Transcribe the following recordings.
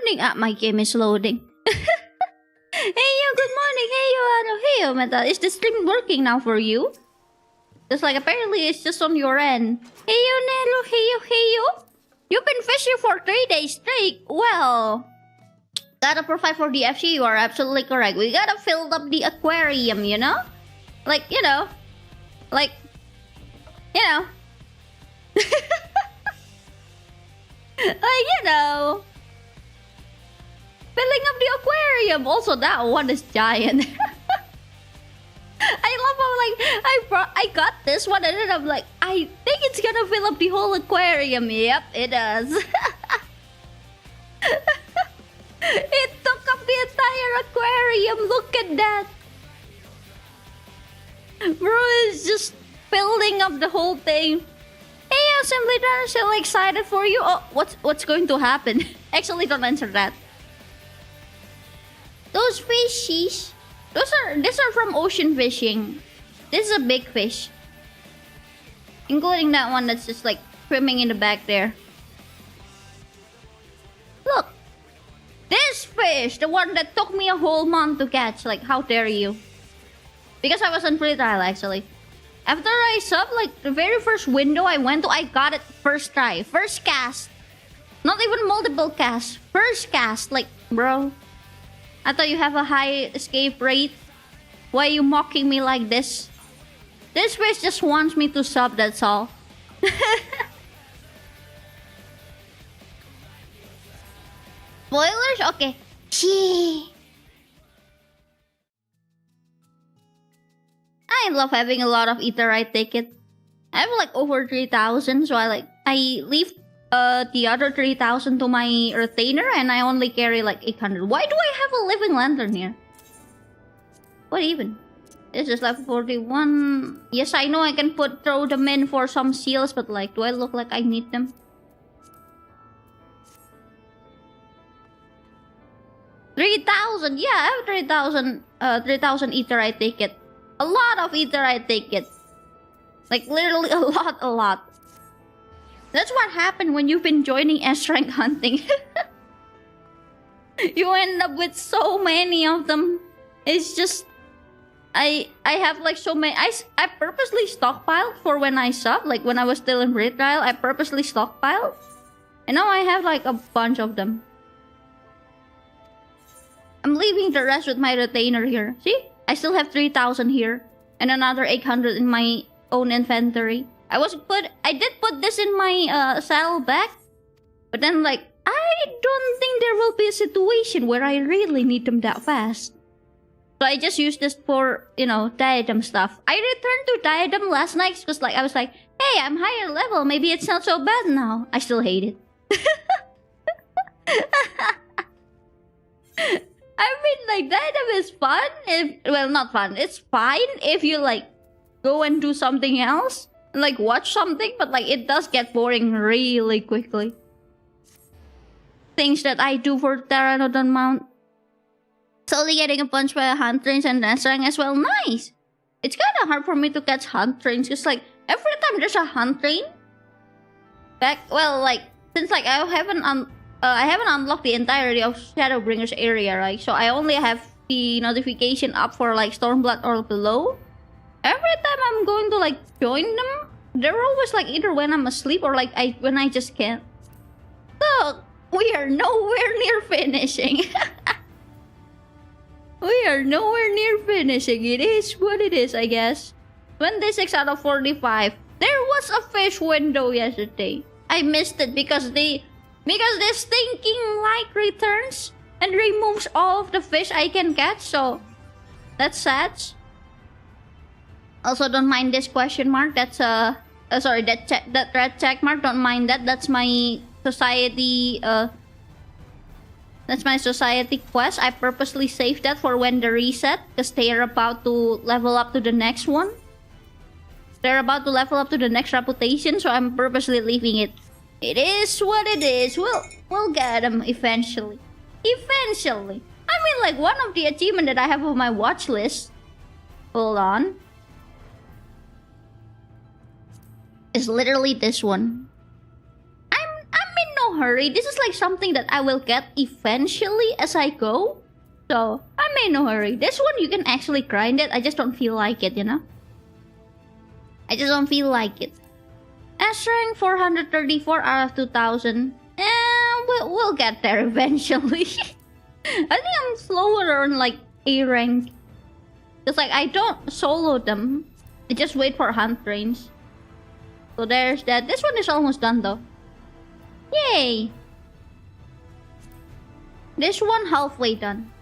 morning. My game is loading. Heyoooo, good morning. Heyoooo, Meta. Is the stream working now for you? It's like apparently it's just on your end. Heyoooo, Nero. Heyoooo. You've been fishing for 3 days straight. Well, gotta provide for the FC. You are absolutely correct. We gotta fill up the aquarium, you know? Like, you know. Like, you know. Like, you know. Filling up the aquarium. Also, that one is giant. I love how, like, I got this one and then I'm like, I think it's gonna fill up the whole aquarium. Yep, it does. It took up the entire aquarium. Look at that. Bro is just filling up the whole thing. Hey, Assembly Dad, still excited for you. Oh, what's going to happen? Actually, don't answer that. Those fishies, these are from ocean fishing. This is a big fish, including that one that's just like swimming in the back there. Look, this fish, the one that took me a whole month to catch. Like, how dare you? Because I was on free trial actually. After I subbed, like the very first window I went to, I got it first try, first cast. Not even multiple casts, first cast. Like, bro, I thought you have a high escape rate. Why are you mocking me like this? This fish just wants me to sub, that's all. Spoilers? Okay. Gee. I love having a lot of Etherite ticket. I have like over 3,000, so I leave the other 3,000 to my retainer and I only carry like 800. Why do I have a living lantern here? What even? This is level 41. Yes, I know I can throw them in for some seals, but like, do I look like I need them? $3,000. Yeah, I have 3,000 Etherite ticket. A lot of Etherite tickets. Like, literally a lot. That's what happened when you've been joining S-rank hunting. You end up with so many of them. It's just... I have like so many... I purposely stockpiled for when I sub. Like, when I was still in free trial, I purposely stockpiled. And now I have like a bunch of them. I'm leaving the rest with my retainer here. See? I still have 3,000 here. And another 800 in my own inventory. I did put this in my saddlebag. But then like, I don't think there will be a situation where I really need them that fast. So I just used this for, you know, diadem stuff. I returned to diadem last night because like, I was like, hey, I'm higher level. Maybe it's not so bad now. I still hate it. I mean, like, diadem is fun well, not fun. It's fine if you, like, go and do something else. And, like, watch something. But, like, it does get boring really quickly. Things that I do for Pteranodon Mount. Slowly getting a punch by a hunt trains and dance rank as well. Nice! It's kind of hard for me to catch hunt trains. Because, like, every time there's a hunt train. Well, like, since, like, I haven't unlocked the entirety of Shadowbringers area, right? So I only have the notification up for like Stormblood or below. Every time I'm going to like join them, they're always like either when I'm asleep or like when I just can't. Look, we are nowhere near finishing. We are nowhere near finishing. It is what it is, I guess. 26 out of 45. There was a fish window yesterday. I missed it because this stinking light returns and removes all of the fish I can catch, so that's sad. Also, don't mind this question mark. That's that red check mark. Don't mind that. That's my society. That's my society quest. I purposely saved that for when the reset, because they are about to level up to the next one. They're about to level up to the next reputation, so I'm purposely leaving it. It is what it is. We'll get them eventually. Eventually. I mean, like, one of the achievements that I have on my watch list. Hold on. Is literally this one. I'm in no hurry. This is like something that I will get eventually as I go. So, I'm in no hurry. This one, you can actually grind it. I just don't feel like it, you know? I just don't feel like it. S rank 434 out of 2000. And we'll get there eventually. I think I'm slower on like A rank. Because like I don't solo them. I just wait for hunt trains. So there's that. This one is almost done though. Yay! This one halfway done.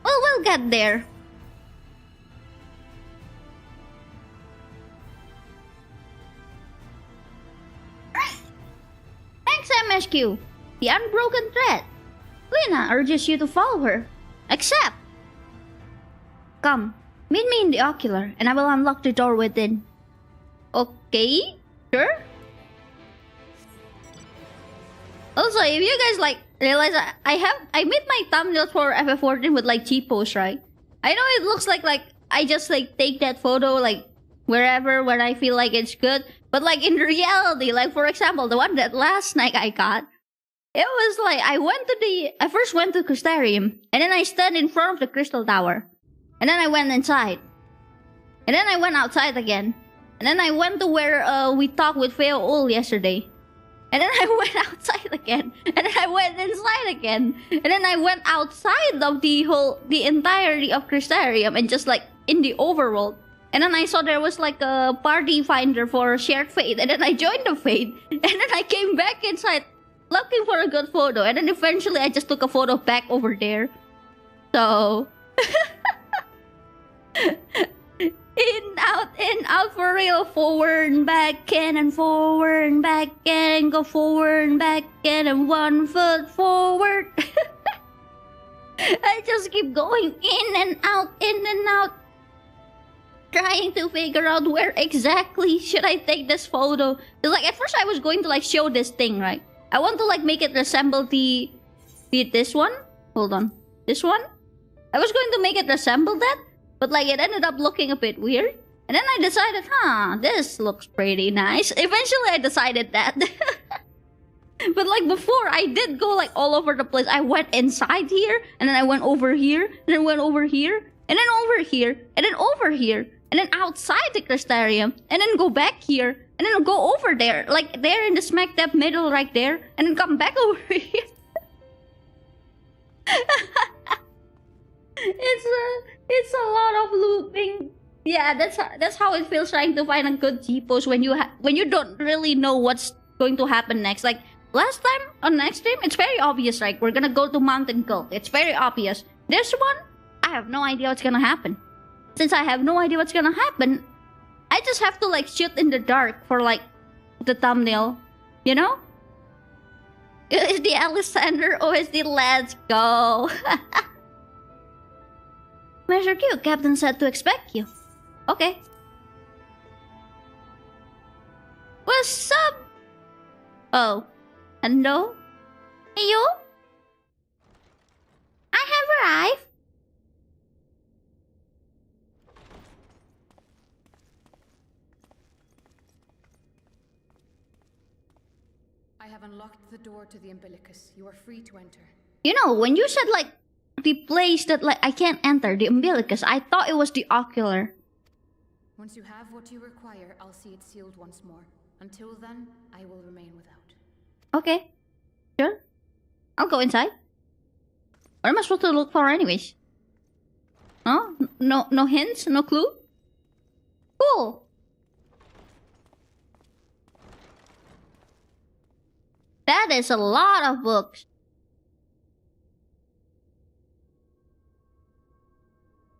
Well, we'll get there. Thanks, MSQ. The unbroken thread. Lena urges you to follow her. Accept. Come, meet me in the ocular, and I will unlock the door within. Okay, sure. Also, if you guys like realize I made my thumbnails for FF14 with like cheapos, right? I know it looks like I just like take that photo like wherever when I feel like it's good, but like in reality, like for example, the one that last night I got, it was like I first went to Crystarium, and then I stood in front of the Crystal Tower, and then I went inside, and then I went outside again, and then I went to where we talked with Heyoooo yesterday. And then I went outside again. And then I went inside again. And then I went outside of the entirety of Crystarium and just like in the overworld. And then I saw there was like a party finder for shared fate. And then I joined the fate. And then I came back inside looking for a good photo. And then eventually I just took a photo back over there. So... in, out for real. Forward and back in and forward and back in and go forward and back in and 1 foot forward. I just keep going in and out, trying to figure out where exactly should I take this photo. Cause like at first I was going to like show this thing, right? I want to like make it resemble this one. Hold on, this one. I was going to make it resemble that. But like it ended up looking a bit weird. And then I decided, this looks pretty nice. Eventually I decided that. But like before, I did go like all over the place. I went inside here, and then I went over here, and then went over here, and then over here, and then over here, and then outside the Crystarium, and then go back here, and then go over there. Like there in the smack dab middle right there, and then come back over here. It's a lot of looping. Yeah, that's how it feels trying to find a good G-pose when you don't really know what's going to happen next. Like last time on next stream, it's very obvious, right? We're gonna go to Mountain Cult. It's very obvious. This one, I have no idea what's gonna happen. Since I have no idea what's gonna happen, I just have to like shoot in the dark for like the thumbnail, you know? Is the Alexander or is the Let's Go? Measure Q, Captain said to expect you. Okay. What's up? Oh. Hello? Heyoooo? I have arrived. I have unlocked the door to the umbilicus. You are free to enter. You know, when you said like the place that like I can't enter, the umbilicus, I thought it was the ocular. Once you have what you require, I'll see it sealed once more. Until then, I will remain without. Okay. Sure. I'll go inside. What am I supposed to look for anyways? Huh? No hints? No clue? Cool. That is a lot of books.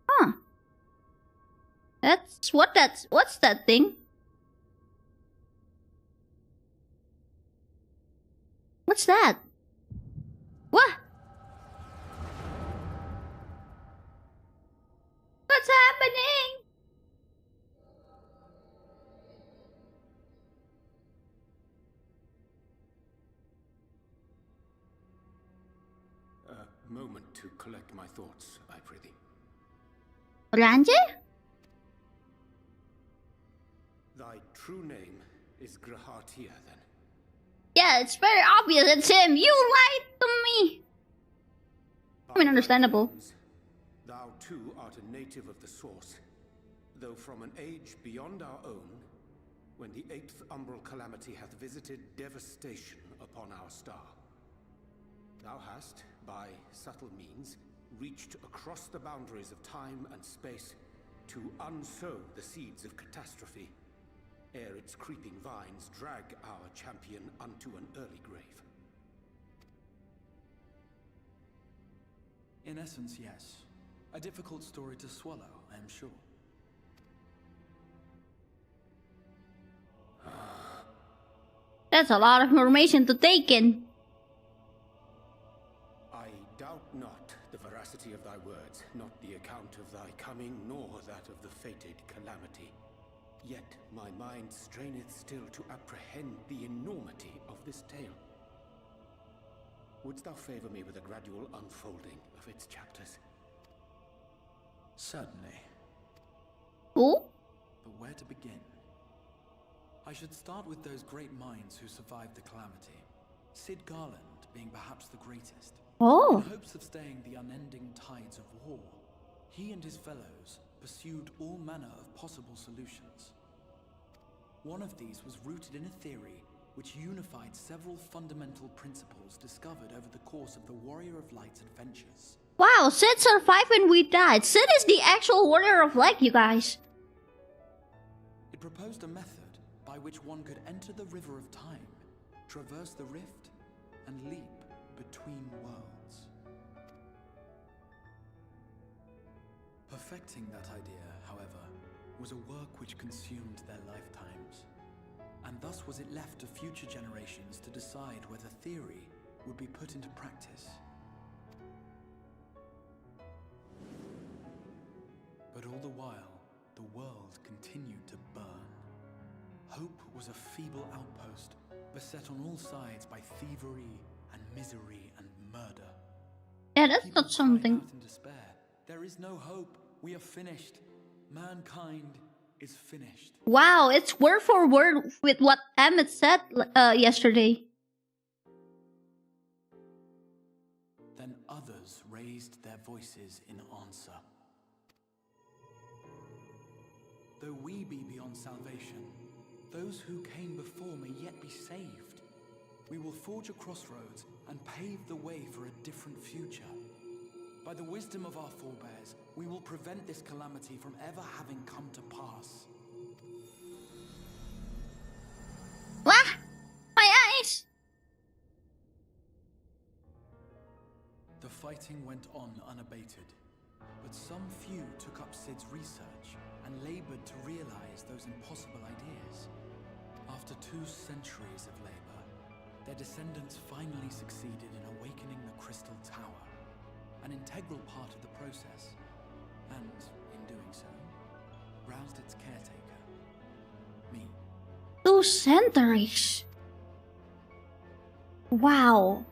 Huh. What's that thing? What's that? What? What's happening? A moment to collect my thoughts, I prithee. Ranger? Thy true name is Grahatia, then? Yeah, it's very obvious it's him. You lied to me. I mean, understandable. Thou too art a native of the source, though from an age beyond our own, when the 8th umbral calamity hath visited devastation upon our star. Thou hast, by subtle means, reached across the boundaries of time and space to unsow the seeds of catastrophe, ere its creeping vines drag our champion unto an early grave. In essence, yes. A difficult story to swallow, I am sure. That's a lot of information to take in. I doubt not the veracity of thy words, not the account of thy coming, nor that of the fated calamity. Yet my mind straineth still to apprehend the enormity of this tale. Wouldst thou favor me with a gradual unfolding of its chapters? Certainly. Oh? But where to begin? I should start with those great minds who survived the calamity. Sid Garland being perhaps the greatest. Oh. In hopes of staying the unending tides of war, he and his fellows pursued all manner of possible solutions. One of these was rooted in a theory which unified several fundamental principles discovered over the course of the Warrior of Light's adventures. Wow, Sid survived when we died. Sid is the actual Warrior of Light, you guys. It proposed a method by which one could enter the river of time, traverse the rift, and leap between worlds. Perfecting that idea, however, was a work which consumed their lifetimes, and thus was it left to future generations to decide whether theory would be put into practice. But all the while, the world continued to burn. Hope was a feeble outpost, beset on all sides by thievery and misery and murder. Yeah, that's People not something. cried out in despair. There is no hope. We are finished. Mankind is finished. Wow, it's word for word with what Emmett said yesterday. Then others raised their voices in answer. Though we be beyond salvation, those who came before may yet be saved. We will forge a crossroads and pave the way for a different future. By the wisdom of our forebears, we will prevent this calamity from ever having come to pass. Wah! My eyes! The fighting went on unabated, but some few took up Sid's research and labored to realize those impossible ideas. After 2 centuries of labor, their descendants finally succeeded in awakening the Crystal Tower, an integral part of the process, and, in doing so, roused its caretaker, me. 2 centuries. Wow.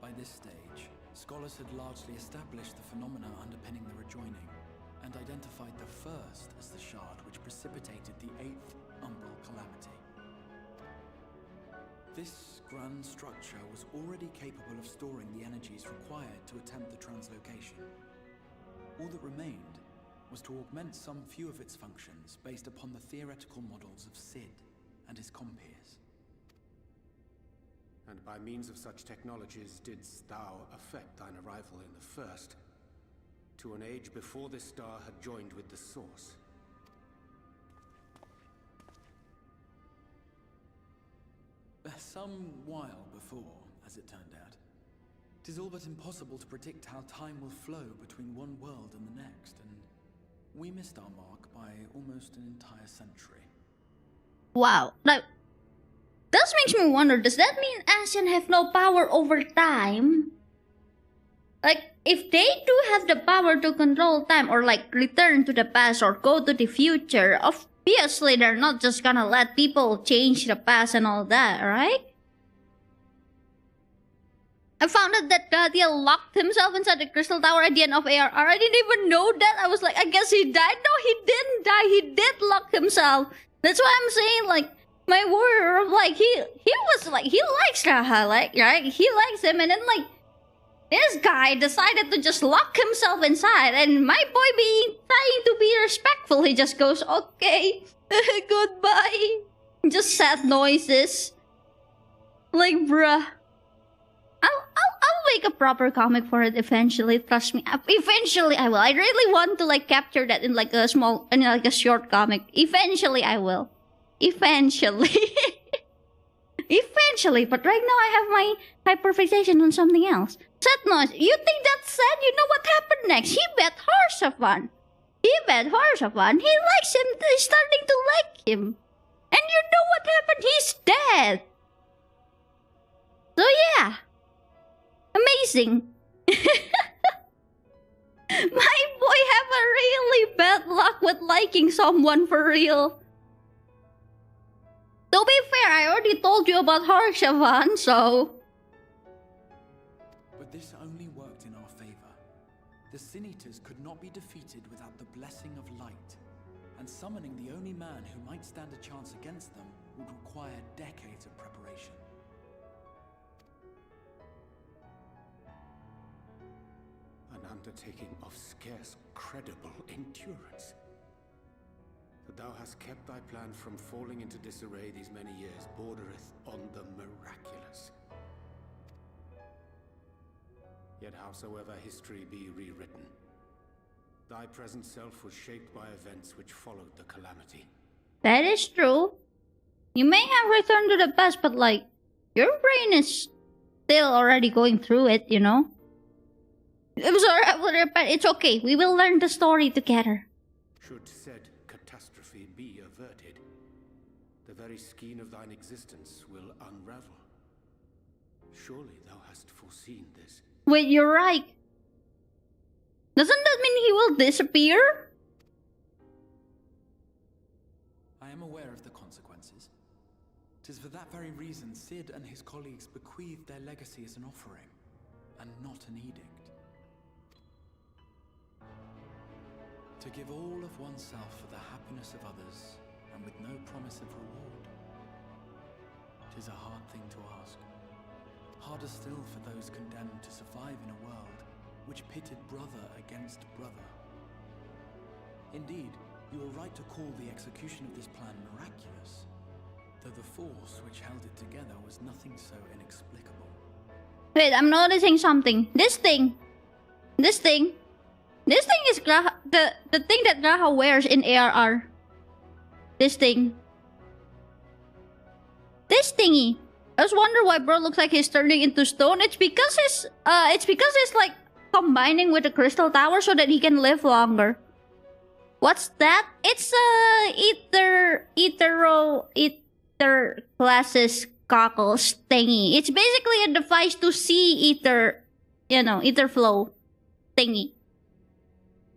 By this stage, scholars had largely established the phenomena underpinning the rejoining, and identified the first as the shard which precipitated the 8th umbral calamity. This grand structure was already capable of storing the energies required to attempt the translocation. All that remained was to augment some few of its functions based upon the theoretical models of Sid and his compeers. And by means of such technologies didst thou effect thine arrival in the first, to an age before this star had joined with the source. Some while before, as it turned out. 'Tis all but impossible to predict how time will flow between one world and the next, and we missed our mark by almost an entire century. Wow. Now, this makes me wonder, does that mean Asian have no power over time? Like, if they do have the power to control time, or like return to the past or go to the future, obviously they're not just gonna let people change the past and all that, right? I found out that Gadiel locked himself inside the Crystal Tower at the end of ARR. I didn't even know that. I was like, I guess he died. No, he didn't die. He did lock himself That's why I'm saying, like, my warrior, like, he was like, he likes Raha, like, right? He likes him, and then, like, this guy decided to just lock himself inside, and my boy being trying to be respectful, he just goes, okay, goodbye. Just sad noises. Like, bruh. I'll make a proper comic for it eventually, trust me. Eventually I will. I really want to, like, capture that in, like, a small, in, like, a short comic. Eventually I will. Eventually. Eventually, but right now I have my hyperfixation on something else. Sad noise. You think that's sad? You know what happened next? He bet Harsafan. He likes him. He's starting to like him. And you know what happened? He's dead. So yeah. Amazing. My boy have a really bad luck with liking someone for real. To be fair, I already told you about Harshavan, so... But this only worked in our favor. The Sin Eaters could not be defeated without the blessing of light, and summoning the only man who might stand a chance against them would require decades of preparation. An undertaking of scarce credible endurance. That thou hast kept thy plan from falling into disarray these many years bordereth on the miraculous. Yet howsoever history be rewritten, thy present self was shaped by events which followed the calamity. That is true. You may have returned to the past, but, like, your brain is still already going through it, you know? I'm sorry, I will repeat. It's okay. We will learn the story together. Should said catastrophe be averted, the very skein of thine existence will unravel. Surely thou hast foreseen this. Wait, you're right. Doesn't that mean he will disappear? I am aware of the consequences. 'Tis for that very reason Sid and his colleagues bequeathed their legacy as an offering, and not an edict. To give all of oneself for the happiness of others, and with no promise of reward. 'Tis a hard thing to ask. Harder still for those condemned to survive in a world which pitted brother against brother. Indeed, you are right to call the execution of this plan miraculous, though the force which held it together was nothing so inexplicable. Wait, I'm noticing something. This thing is Graha, the thing that Graha wears in ARR. This thing. This thingy. I just wonder why bro looks like he's turning into stone. It's because he's like combining with the crystal tower so that he can live longer. What's that? It's ether classes cockles thingy. It's basically a device to see ether, ether flow thingy.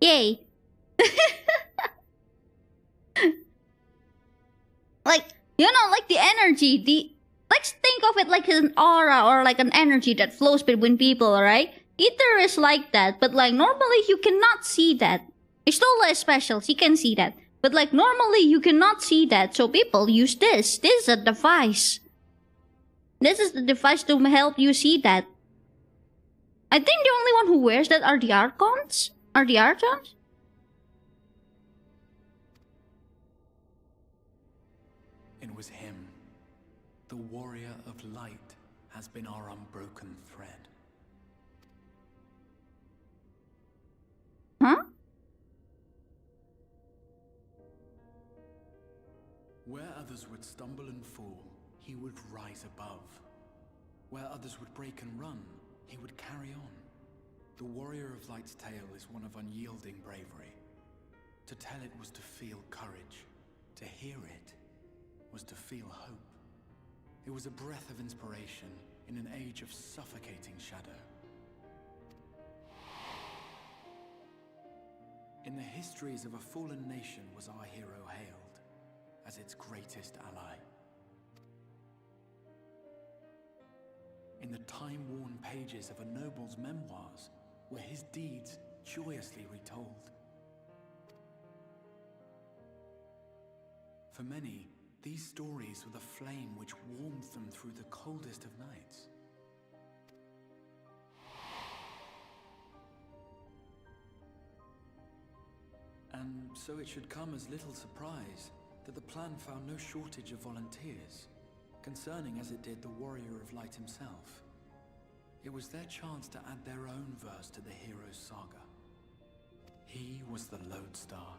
Yay. Like, like the energy, let's think of it like an aura or like an energy that flows between people, right? Ether is like that, but like normally you cannot see that. Istola is special, she can see that. But like normally you cannot see that, so people use this. This is a device. This is the device to help you see that. I think the only one who wears that are the Archons? Are the Archons? It was him. The warrior of light has been our unbroken thread. Huh? Where others would stumble and fall, he would rise above. Where others would break and run, he would carry on. The warrior of light's tale is one of unyielding bravery. To tell it was to feel courage. To hear it was to feel hope. It was a breath of inspiration in an age of suffocating shadow. In the histories of a fallen nation was our hero hailed as its greatest ally. In the time-worn pages of a noble's memoirs were his deeds joyously retold. For many, these stories were the flame which warmed them through the coldest of nights. And so it should come as little surprise that the plan found no shortage of volunteers, concerning as it did the warrior of light himself. It was their chance to add their own verse to the hero's saga. He was the lodestar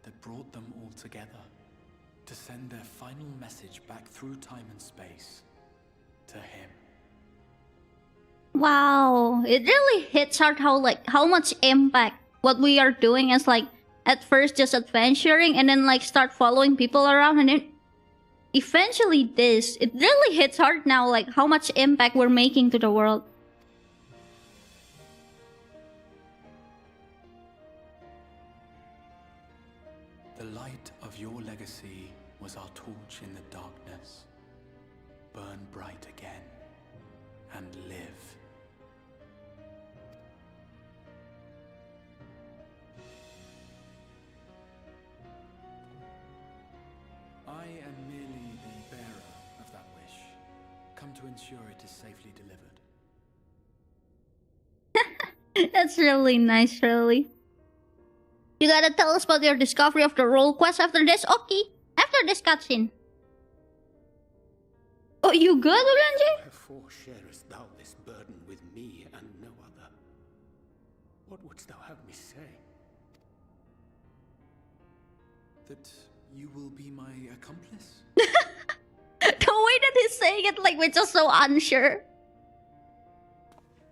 that brought them all together, to send their final message back through time and space to him. Wow, it really hits hard how much impact what we are doing is like at first just adventuring and then like start following people around, and then eventually this, it really hits hard now like how much impact we're making to the world. The light of your legacy was our torch in the darkness. Burn bright again and live. I am merely the bearer of that wish, come to ensure it is safely delivered. That's really nice, really. You gotta tell us about your discovery of the role quest after this, okay? After this cutscene. Oh, you good, Ulanji? Wherefore sharest thou this burden with me and no other? What wouldst thou have me say? That you will be my accomplice? The way that he's saying it, like we're just so unsure.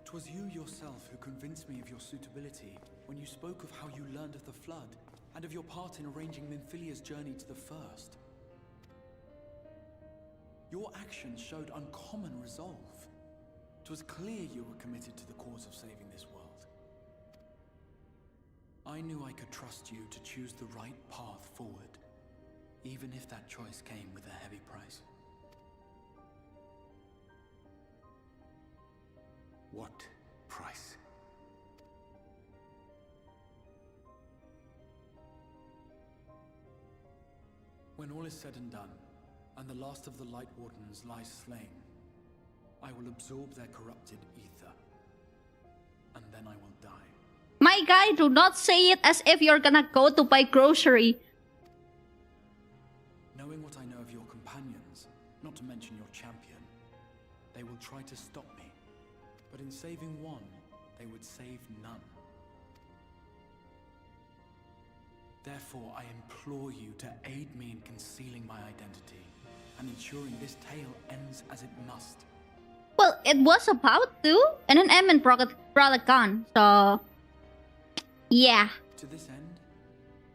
'Twas you yourself who convinced me of your suitability when you spoke of how you learned of the flood and of your part in arranging Minfilia's journey to the First. Your actions showed uncommon resolve. 'Twas clear you were committed to the cause of saving this world. I knew I could trust you to choose the right path forward, even if that choice came with a heavy price. What price? When all is said and done, and the last of the Light Wardens lies slain, I will absorb their corrupted ether, and then I will die. My guy, do not say it as if you're gonna go to buy grocery. Knowing what I know of your companions, not to mention your champion, they will try to stop me. But in saving one, they would save none. Therefore, I implore you to aid me in concealing my identity and ensuring this tale ends as it must. Well, it was about to, and then Emmett brought a gun, so... yeah. To this end,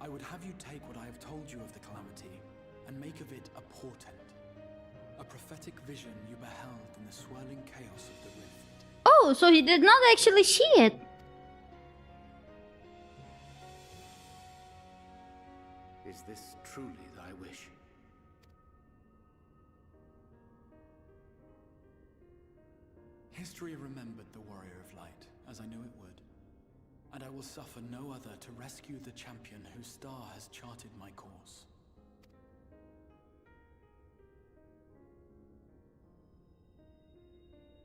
I would have you take what I have told you of the calamity and make of it a portent. A prophetic vision you beheld in the swirling chaos of the rift. Oh, so he did not actually see it. Is this truly thy wish? History remembered the Warrior of Light, as I knew it would. And I will suffer no other to rescue the champion whose star has charted my course.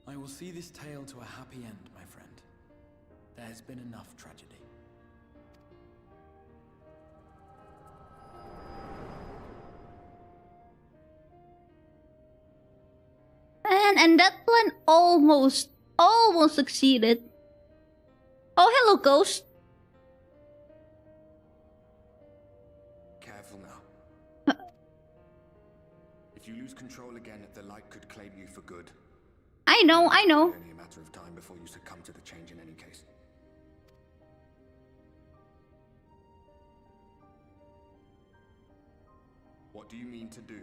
I will see this tale to a happy end, my friend. There has been enough tragedy. And that plan almost succeeded. Oh, hello, Ghost. Careful now. If you lose control again, the light could claim you for good. I know. It's only a matter of time before you succumb to the change in any case. What do you mean to do?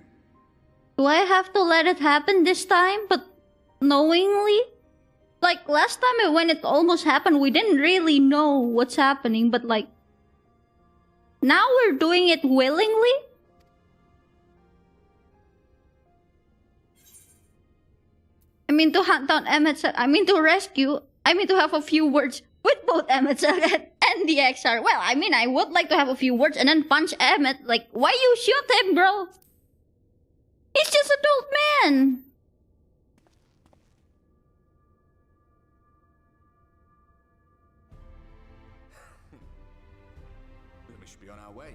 Do I have to let it happen this time, but knowingly? Like, last time when it almost happened, we didn't really know what's happening, but like... now we're doing it willingly? I mean to hunt down Emet, I mean to rescue, I mean to have a few words with both Emet and the XR. Well, I mean I would like to have a few words and then punch Emmet. Like, why you shoot him, bro? again. We should be on our way.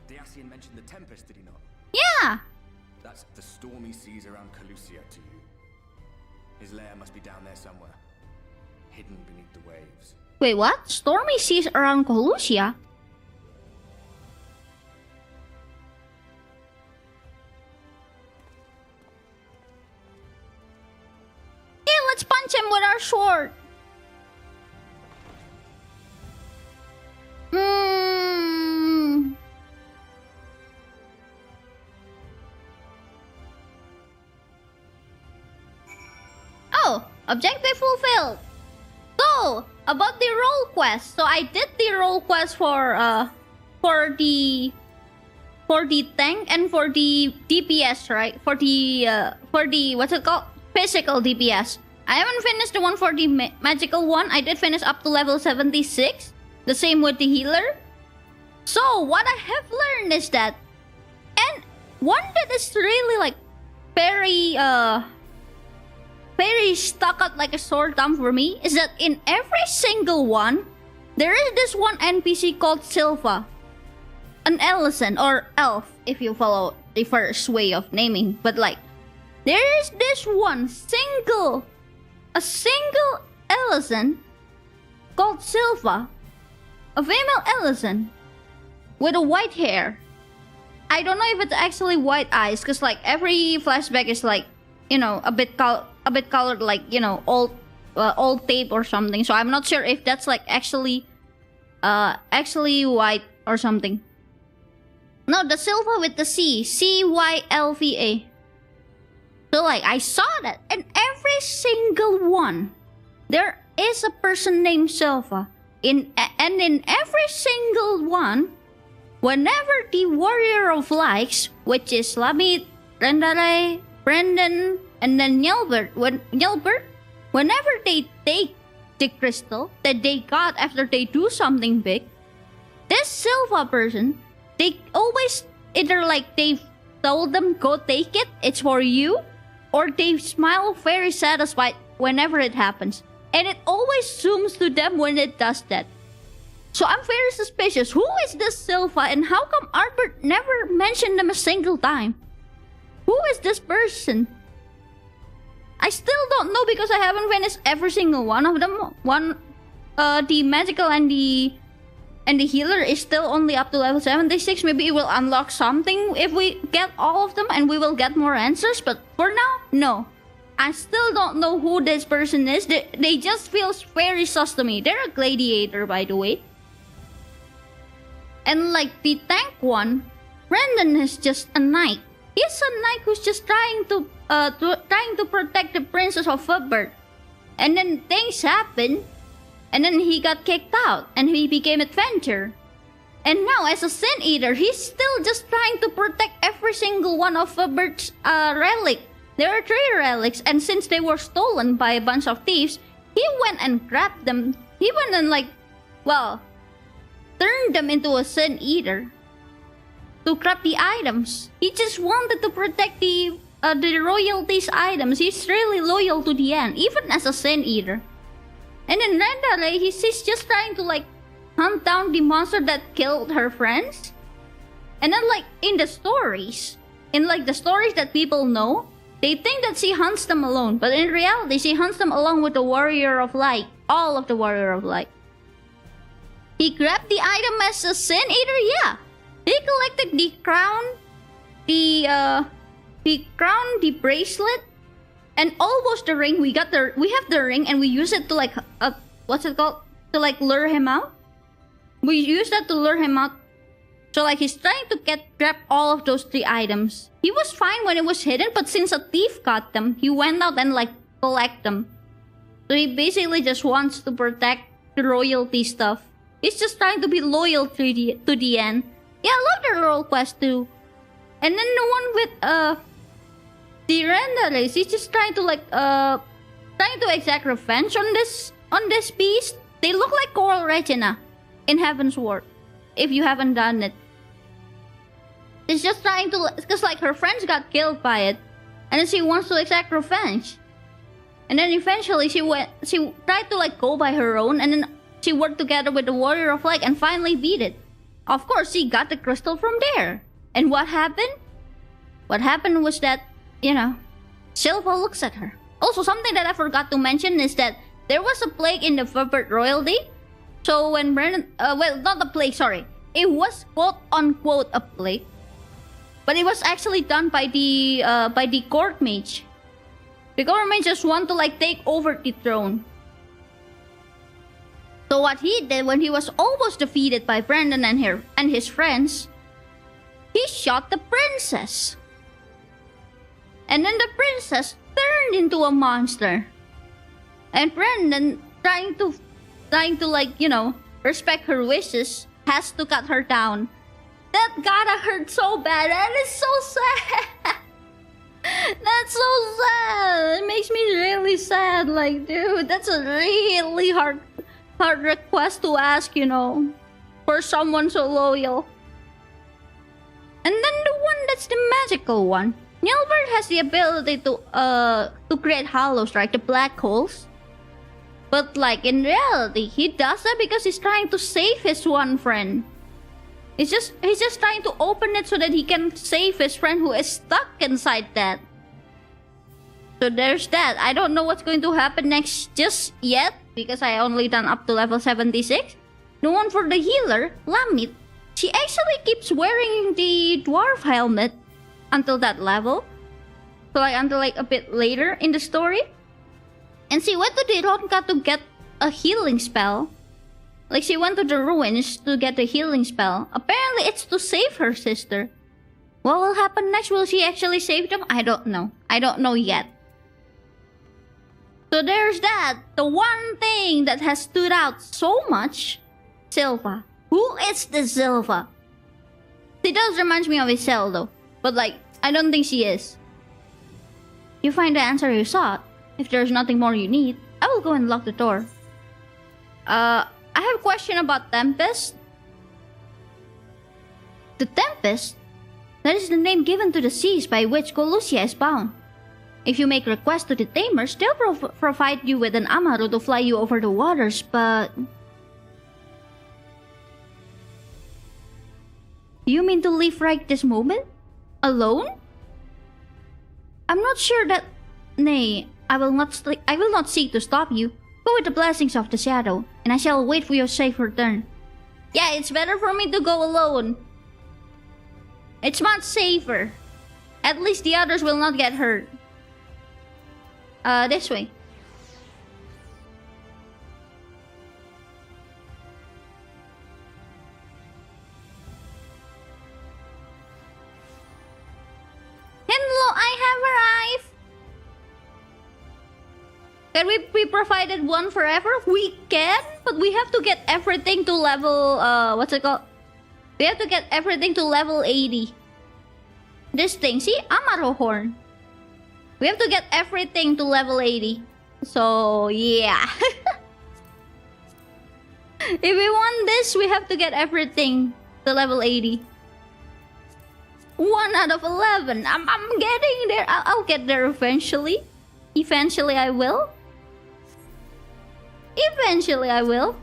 Diasian mentioned the Tempest, did he not? Yeah. That's the stormy seas around Calusia to you. His lair must be down there somewhere, hidden beneath the waves. Wait, what? Stormy seas around Calusia? Yeah, let's punch him with our sword. Oh, objective fulfilled. So, about the role quest. So I did the role quest for the tank and for the DPS, right? For the what's it called? Physical DPS. I haven't finished the one for the magical one. I did finish up to level 76. The same with the healer. So what I have learned is that, and one that is really like very stuck out like a sore thumb for me is that in every single one, there is this one NPC called Sylva. An Ellison or elf if you follow the first way of naming. But like, there is this one single Ellison called Sylva. A female Ellison with a white hair. I don't know if it's actually white eyes, because like every flashback is like, you know, a bit colored, like, you know, old tape or something. So I'm not sure if that's like actually white or something. No, the Sylva with the C, Cylva. So like I saw that, and every single one, there is a person named Sylva. And in every single one, whenever the Warrior of Lights, which is Lamit, Rendare, Brendan, and then Yelbert, whenever they take the crystal that they got after they do something big, this Sylva person, they always either like they told them go take it, it's for you, or they smile very satisfied whenever it happens. And it always zooms to them when it does that. So I'm very suspicious. Who is this Sylva, and how come Albert never mentioned them a single time? Who is this person? I still don't know because I haven't finished every single one of them. The magical and the healer is still only up to level 76. Maybe it will unlock something if we get all of them and we will get more answers. But for now, no. I still don't know who this person is. They just feel very sus to me. They're a gladiator, by the way. And like the tank one, Brendan is just a knight. He's a knight who's just trying to protect the princess of Fubert. And then things happen, and then he got kicked out, and he became adventurer. And now, as a sin eater, he's still just trying to protect every single one of Fubert's relic. There are 3 relics, and since they were stolen by a bunch of thieves, he went and grabbed them. He went and turned them into a sin eater to grab the items. He just wanted to protect the royalties items. He's really loyal to the end, even as a sin eater. And in Rendale, he's just trying to hunt down the monster that killed her friends. And then in the stories that people know, they think that she hunts them alone, but in reality, she hunts them along with the Warrior of Light. All of the Warrior of Light. He grabbed the item as a sin eater, yeah. He collected the crown, the bracelet, and almost the ring. We have the ring, and we use it to what's it called? To lure him out. We use that to lure him out. So he's trying to grab all of those 3 items. He was fine when it was hidden, but since a thief got them, he went out and collect them. So he basically just wants to protect the royalty stuff. He's just trying to be loyal to the end. Yeah, I love the role quest too. And then the one with the Rendales, he's just trying to exact revenge on this beast. They look like Coral Regina in Heaven's Ward. If you haven't done it, it's just trying to, because her friends got killed by it, and then she wants to exact revenge. And then eventually she tried to like go by her own, and then she worked together with the Warrior of Light and finally beat it. Of course, she got the crystal from there. And what happened? What happened was that, you know, Silva looks at her. Also, something that I forgot to mention is that there was a plague in the Verbert royalty. So when Brennan, well, not a plague, sorry. It was quote-unquote a plague. But it was actually done by the court mage. The government just want to like take over the throne. So what he did when he was almost defeated by Brandon and his friends, he shot the princess. And then the princess turned into a monster. And Brandon, trying to like, you know, respect her wishes, has to cut her down. That gotta hurt so bad. That is so sad. That's so sad. It makes me really sad. Like, dude, that's a really hard request to ask, you know, for someone so loyal. And then the one that's the magical one. Nilbert has the ability to create hollows, right? The black holes. But like in reality, he does that because he's trying to save his one friend. He's just trying to open it so that he can save his friend who is stuck inside that. So there's that. I don't know what's going to happen next just yet because I only done up to level 76. The one for the healer, Lamit, she actually keeps wearing the dwarf helmet until that level. So like until like a bit later in the story. And she went to the Ronka to get a healing spell. Like she went to the ruins to get the healing spell. Apparently it's to save her sister. What will happen next? Will she actually save them? I don't know. I don't know yet. So there's that. The one thing that has stood out so much. Silva. Who is the Silva? She does remind me of Isel though. But like, I don't think she is. You find the answer you sought. If there's nothing more you need, I will go and lock the door. I have a question about Tempest. The Tempest? That is the name given to the seas by which Colusia is bound. If you make requests to the Tamers, they'll provide you with an Amaru to fly you over the waters, but... You mean to leave right this moment? Alone? I'm not sure that... Nay, I will not seek to stop you. Go with the blessings of the shadow, and I shall wait for your safe return. Yeah, it's better for me to go alone. It's much safer. At least the others will not get hurt. This way. Hello, I have arrived. Can we be provided one forever? We can, but we have to get everything to level, what's it called? We have to get everything to level 80. This thing, see? Amaro Horn. We have to get everything to level 80. So, yeah. If we want this, we have to get everything to level 80. 1 out of 11. I'm getting there. I'll get there eventually. Eventually I will. Eventually I will.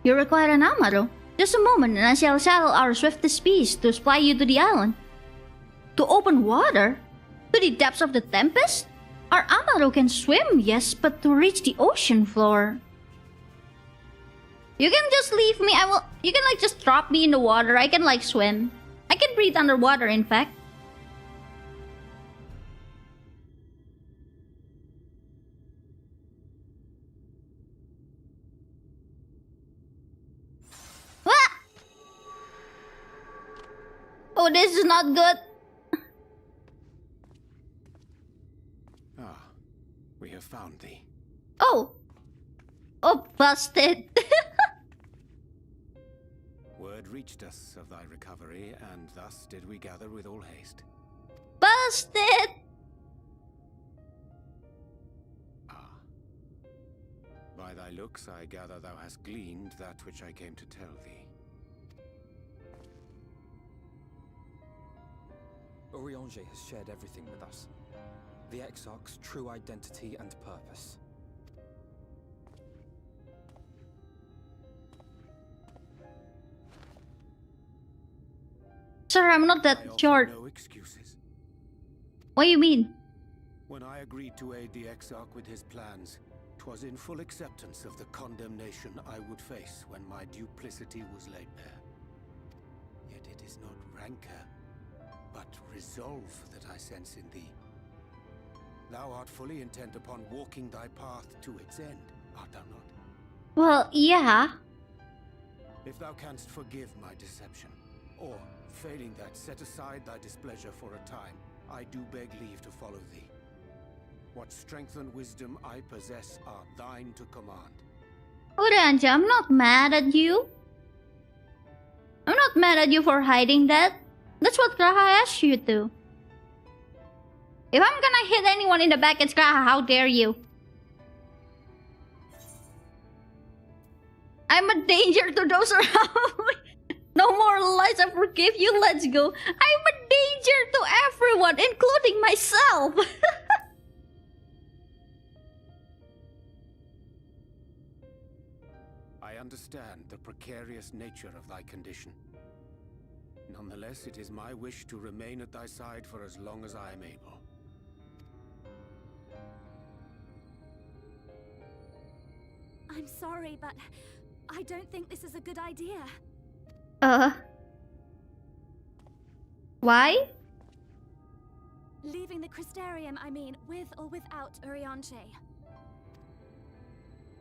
You require an Amaro. Just a moment and I shall saddle our swiftest beast to supply you to the island. To open water? To the depths of the Tempest? Our Amaro can swim, yes, but to reach the ocean floor. You can just leave me. You can like just drop me in the water. I can like swim. I can breathe underwater, in fact. Oh, this is not good. Ah, we have found thee. Oh. Oh, busted. Word reached us of thy recovery, and thus did we gather with all haste. Busted. Ah. By thy looks, I gather thou hast gleaned that which I came to tell thee. Oriange has shared everything with us. The Exarch's true identity and purpose. Sir, I'm not I that offer short. no excuses. What do you mean? When I agreed to aid the Exarch with his plans, 'twas in full acceptance of the condemnation I would face when my duplicity was laid bare. Yet it is not rancor, but resolve that I sense in thee. Thou art fully intent upon walking thy path to its end, art thou not? Well, yeah. If thou canst forgive my deception, or, failing that, set aside thy displeasure for a time, I do beg leave to follow thee. What strength and wisdom I possess are thine to command. Oriange, I'm not mad at you. I'm not mad at you for hiding that. That's what Graha asked you to. If I'm gonna hit anyone in the back, it's Graha. How dare you? I'm a danger to those around me. No more lies, I forgive you, let's go. I'm a danger to everyone, including myself. I understand the precarious nature of thy condition. Nonetheless, it is my wish to remain at thy side for as long as I am able. I'm sorry, but I don't think this is a good idea. Why? Leaving the Crystarium, I mean, with or without Oriange.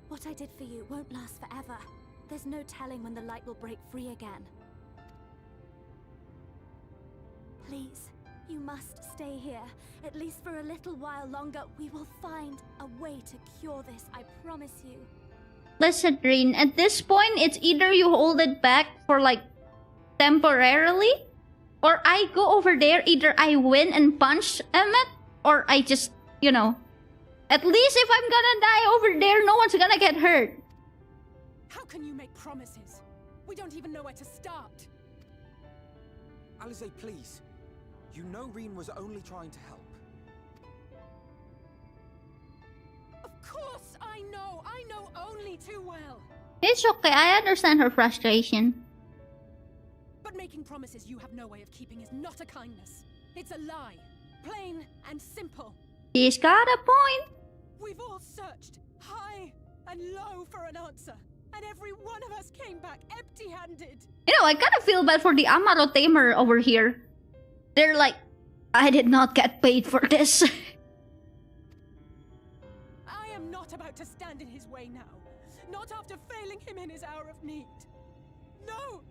What I did for you won't last forever. There's no telling when the light will break free again. Please, you must stay here. At least for a little while longer. We will find a way to cure this, I promise you. Listen, Green, at this point, it's either you hold it back for like temporarily, or I go over there, either I win and punch Emmet, or I just, you know, at least if I'm gonna die over there, no one's gonna get hurt. How can you make promises? We don't even know where to start. Alize, please. You know Reen was only trying to help. Of course I know only too well. It's okay, I understand her frustration. But making promises you have no way of keeping is not a kindness. It's a lie. Plain and simple. She's got a point. We've all searched high and low for an answer, and every one of us came back empty-handed. You know, I kinda feel bad for the Amaro Tamer over here. They're like, I did not get paid for this. I am not about to stand in his way now. Not after failing him in his hour of need. No!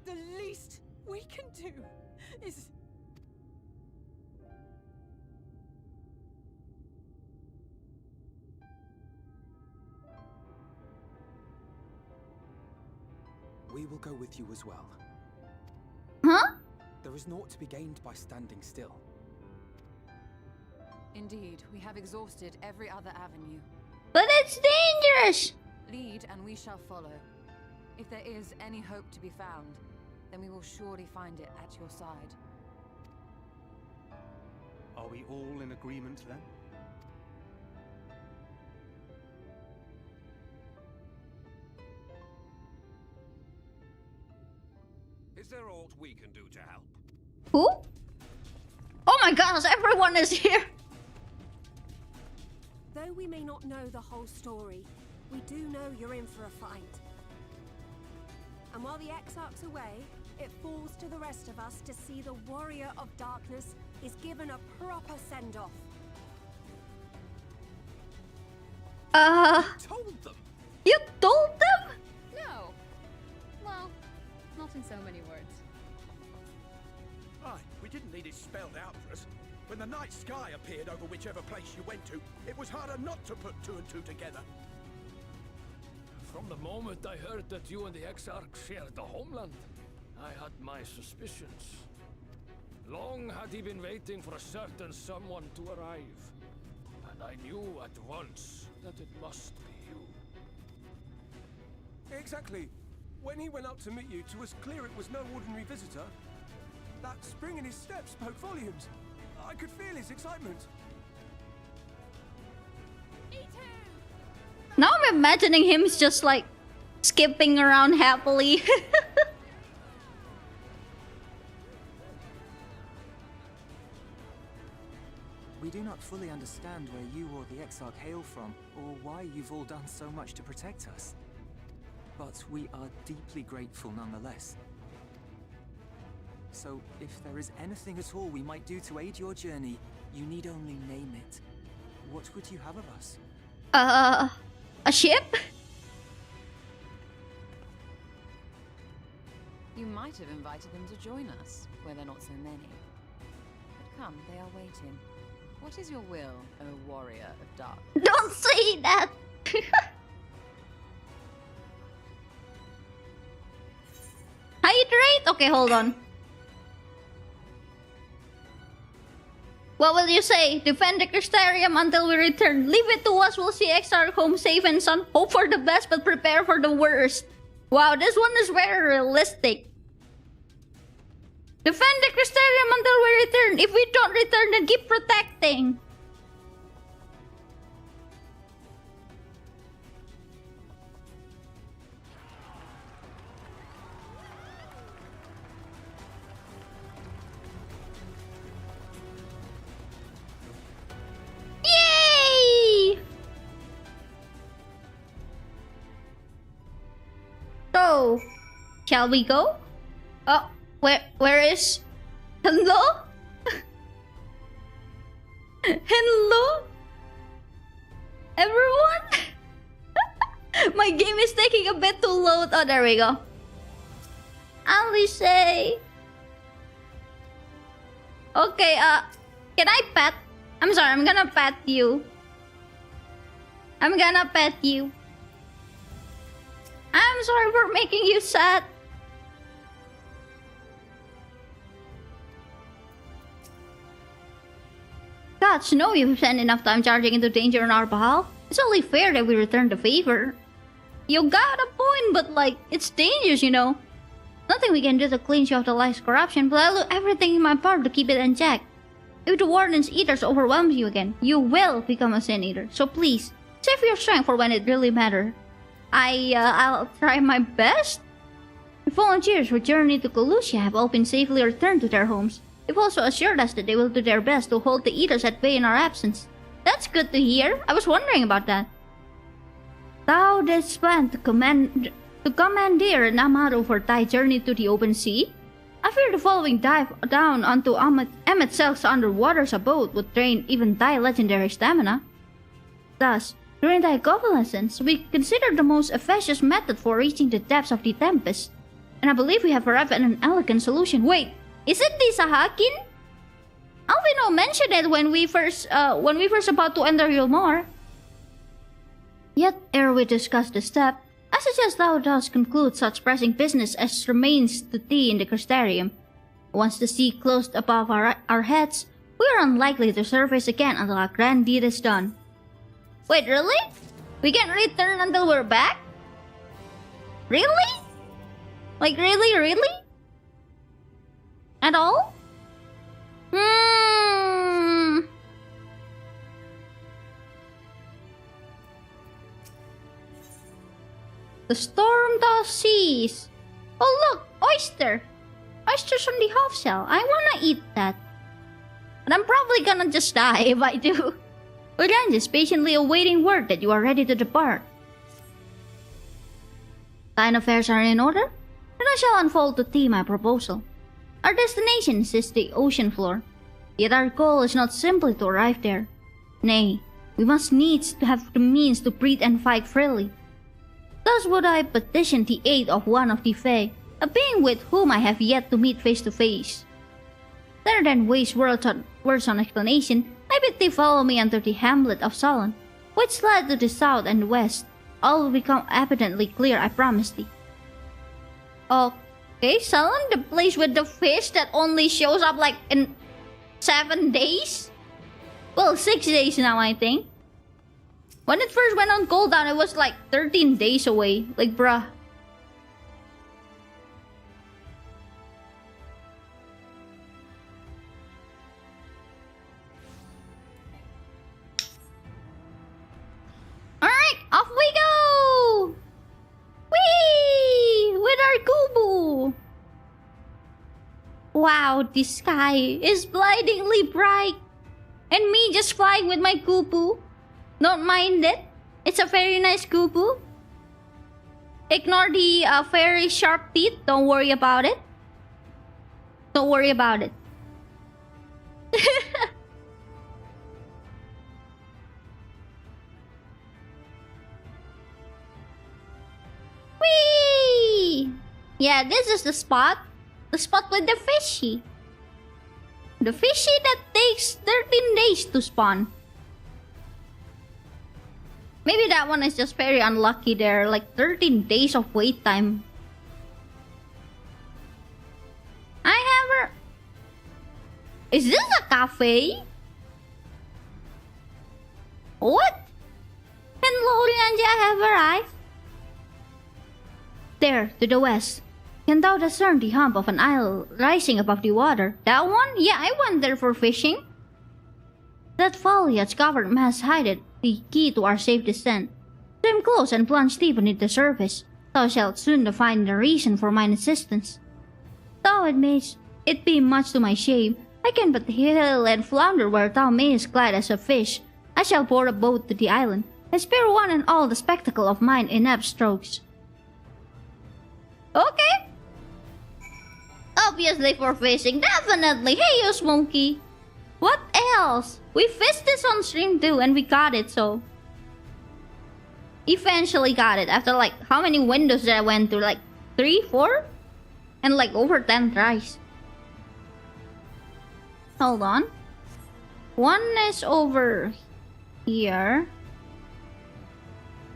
The least we can do is... We will go with you as well. Huh? There is naught to be gained by standing still. Indeed, we have exhausted every other avenue. But it's dangerous! Lead and we shall follow. If there is any hope to be found, then we will surely find it at your side. Are we all in agreement then? Is there aught we can do to help? Who? Oh my gosh, everyone is here! Though we may not know the whole story, we do know you're in for a fight. And while the Exarch's away, it falls to the rest of us to see the Warrior of Darkness is given a proper send-off. Told them! You told them? No. Well, not in so many words. Aye, we didn't need it spelled out for us. When the night sky appeared over whichever place you went to, it was harder not to put two and two together. From the moment I heard that you and the Exarch shared the homeland, I had my suspicions. Long had he been waiting for a certain someone to arrive, and I knew at once that it must be you. Exactly. When he went up to meet you, 'twas clear it was no ordinary visitor. That spring in his step spoke volumes. I could feel his excitement. Now I'm imagining him just like skipping around happily. We do not fully understand where you or the Exarch hail from, or why you've all done so much to protect us. But we are deeply grateful nonetheless. So, if there is anything at all we might do to aid your journey, you need only name it. What would you have of us? A ship? You might have invited them to join us, where there are not so many. But come, they are waiting. What is your will, O warrior of dark? Don't say that! Hydrate? Okay, hold on. What will you say? Defend the Crystarium until we return. Leave it to us. We'll see Exarch home safe and sound. Hope for the best, but prepare for the worst. Wow, this one is very realistic. Defend the Crystarium until we return. If we don't return, then keep protecting. Yay! So, shall we go? Oh, where is... Hello? Hello? Everyone? My game is taking a bit to load. Oh, there we go. Alice. Okay, can I pet? I'm sorry, I'm gonna pet you. I'm gonna pet you. I'm sorry for making you sad. Gods, no, you've spent enough time charging into danger on our behalf. It's only fair that we return the favor. You got a point, but like, it's dangerous, you know. Nothing we can do to cleanse you of the life's corruption, but I'll do everything in my power to keep it in check. If the Warden's Eaters overwhelms you again, you will become a Sin Eater. So please, save your strength for when it really matters. I'll try my best. The volunteers who journeyed to Colusia have all been safely returned to their homes. They've also assured us that they will do their best to hold the Eaters at bay in our absence. That's good to hear. I was wondering about that. Thou didst plan to commandeer an Amado for thy journey to the open sea? I fear the following dive down onto Emmet Selk's underwater's abode would drain even thy legendary stamina. Thus, during thy convalescence, we considered the most efficacious method for reaching the depths of the Tempest. And I believe we have arrived at an elegant solution. Wait, is it the Sahakin? Alvino mentioned it when we first about to enter Yulmore. Yet, ere we discuss the step, I suggest thou dost conclude such pressing business as remains to thee in the Crystarium. Once the sea closed above our heads, we are unlikely to surface again until our grand deed is done. Wait, really? We can't return until we're back? Really? Like, really? At all? The storm-tossed seas. Oh look, oyster. Oysters from the Hofcell. I wanna eat that. But I'm probably gonna just die if I do. But I'm just patiently awaiting word that you are ready to depart. Thine affairs are in order? Then I shall unfold to thee my proposal. Our destination is the ocean floor. Yet our goal is not simply to arrive there. Nay, we must needs to have the means to breathe and fight freely. Thus would I petition the aid of one of the Fae, a being with whom I have yet to meet face to face. Rather than waste words on explanation, I bid thee follow me under the hamlet of Sullen, which lies to the south and west. All will become evidently clear, I promise thee. Okay, Sullen, the place with the fish that only shows up like in 7 days? Well, 6 days now, I think. When it first went on cooldown, it was like 13 days away. Like, bruh. Wow, the sky is blindingly bright. And me just flying with my kupu. Don't mind it. It's a very nice kupu. Ignore the very sharp teeth. Don't worry about it. Don't worry about it. Whee! Yeah, this is the spot. The spot with the fishy. The fishy that takes 13 days to spawn. Maybe that one is just very unlucky there. Like 13 days of wait time. Is this a cafe? What? Hello, Lianja, I have arrived. There, to the west. Can thou discern the hump of an isle rising above the water? That one? Yeah, I went there for fishing. That foliage-covered mass hideth the key to our safe descent. Swim close and plunge deep beneath the surface. Thou shalt soon find the reason for mine assistance. Though it be much to my shame, I can but hail and flounder where thou mayest glide as a fish. I shall board a boat to the island, and spare one and all the spectacle of mine inept strokes. Okay. Obviously for fishing, definitely. Hey, you Smokey. What else? We fished this on stream too, and we got it, so... Eventually got it, after like, how many windows did I went through? Like, 3, 4? And like, over 10 tries. Hold on. One is over here.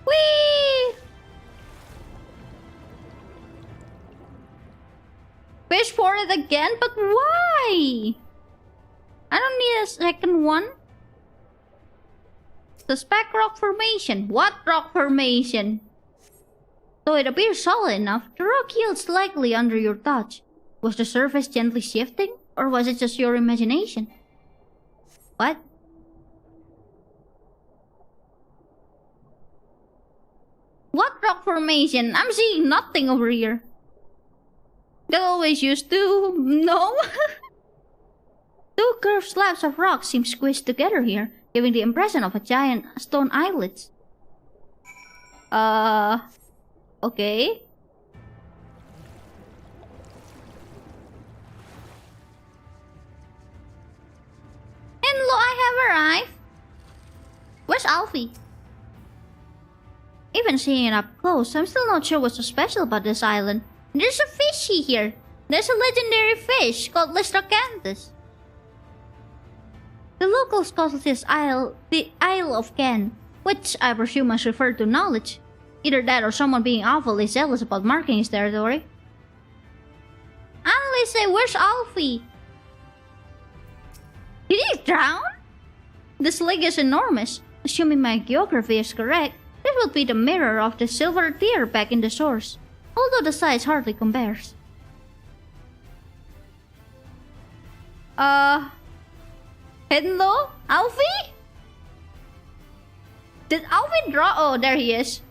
Whee! Fish for it again? But why? I don't need a second one. Suspect rock formation. What rock formation? Though it appears solid enough, the rock yields slightly under your touch. Was the surface gently shifting? Or was it just your imagination? What? What rock formation? I'm seeing nothing over here. That always used to... No? Two curved slabs of rock seem squished together here, giving the impression of a giant stone islets. Okay. Hello, I have arrived. Where's Alfie? Even seeing it up close, I'm still not sure what's so special about this island. There's a fishy here. There's a legendary fish called Lystracanthus. The locals call this isle the Isle of Ken, which I presume must refer to knowledge. Either that or someone being awfully zealous about marking his territory. Alice, where's Alfie? Did he drown? This lake is enormous. Assuming my geography is correct, this would be the mirror of the silver tear back in the source, although the size hardly compares. Hello? Alfie? Did Alfie draw? Oh, there he is.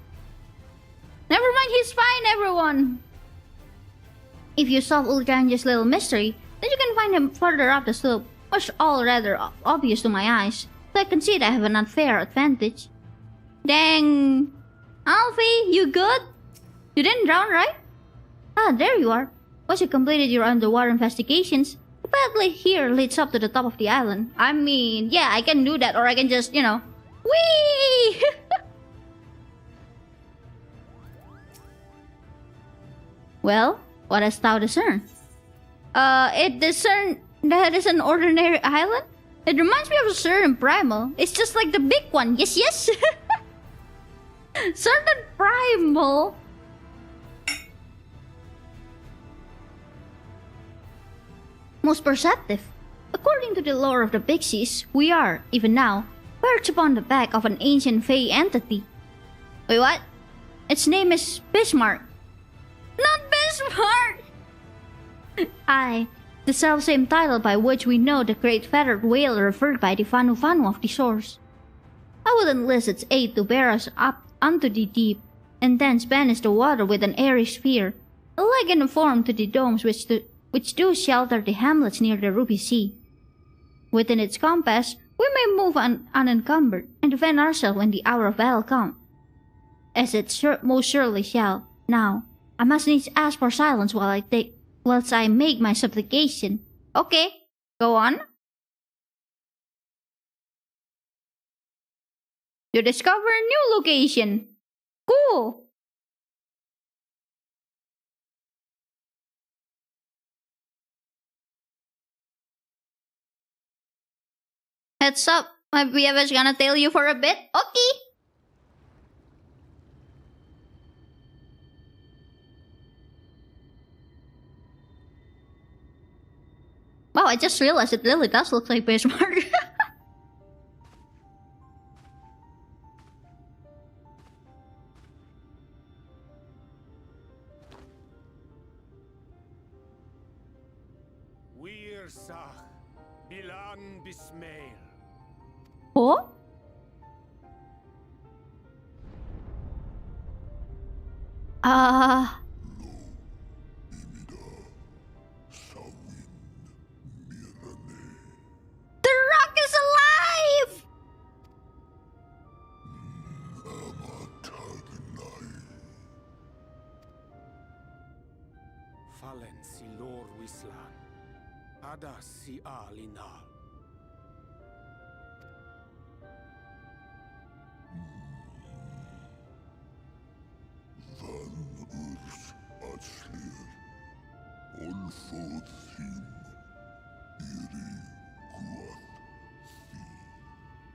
Never mind, he's fine, everyone. If you solve Ultrange's little mystery, then you can find him further up the slope, which is all rather obvious to my eyes, so I concede I have an unfair advantage. Dang. Alfie, you good? You didn't drown, right? Ah, there you are. Once you completed your underwater investigations, the pathway here leads up to the top of the island. I mean, yeah, I can do that, or I can just, you know... Whee! Well, what hast thou discerned? It discerned that is an ordinary island? It reminds me of a certain primal. It's just like the big one. Yes, yes! Certain primal. Most perceptive. According to the lore of the Pixies, we are, even now, perched upon the back of an ancient Fey entity. Wait, what? Its name is Bismarck. Not Bismarck! Aye, the self-same title by which we know the great feathered whale referred by the Fanu of the source. I would enlist its aid to bear us up unto the deep, and thence banish the water with an airy sphere, like in the form to the domes which which do shelter the hamlets near the Ruby Sea. Within its compass, we may move unencumbered and defend ourselves when the hour of battle comes. As it most surely shall. Now, I must needs ask for silence whilst I make my supplication. Okay, go on. You discover a new location. Cool. Heads up, my BF is gonna tail you for a bit. Okay. Wow, I just realized it really does look like Bismarck. Wir Sach, Bilan Bismail. Oh? The rock is alive! Fallen si lor wislan. Ada si alinal.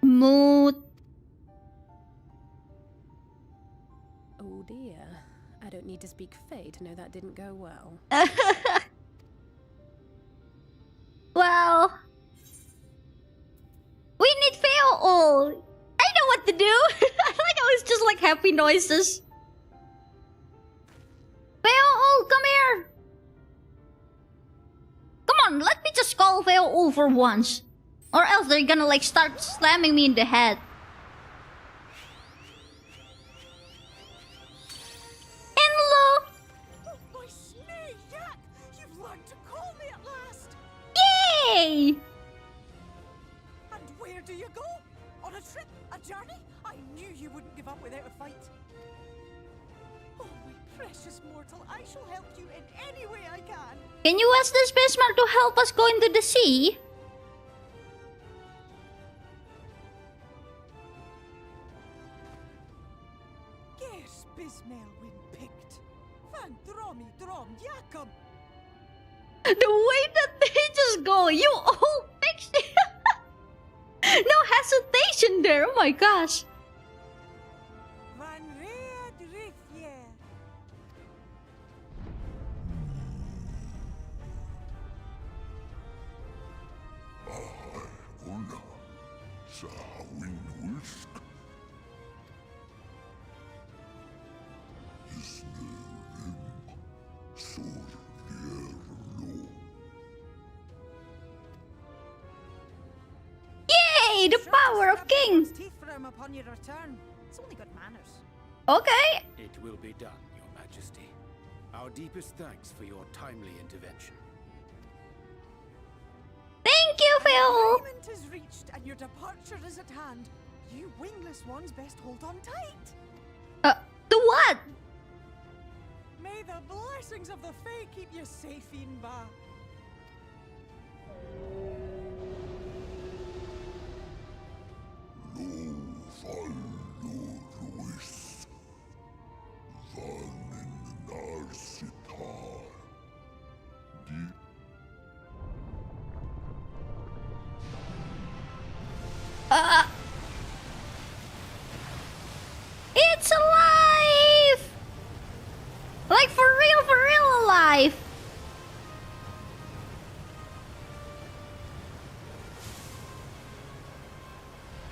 Mood. Oh dear. I don't need to speak Fae to know that didn't go well. Well, we need Heyoooo. I know what to do. I like how it's just like happy noises. Heyoooo, come here. Come on, let me just call Heyoooo for once. Or else they're gonna like start slamming me in the head. Hello! Oh, my snake yak! You've learned to call me at last! Yay! And where do you go? On a trip? A journey? I knew you wouldn't give up without a fight. Oh, my precious mortal, I shall help you in any way I can. Can you ask this Bismarck to help us go into the sea? Yes, Bismail win picked. Van dromi drom yakum. The way that they just go, you all fixed it. No hesitation there, oh my gosh. Van red rifje. Yay, the power of king. Teeth for him upon your return. It's only good manners. Okay. It will be done, Your Majesty. Our deepest thanks for your timely intervention. Thank you, Phil. Agreement is reached and your departure is at hand. You wingless ones best hold on tight. The what? May the blessings of the Fae keep you safe, Inba. It's alive! Like for real alive!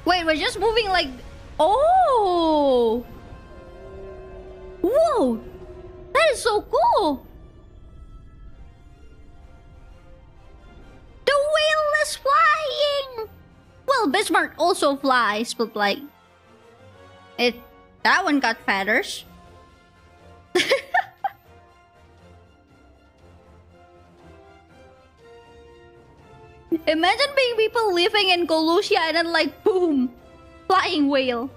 Wait, we're just moving like... Oh! Whoa! That is so cool! The whale is flying! Well, Bismarck also flies, but like... That one got feathers. Imagine being people living in Colusia and then like boom, flying whale.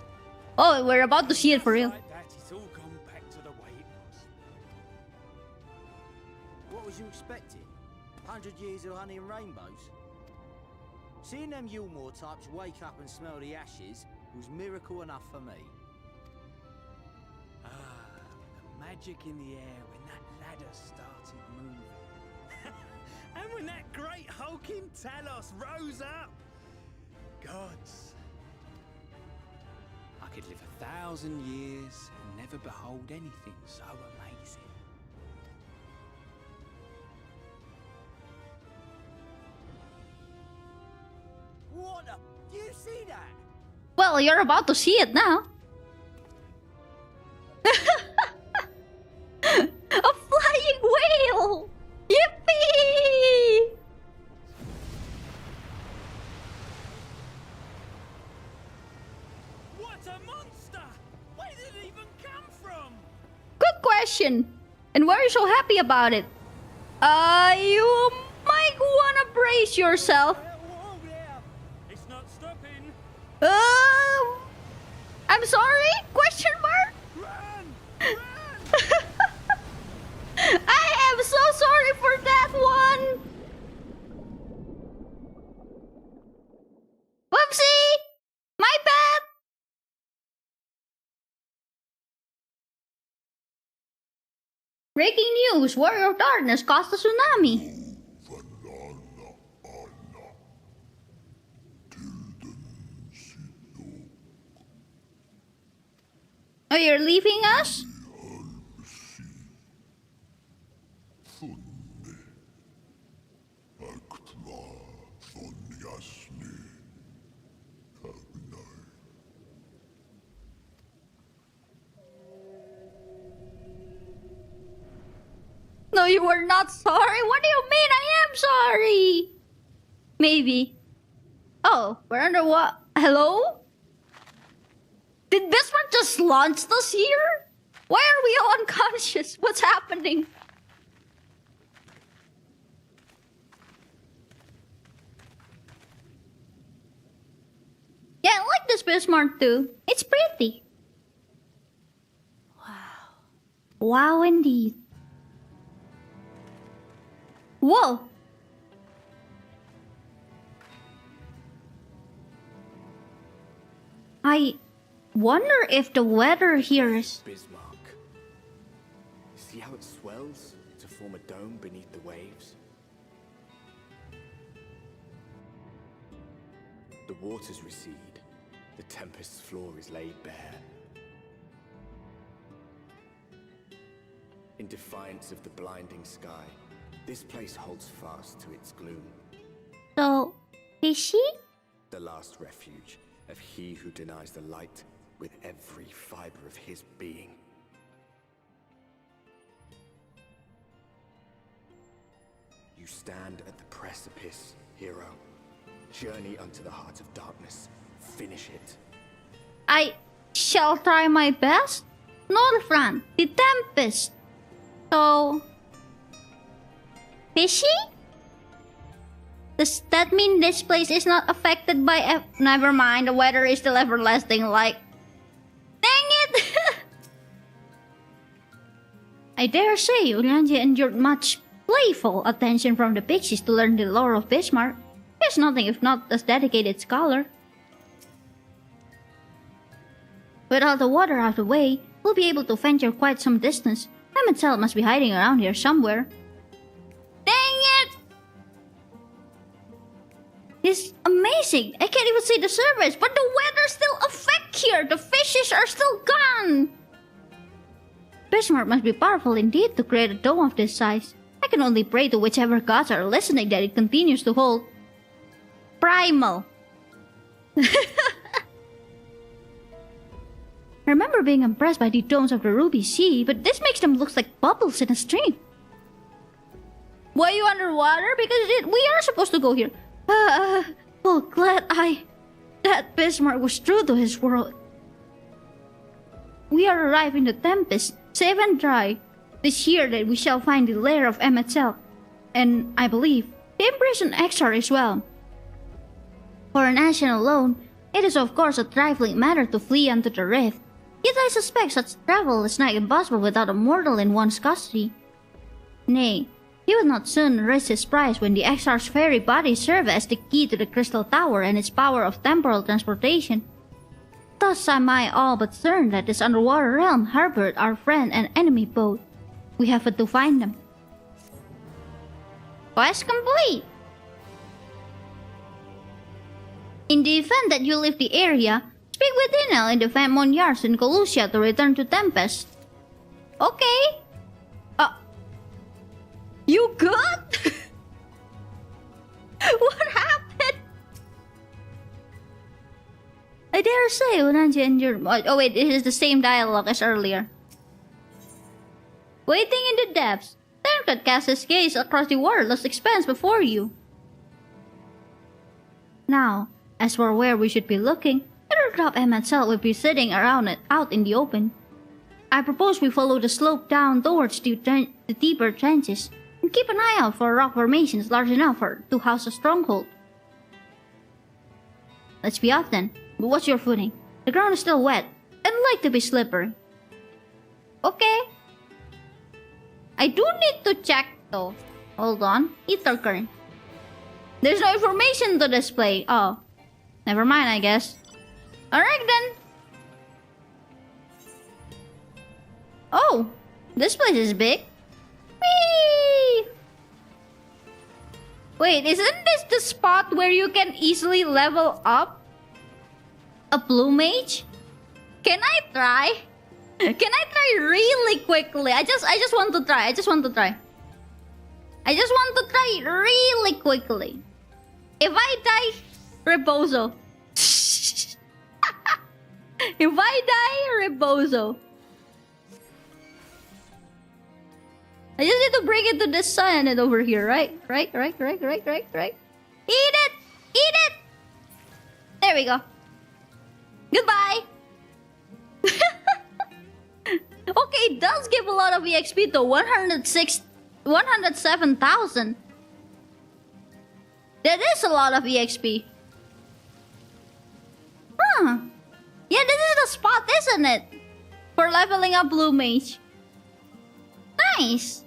Oh, we're about to see it for real. Like that, it's all gone back to the way it was. What was you expecting? 100 years of honey and rainbows? Seeing them Yulmore types wake up and smell the ashes was miracle enough for me. Ah, the magic in the air when that ladder started moving. And when that great hulking Talos rose up. Gods. I could live 1,000 years and never behold anything so amazing. What the? Do you see that? Well, you're about to see it now. A flying whale! Yippee! What a monster! Where did it even come from? Good question. And why are you so happy about it? You might wanna brace yourself. Whoa there! It's not stopping. I'm sorry? Question mark? Run! I am so sorry for that one. Whoopsie! My bad. Breaking news, Warrior of Darkness caused a tsunami. Oh, you're leaving us? No, you were not sorry. What do you mean I am sorry? Maybe. Oh, we're under what? Hello? Did Bismarck just launch us here? Why are we all unconscious? What's happening? Yeah, I like this Bismarck too. It's pretty. Wow. Wow, indeed. Whoa! I wonder if the weather here is... Bismarck. See how it swells to form a dome beneath the waves? The waters recede. The tempest's floor is laid bare. In defiance of the blinding sky, this place holds fast to its gloom. So, fishy? The last refuge of he who denies the light with every fiber of his being. You stand at the precipice, hero. Journey unto the heart of darkness. Finish it. I shall try my best. Northrun, the Tempest. So... fishy? Does that mean this place is not affected by never mind, the weather is still everlasting, like... Dang it! I dare say Ulandia endured much playful attention from the pixies to learn the lore of Bismarck. He's nothing if not a dedicated scholar. With all the water out of the way, we'll be able to venture quite some distance. Emetzel must be hiding around here somewhere. Dang it! It's amazing! I can't even see the surface, but the weather still affects here! The fishes are still gone! Bismarck must be powerful indeed to create a dome of this size. I can only pray to whichever gods are listening that it continues to hold. Primal. I remember being impressed by the domes of the Ruby Sea, but this makes them look like bubbles in a stream. Why are you underwater? Because we are supposed to go here. Oh, glad that Bismarck was true to his word. We are arrived in the Tempest, safe and dry. This here that we shall find the lair of Emetzel, and I believe the imprisoned Exar as well. For an Ashen alone, it is of course a trifling matter to flee unto the rift. Yet I suspect such travel is not impossible without a mortal in one's custody. Nay, he would not soon raise his price when the Exarch's very body served as the key to the Crystal Tower and its power of temporal transportation. Thus am I all but certain that this underwater realm harbored our friend and enemy both. We have but to find them. Quest complete! In the event that you leave the area, speak with Inel in the Famon Yards in Colusia to return to Tempest. Okay. You good? What happened? I dare say when I injured. Oh wait, this is the same dialogue as earlier. Waiting in the depths, Tancred casts his gaze across the waterless expanse before you. Now, as for where we should be looking, Ethercrop and myself will be sitting around it out in the open. I propose we follow the slope down towards the deeper trenches, and keep an eye out for rock formations large enough to house a stronghold. Let's be off then, but watch your footing. The ground is still wet, and like to be slippery. Okay. I do need to check though. Hold on. Ether current. There's no information to display. Oh. Never mind, I guess. Alright then. Oh. This place is big. Whee! Wait, isn't this the spot where you can easily level up a blue mage? Can I try? Can I try really quickly? I just want to try. I just want to try really quickly. If I die, Rebozo. If I die, Rebozo. I just need to bring it to the sun and over here, right? Right. Eat it! Eat it! There we go. Goodbye! Okay, it does give a lot of EXP though. 107,000. That is a lot of EXP. Huh. Yeah, this is the spot, isn't it? For leveling up Blue Mage. Nice.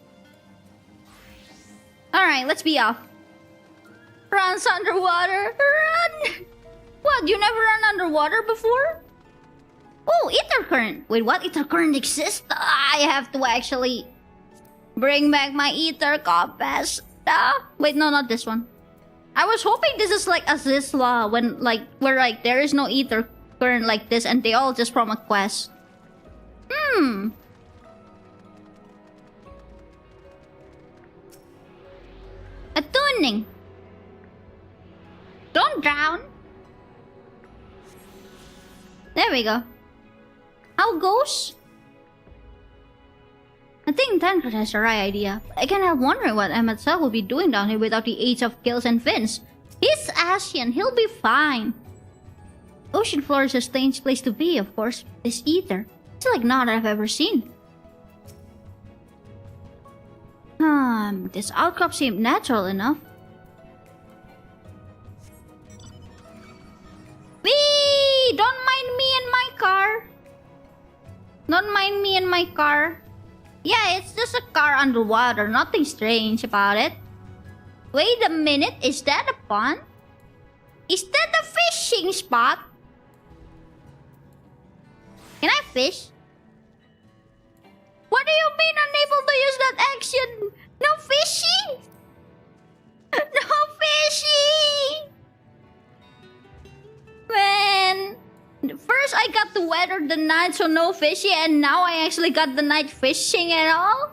Alright, let's be off. Runs underwater. Run! What, you never run underwater before? Oh, Ether Current. Wait, what? Ether Current exists? I have to actually bring back my Ether compass. Wait, no, not this one. I was hoping this is like a Zisla when where there is no Ether Current like this and they all just from a quest. Attuning. Don't drown. There we go. How goes? I think Tancred has the right idea. I can't help wondering what Emmett will be doing down here without the aids of Gills and Fins. He's Asian, he'll be fine. Ocean floor is a strange place to be, of course. This ether. It's like none I've ever seen. This outcrop seemed natural enough. Whee! Don't mind me and my car. Don't mind me and my car. Yeah, it's just a car underwater. Nothing strange about it. Wait a minute. Is that a pond? Is that a fishing spot? Can I fish? What do you mean unable to use that action? No fishy? No fishy! Man. First I got to weather the night so no fishy, and now I actually got the night fishing and all?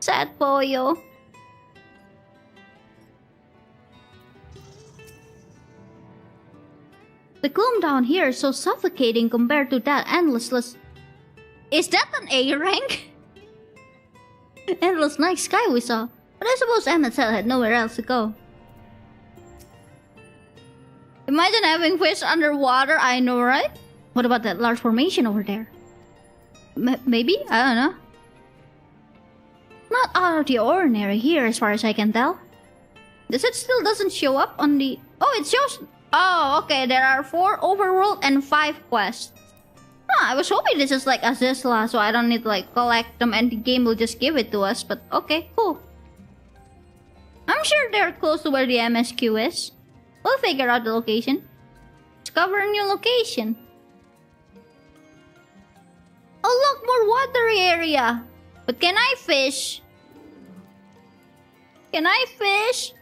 Sad pollo. The gloom down here is so suffocating compared to that endless... Is that an A rank? Endless night sky we saw. But I suppose MSL had nowhere else to go. Imagine having fish underwater, I know, right? What about that large formation over there? Maybe? I don't know. Not out of the ordinary here as far as I can tell. It still doesn't show up on the... Oh, it shows... Oh, okay. There are 4 overworld and 5 quests. Huh, I was hoping this is like Azizla, so I don't need to like collect them and the game will just give it to us. But okay, cool. I'm sure they're close to where the MSQ is. We'll figure out the location. Discover a new location. Oh look, more watery area. But can I fish? Can I fish?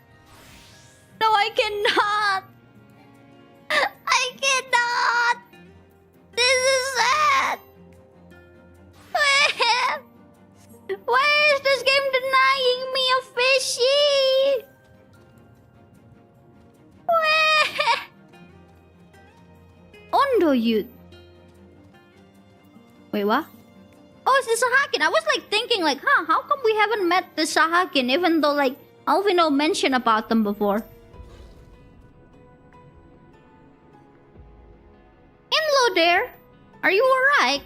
No, I cannot. I cannot. This is sad. Why is this game denying me a fishy? Ondo youth. Wait, what? Oh, it's the Sahakin. I was like thinking like, how come we haven't met the Sahakin even though like Alvino mentioned about them before? Hello there. Are you alright?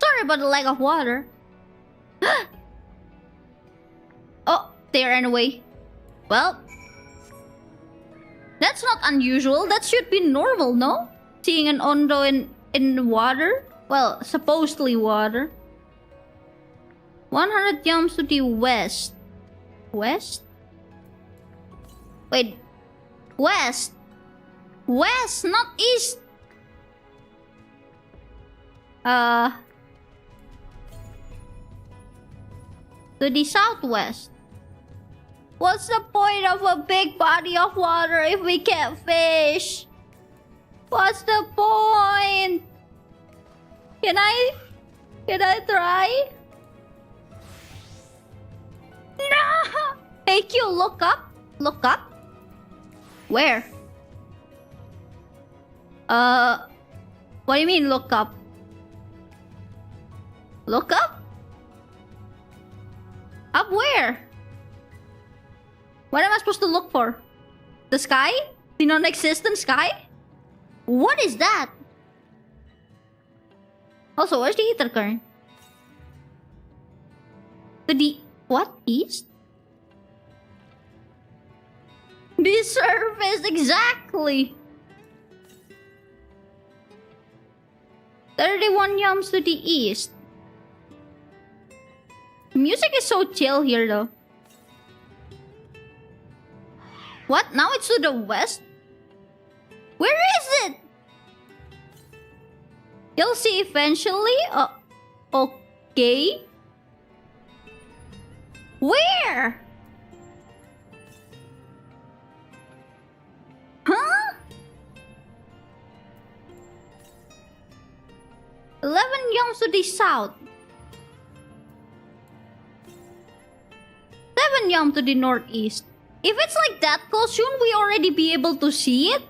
Sorry about the lack of water. Oh, there anyway. Well, that's not unusual. That should be normal, no? Seeing an Ondo in water? Well, supposedly water. 100 yams to the west. West? Wait. West. West, not east. To the southwest. What's the point of a big body of water if we can't fish? What's the point? Can I try? No! Hey Q, look up. Look up. Where? What do you mean look up? Look up? Up where? What am I supposed to look for? The sky? The non-existent sky? What is that? Also, where's the ether current? To the... what? East? The surface, exactly! 31 yams to the east. The music is so chill here though. What? Now it's to the west? Where is it? You'll see eventually. Okay. Where? Huh? 11 yams to the south. 7 yams to the northeast. If it's like that close, shouldn't we already be able to see it?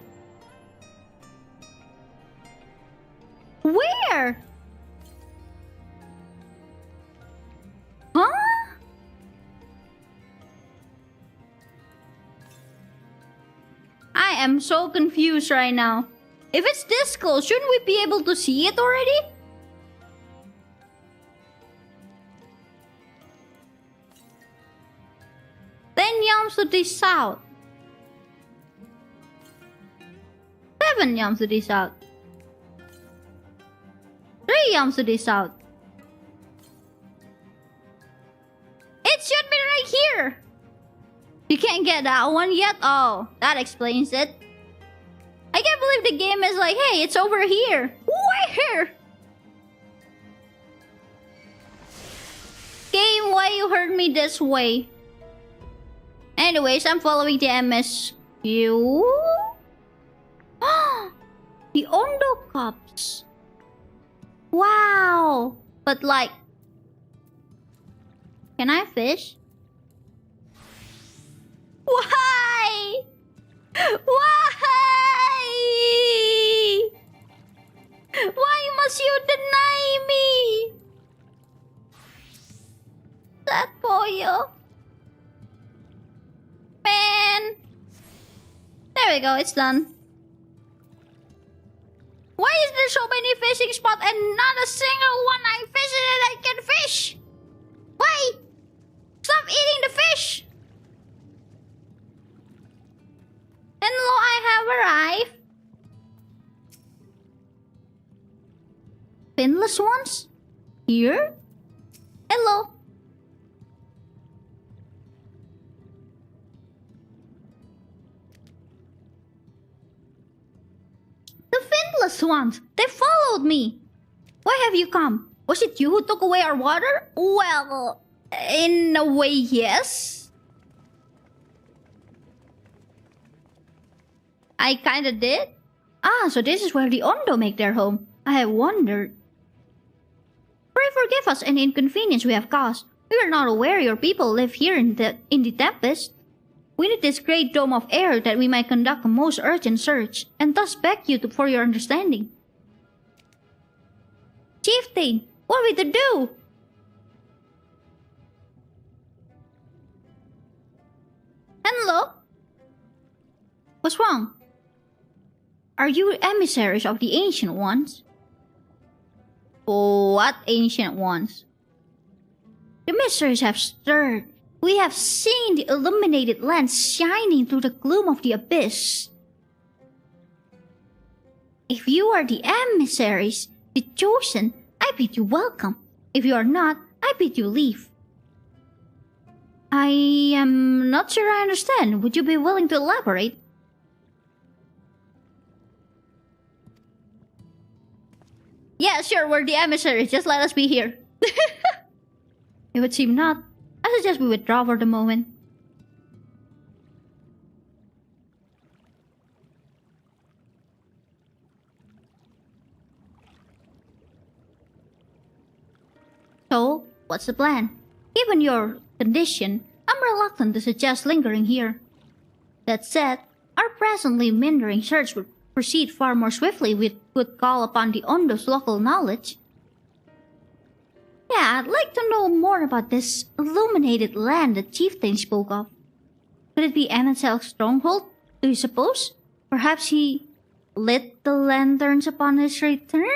Where? Huh? I am so confused right now. If it's this close, shouldn't we be able to see it already? Yams to the south. 7 yams to the south. 3 yams to the south. It should be right here. You can't get that one yet? Oh, that explains it. I can't believe the game is like, hey, it's over here. Where? Game, why you hurt me this way? Anyways, I'm following the MSQ. The Ondo cups. Wow. But like... can I fish? Why? Why? Why must you deny me? That pollo. Man. There we go, it's done. Why is there so many fishing spots and not a single one I visited I can fish? Why? Stop eating the fish. Hello, I have arrived. finless ones? Here? Hello. The finless ones! They followed me! Why have you come? Was it you who took away our water? Well, in a way, yes. I kinda did. Ah, so this is where the Ondo make their home. I have wondered. Pray forgive us any inconvenience we have caused. We were not aware your people live here in the Tempest. We need this great dome of air that we might conduct a most urgent search, and thus beg you for your understanding. Chieftain, what are we to do? Hello? What's wrong? Are you emissaries of the Ancient Ones? What Ancient Ones? The mysteries have stirred. We have seen the illuminated land shining through the gloom of the abyss. If you are the emissaries, the chosen, I bid you welcome. If you are not, I bid you leave. I am not sure I understand. Would you be willing to elaborate? Yeah, sure, we're the emissaries. Just let us be here. It would seem not. I suggest we withdraw for the moment. So, what's the plan? Given your condition, I'm reluctant to suggest lingering here. That said, our presently mindering search would proceed far more swiftly. We would call upon the Ondo's local knowledge. Yeah, I'd like to know more about this illuminated land the chieftain spoke of. Could it be Emetzel's stronghold, do you suppose? Perhaps he lit the lanterns upon his return?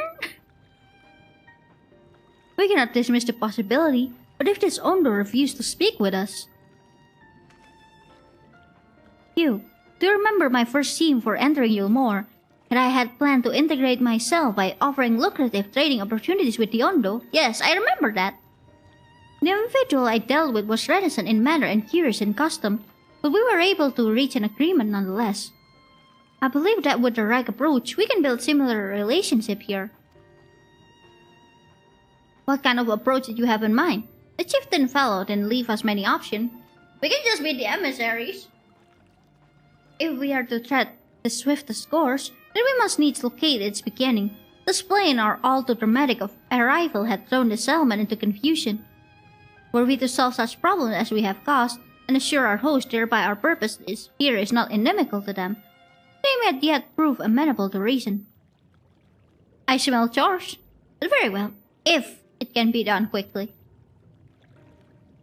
We cannot dismiss the possibility, but if this Ondo refused to speak with us... Kyuu, do you remember my first scheme for entering Yulmore? And I had planned to integrate myself by offering lucrative trading opportunities with the Ondo? Yes, I remember that. The individual I dealt with was reticent in manner and curious in custom, but we were able to reach an agreement nonetheless. I believe that with the right approach, we can build similar relationship here. What kind of approach did you have in mind? The chieftain fellow didn't leave us many options. We can just be the emissaries. If we are to tread the swiftest course, then we must needs locate its beginning. This plan our all too dramatic arrival had thrown the settlement into confusion. Were we to solve such problems as we have caused, and assure our host thereby our purpose here is not inimical to them, they might yet prove amenable to reason. I smell chores, but very well, if it can be done quickly.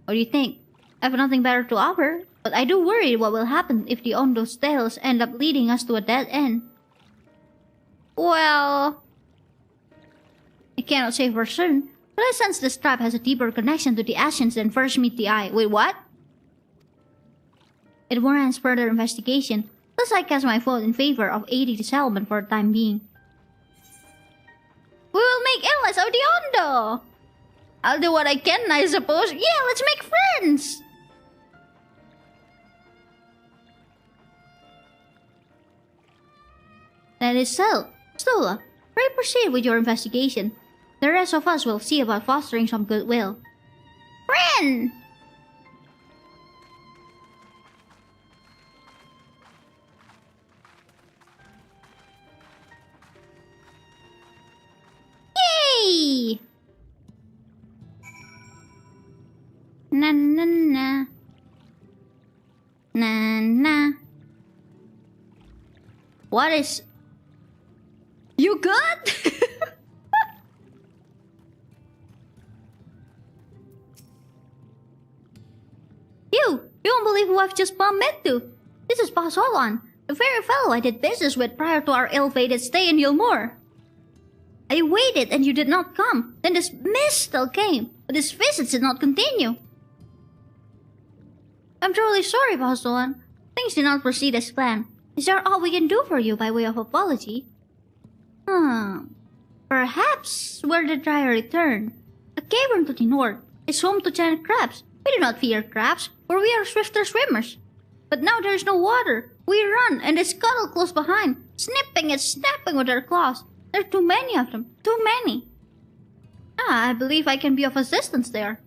What do you think? I have nothing better to offer, but I do worry what will happen if the Ondo's tales end up leading us to a dead end. Well... I cannot say for certain, but I sense this trap has a deeper connection to the actions than first meet the eye. Wait, what? It warrants further investigation, thus I cast my vote in favor of aiding the settlement for the time being. We will make allies of the Ondo! I'll do what I can, I suppose. Yeah, let's make friends! That is so. Stola, pray proceed with your investigation. The rest of us will see about fostering some goodwill. Friend! Yay! Na na na. Na na. What is... You good? You won't believe who I've just bumped into. This is Boss Olan, the very fellow I did business with prior to our ill-fated stay in Yulmore. I waited and you did not come. Then this mist still came, but his visits did not continue. I'm truly sorry, Boss Olan. Things did not proceed as planned. Is there all we can do for you by way of apology? Perhaps where the dry return. A cavern to the north is home to giant crabs. We do not fear crabs, for we are swifter swimmers. But now there is no water. We run, and they scuttle close behind, snipping and snapping with their claws. There are too many of them. Too many. I believe I can be of assistance there.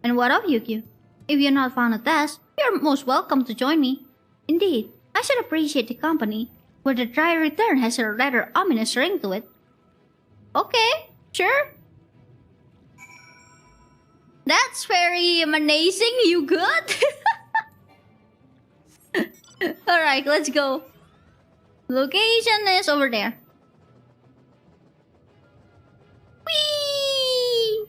And what of you, Kyuu? If you're not found a task, you're most welcome to join me. Indeed, I should appreciate the company, where the dry return has a rather ominous ring to it. Okay, sure. That's very amazing. You good? Alright, let's go. Location is over there. Whee!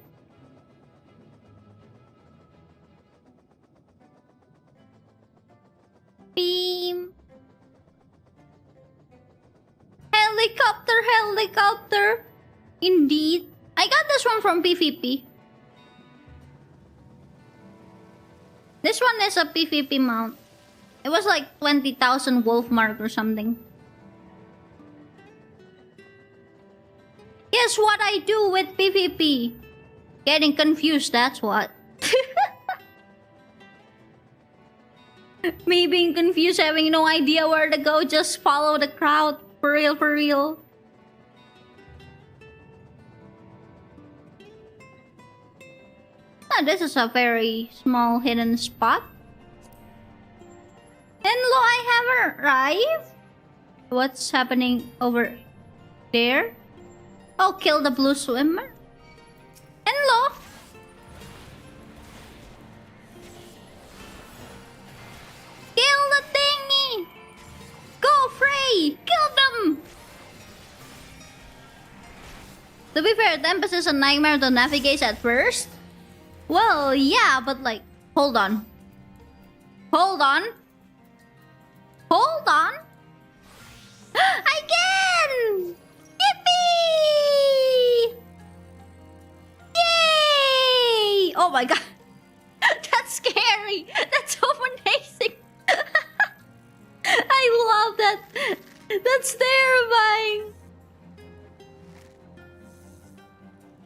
Beam. Helicopter, helicopter. Indeed. I got this one from PvP. This one is a PvP mount. It was like 20,000 wolf mark or something. Guess what I do with PvP? Getting confused, that's what. Me being confused, having no idea where to go, just follow the crowd. For real, for real. Oh, this is a very small hidden spot. Hello, I have arrived. What's happening over there? Oh, kill the blue swimmer. Hello. Kill the thingy. Go, Frey. Kill them. To be fair, Tempest is a nightmare to navigate at first. Well, yeah, but like, hold on. Hold on. Hold on. Again! Yippee! Yay! Oh my god. That's scary. That's so amazing. I love that. That's terrifying.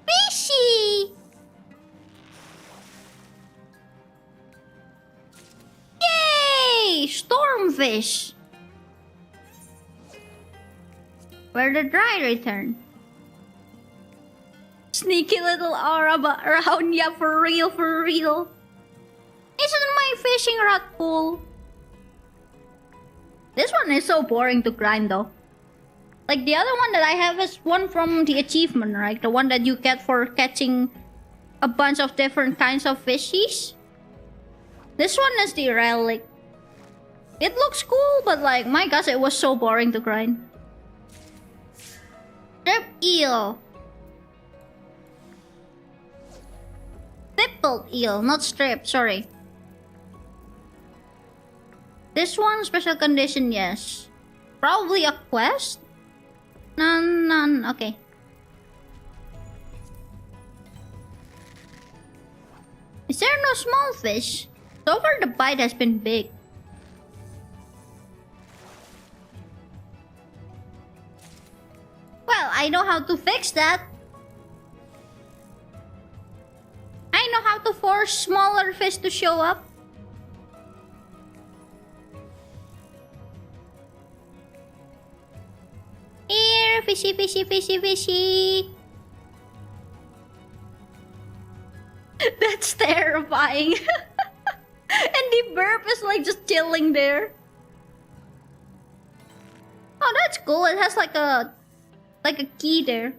Fishy! Yay! Stormfish! Where the dry return? Sneaky little aura around ya, for real, for real. Isn't my fishing rod cool? This one is so boring to grind though. Like the other one that I have is one from the achievement, right? The one that you get for catching a bunch of different kinds of fishies. This one is the relic. It looks cool, but like, my gosh, it was so boring to grind. Strip eel. Stippled eel, not strip, sorry. This one, special condition, yes. Probably a quest? None, okay. Is there no small fish? So far the bite has been big. Well, I know how to fix that. I know how to force smaller fish to show up. Here, fishy, fishy, fishy, fishy. That's terrifying. And the burp is like just chilling there. Oh, that's cool. It has like a key there.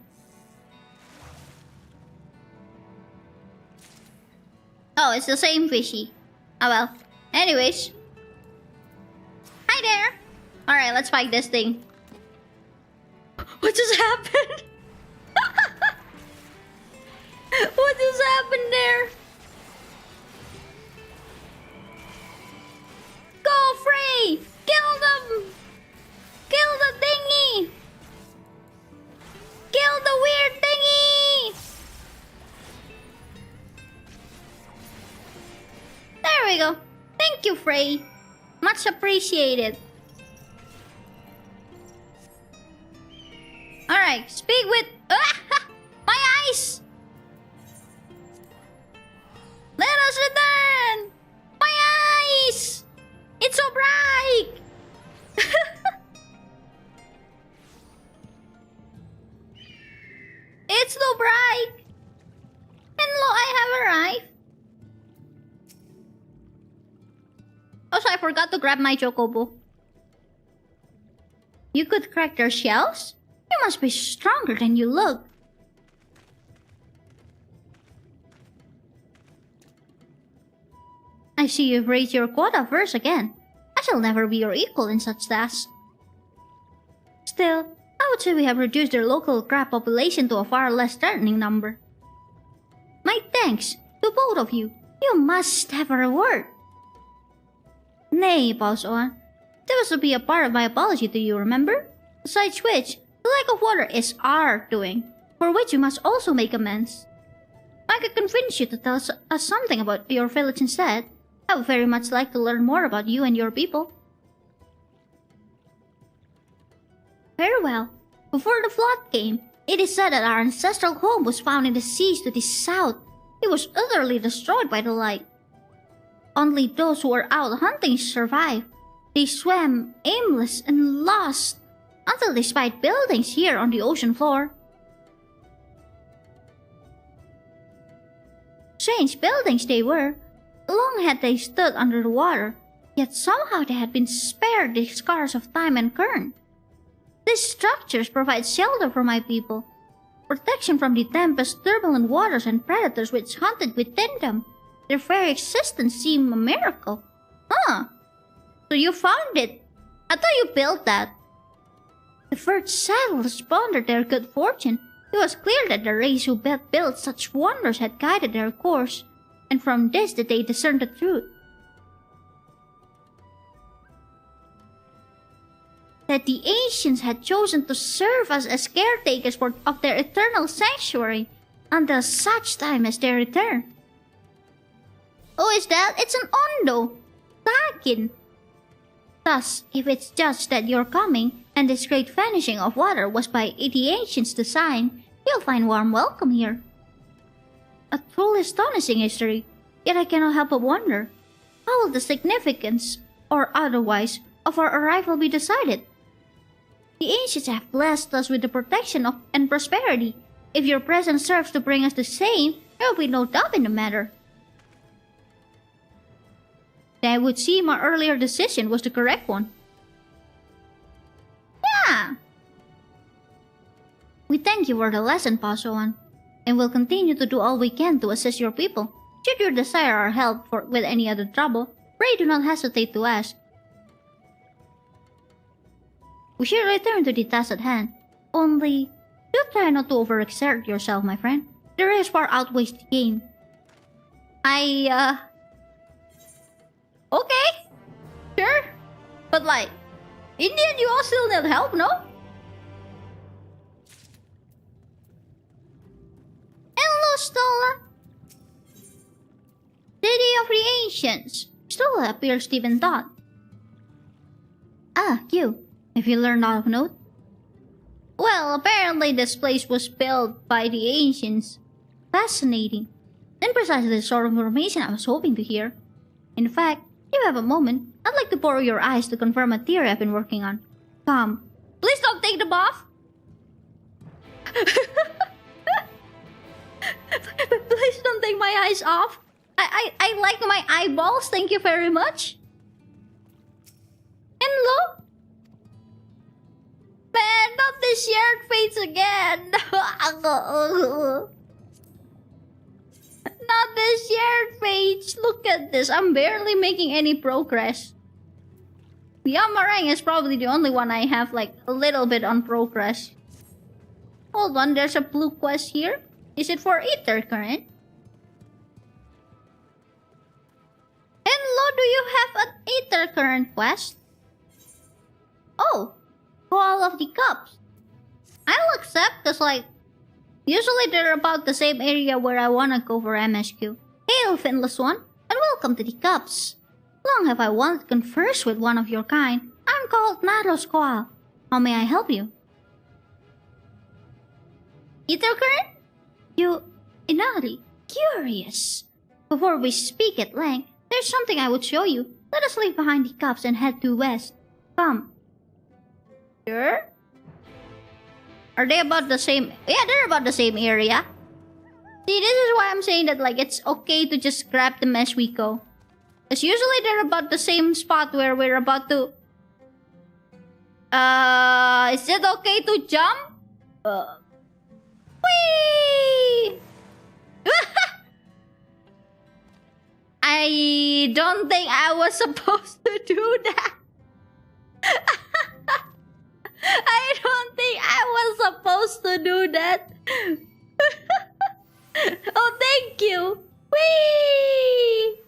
Oh, it's the same fishy. Oh well. Anyways. Hi there. Alright, let's fight this thing. What just happened? What just happened there? Go, Frey! Kill them! Kill the thingy! Kill the weird thingy! There we go. Thank you, Frey. Much appreciated. Alright. Alright, speak with... my eyes! Let us return! My eyes! It's so bright! It's so bright! Hello, I have arrived. Also, I forgot to grab my chocobo. You could crack their shells? You must be stronger than you look. I see you've raised your quota first again. I shall never be your equal in such tasks. Still, I would say we have reduced their local crab population to a far less threatening number. My thanks to both of you. You must have a reward. Nay, Pausoan. That was to be a part of my apology to you, remember? Besides which, the lack of water is our doing, for which you must also make amends. I could convince you to tell us something about your village instead. I would very much like to learn more about you and your people. Very well. Before the flood came, it is said that our ancestral home was found in the seas to the south. It was utterly destroyed by the light. Only those who were out hunting survived. They swam aimless and lost until they spied buildings here on the ocean floor. Strange buildings they were. Long had they stood under the water, yet somehow they had been spared the scars of time and current. These structures provide shelter for my people, protection from the tempest, turbulent waters, and predators which hunted within them. Their very existence seemed a miracle. Huh? So you found it? I thought you built that. The first settlers pondered their good fortune. It was clear that the race who built such wonders had guided their course, and from this did they discern the truth. That the ancients had chosen to serve us as caretakers of their eternal sanctuary until such time as their return. Oh, is that? It's an Ondo! Takin! Thus, if it's judged that your coming and this great vanishing of water was by the ancients' design, you'll find warm welcome here. A truly astonishing history, yet I cannot help but wonder, how will the significance, or otherwise, of our arrival be decided? The ancients have blessed us with the protection and prosperity. If your presence serves to bring us the same, there will be no doubt in the matter. Then it would seem our earlier decision was the correct one. Yeah! We thank you for the lesson, Pausoan, and will continue to do all we can to assist your people. Should you desire our help with any other trouble, pray do not hesitate to ask. We should return to the task at hand. Only, do try not to overexert yourself, my friend. The race far outweighs the game. Okay, sure. But like, Indian, you all still need help, no? Hello, Stola. City of the Ancients. Stola appears deep in thought. Ah, Kyuu. Have you learned out of note? Well, apparently this place was built by the ancients. Fascinating. And precisely the sort of information I was hoping to hear. In fact, if you have a moment, I'd like to borrow your eyes to confirm a theory I've been working on. Come. Please don't take the buff! Please don't take my eyes off. I like my eyeballs, thank you very much. Hello? Man, not the shared fates again. Not the shared fates. Look at this. I'm barely making any progress. Yamarang is probably the only one I have like a little bit on progress. Hold on, there's a blue quest here. Is it for Ether Current? Hello, do you have an Ether Current quest? Oh, Call of the Cups. I'll accept, cause like, usually they're about the same area where I wanna go for MSQ. Hail, Finless One, and welcome to the Cups. Long have I wanted to converse with one of your kind. I'm called Naros Koal. How may I help you? Ether current? You Inari, curious. Before we speak at length, there's something I would show you. Let us leave behind the cups and head due west. Come. Sure? Are they about the same? Yeah, they're about the same area. See, this is why I'm saying that, like, it's okay to just grab them as we go. Because usually they're about the same spot where we're about to... is it okay to jump? Whee! I don't think I was supposed to do that. I don't think I was supposed to do that. Oh, thank you. Whee!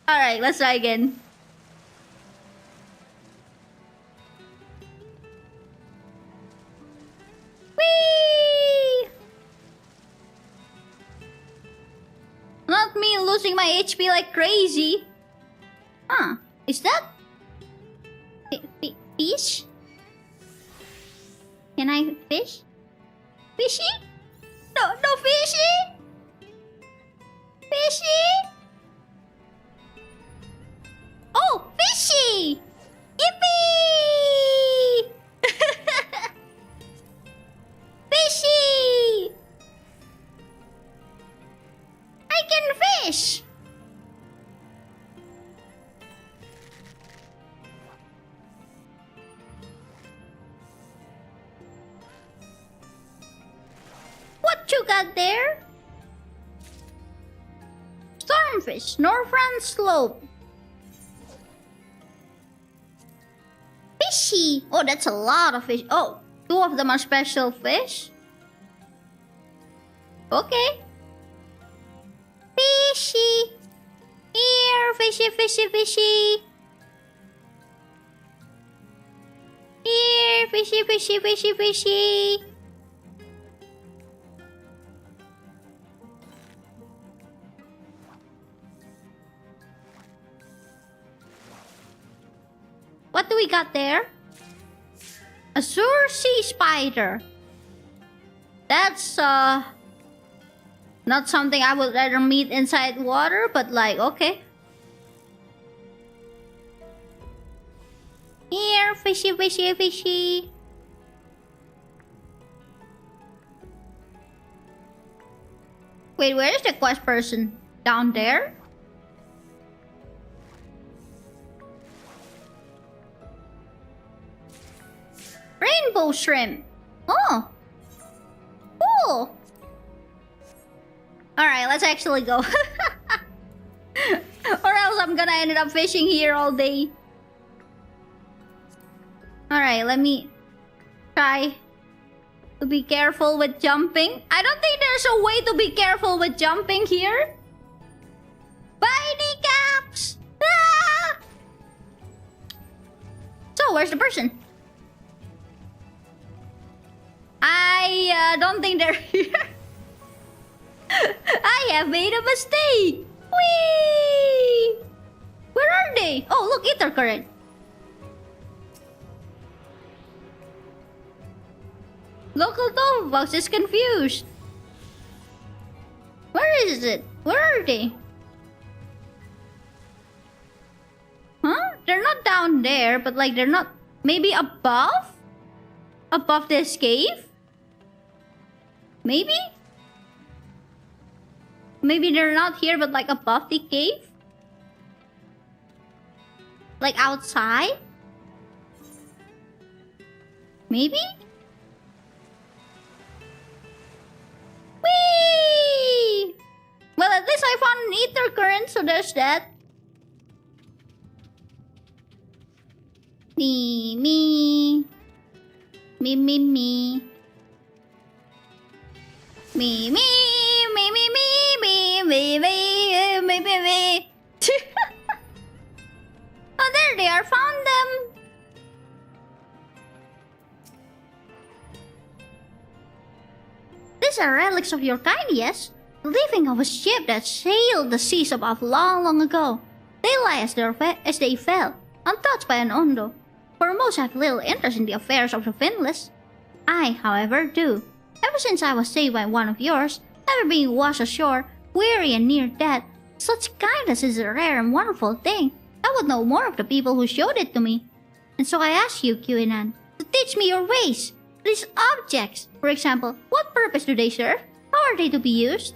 Alright, let's try again. Whee! Not me losing my HP like crazy. Huh? Is that... fish? Can I fish? Fishy? No, no fishy? Fishy? Oh, fishy! Yippee! Fishy! I can fish! What you got there? Stormfish, Northern Slope. Fishy! Oh, that's a lot of fish. Oh, 2 of them are special fish? Okay. Fishy! Here, fishy, fishy, fishy! Here, fishy, fishy, fishy, fishy! What do we got there? Azure sea spider. That's not something I would rather meet inside water, but like, okay. Here, fishy, fishy, fishy. Wait, where is the quest person? Down there? Rainbow shrimp. Oh. Cool. Alright, let's actually go. Or else I'm gonna end up fishing here all day. Alright, let me try to be careful with jumping. I don't think there's a way to be careful with jumping here. Bye, kneecaps! Ah! So, where's the person? I don't think they're here. I have made a mistake. Whee! Where are they? Oh, look, ether current. Local tofu box is confused. Where is it? Where are they? Huh? They're not down there, but like they're not... Maybe above? Above this cave? Maybe? Maybe they're not here, but like above the cave? Like outside? Maybe? Whee! Well, at least I found an ether current, so there's that. Me, me. Me, me, me. Me, me, me, me, me, me, me, me, me, me, me. Oh, there they are. Found them. These are relics of your kind, yes? The leaving of a ship that sailed the seas above long, long ago. They lie as they fell, untouched by an Ondo. For most have little interest in the affairs of the Finless. I, however, do. Ever since I was saved by one of yours, never being washed ashore, weary and near death, such kindness is a rare and wonderful thing. I would know more of the people who showed it to me. And so I ask you, Kyuu, to teach me your ways. These objects, for example, what purpose do they serve? How are they to be used?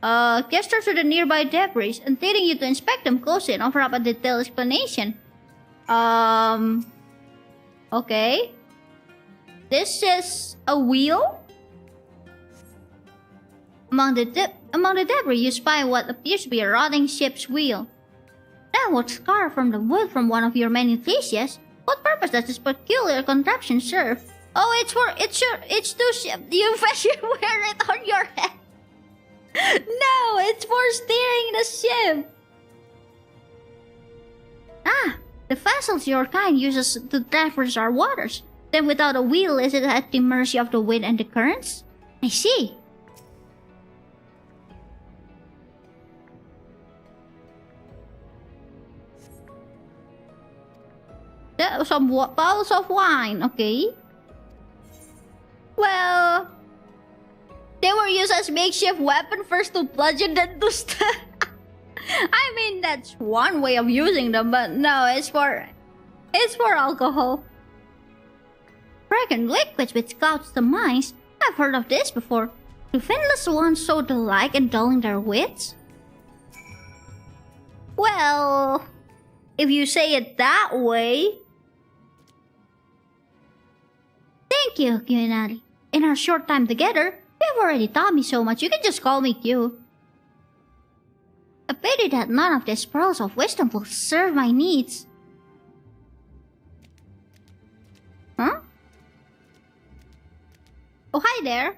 Gesture to the nearby debris and telling you to inspect them closely and offer up a detailed explanation. Okay. This is a wheel? Among the debris, you spy what appears to be a rotting ship's wheel. That would scar from the wood from one of your many fishies. What purpose does this peculiar contraption serve? Oh, it's to you wear it on your head. No, it's for steering the ship. Ah, the vessels your kind uses to traverse our waters. Then without a wheel, is it at the mercy of the wind and the currents? I see. Some bottles of wine, okay. Well, they were used as makeshift weapon, first to bludgeon, then to stab. I mean, that's one way of using them, but no, it's for alcohol. Fragrant liquids which gouge the minds. I've heard of this before. Do finless ones show the like in dulling their wits? Well, if you say it that way. Thank you, Kyuu. In our short time together, you've already taught me so much, you can just call me Kyuu. I pity that none of these pearls of wisdom will serve my needs. Huh? Oh, hi there.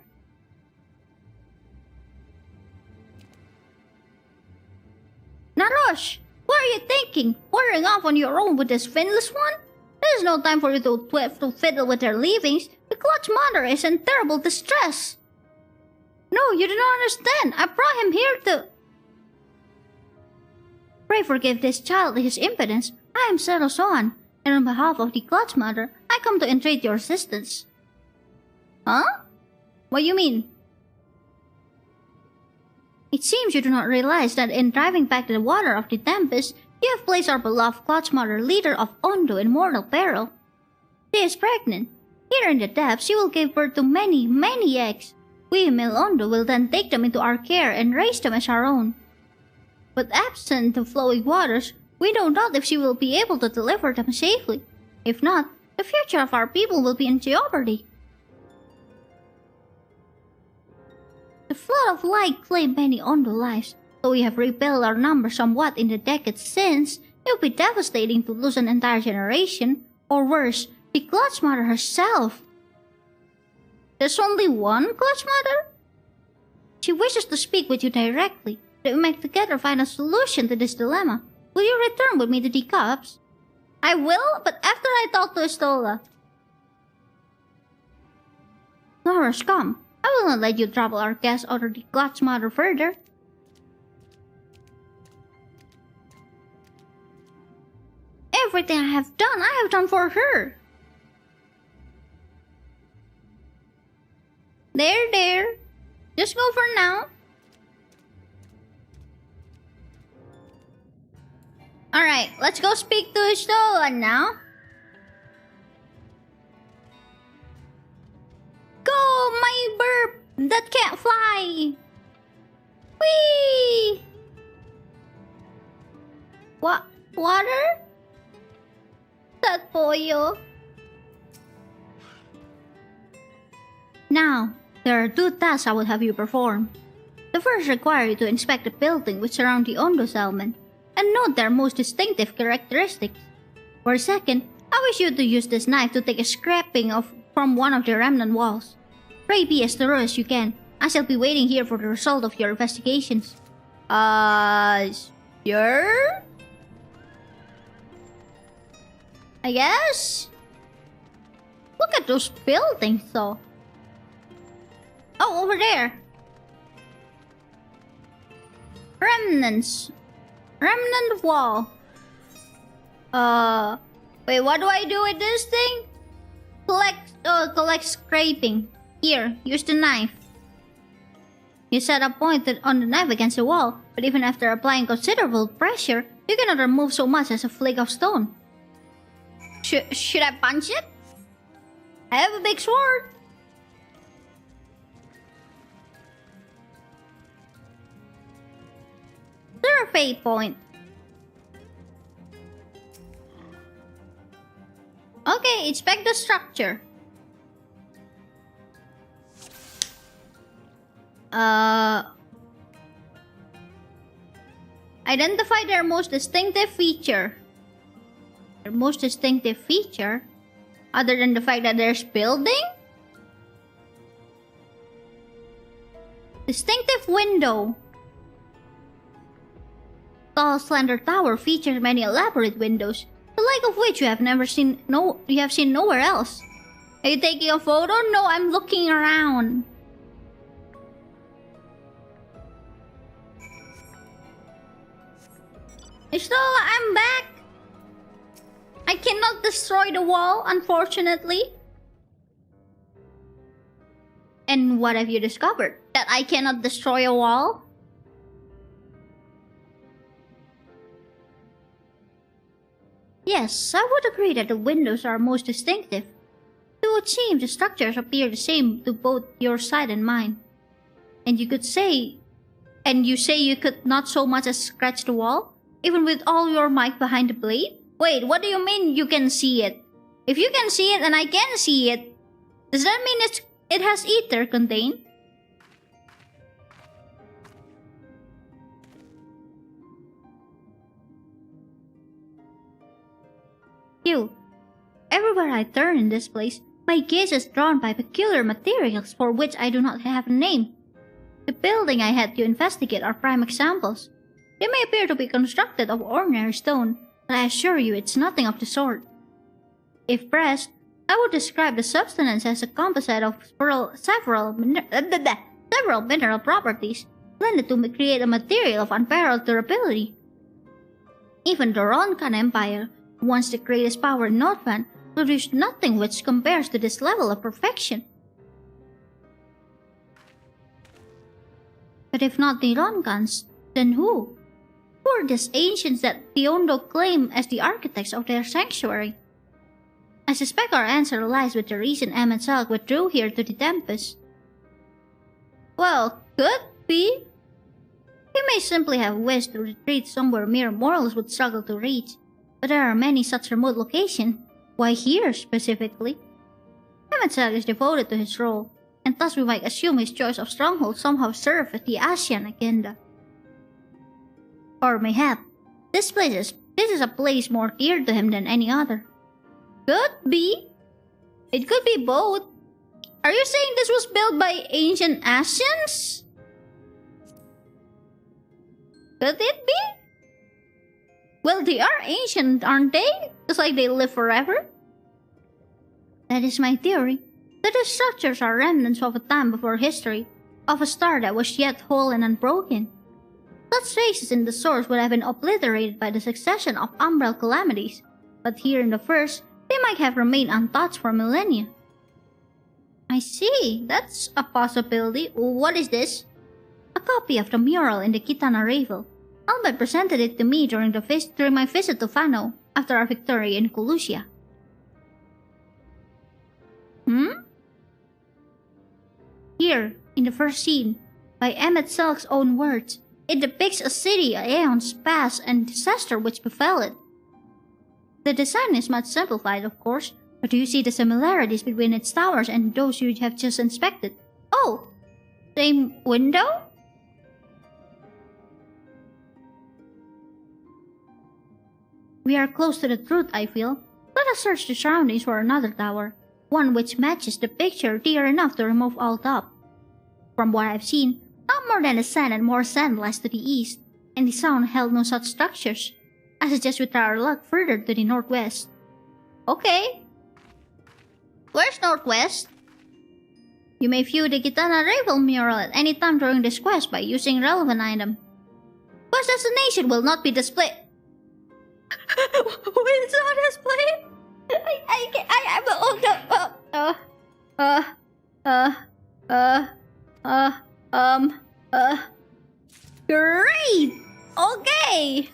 Narosh, what are you thinking? Wandering off on your own with this finless one? There's no time for you to fiddle with their leavings. The Clutch Mother is in terrible distress. No, you do not understand. I brought him here to... Pray forgive this child his impudence. I am Serosoan, and on behalf of the Clutch Mother, I come to entreat your assistance. Huh? What do you mean? It seems you do not realize that in driving back the water of the Tempest, you have placed our beloved Clutch Mother, leader of Ondo, in mortal peril. She is pregnant. Here in the depths, she will give birth to many, many eggs. We, Mil Ondo, will then take them into our care and raise them as our own. But absent the flowing waters, we know not if she will be able to deliver them safely. If not, the future of our people will be in jeopardy. The flood of light claimed many Ondo lives. Though we have rebuilt our numbers somewhat in the decades since, it would be devastating to lose an entire generation, or worse, the Clutch Mother herself. There's only one Clutch Mother? She wishes to speak with you directly, that we might together find a solution to this dilemma. Will you return with me to the Cups? I will, but after I talk to Estola. Narosh, come. I will not let you trouble our guest or the Clutch Mother further. Everything I have done for her. There. Just go for now. Alright, let's go speak to Estola now. Go, my burp that can't fly. Whee! What? Water? That pollo. Now, there are two tasks I would have you perform. The first requires you to inspect the building which surround the Ondo settlement and note their most distinctive characteristics. For second, I wish you to use this knife to take a scraping from one of the remnant walls. Pray be as thorough as you can. I shall be waiting here for the result of your investigations. Sure? I guess? Look at those buildings though. Oh, over there. Remnants. Remnant wall. Wait, what do I do with this thing? Collect scraping. Here, use the knife. You set a point on the knife against the wall, but even after applying considerable pressure, you cannot remove so much as a flake of stone. Should I punch it? I have a big sword. Survey point. Okay, inspect the structure. Identify their most distinctive feature. Their most distinctive feature? Other than the fact that there's building? Distinctive window. Tall, slender tower features many elaborate windows, the like of which you have seen nowhere else. Are you taking a photo? No, I'm looking around. Ishtola, I'm back! I cannot destroy the wall, unfortunately. And what have you discovered? That I cannot destroy a wall? Yes, I would agree that the windows are most distinctive. It would seem the structures appear the same to both your side and mine. And you say you could not so much as scratch the wall? Even with all your might behind the blade? Wait, what do you mean you can see it? If you can see it and I can see it, does that mean it has ether contained? Kyuu, everywhere I turn in this place, my gaze is drawn by peculiar materials for which I do not have a name. The building I had you investigate are prime examples. They may appear to be constructed of ordinary stone, but I assure you it's nothing of the sort. If pressed, I would describe the substance as a composite of several mineral properties, blended to create a material of unparalleled durability. Even the Ronkan Empire, once the greatest power in Northland, produced nothing which compares to this level of perfection. But if not the Ronkans, then who? Who are these ancients that Biondo claim as the architects of their sanctuary? I suspect our answer lies with the reason Emetzelk withdrew here to the Tempest. Well, could be. He may simply have wished to retreat somewhere mere mortals would struggle to reach, but there are many such remote locations. Why here specifically? Emetzelk is devoted to his role, and thus we might assume his choice of stronghold somehow served the Asian agenda. Or mayhap, this is a place more dear to him than any other. Could be. It could be both. Are you saying this was built by ancient Asians? Could it be? Well, they are ancient, aren't they? Just like they live forever. That is my theory. That the structures are remnants of a time before history, of a star that was yet whole and unbroken. Such traces in the source would have been obliterated by the succession of umbral calamities, but here in the first, they might have remained untouched for millennia. I see, that's a possibility. What is this? A copy of the mural in the Kitana Ravel. Albert presented it to me during my visit to Fano, after our victory in Colusia. Here, in the first scene, by Emetzelk's own words, it depicts a city aeons past and disaster which befell it. The design is much simplified, of course, but do you see the similarities between its towers and those you have just inspected? Oh! Same window? We are close to the truth, I feel. Let us search the surroundings for another tower, one which matches the picture near enough to remove all doubt. From what I've seen, not more than the sand and more sand lies to the east, and the sound held no such structures. I suggest we try our luck further to the northwest. Okay. Where's northwest? You may view the Kitana Ravel mural at any time during this quest by using relevant item. Quest destination will not be displayed. When it's not displayed? Great! Okay!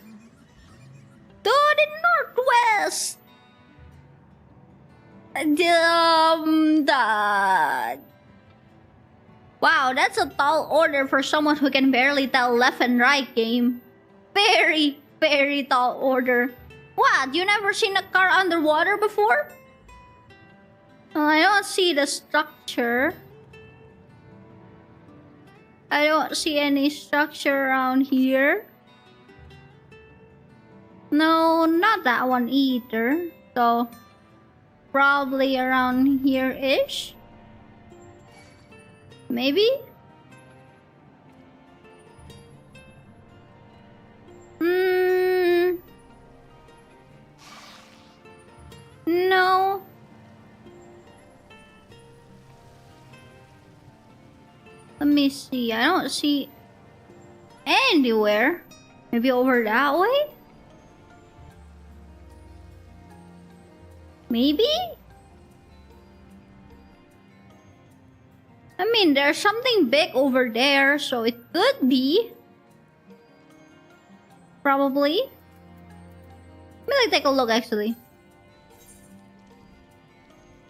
To the northwest! Wow, that's a tall order for someone who can barely tell left and right, game. Very, very tall order. What? You never seen a car underwater before? I don't see the structure. I don't see any structure around here. No, not that one either. So, probably around here-ish. Maybe? No. Let me see. I don't see anywhere. Maybe over that way? Maybe? I mean, there's something big over there, so it could be. Probably. Let me take a look, actually.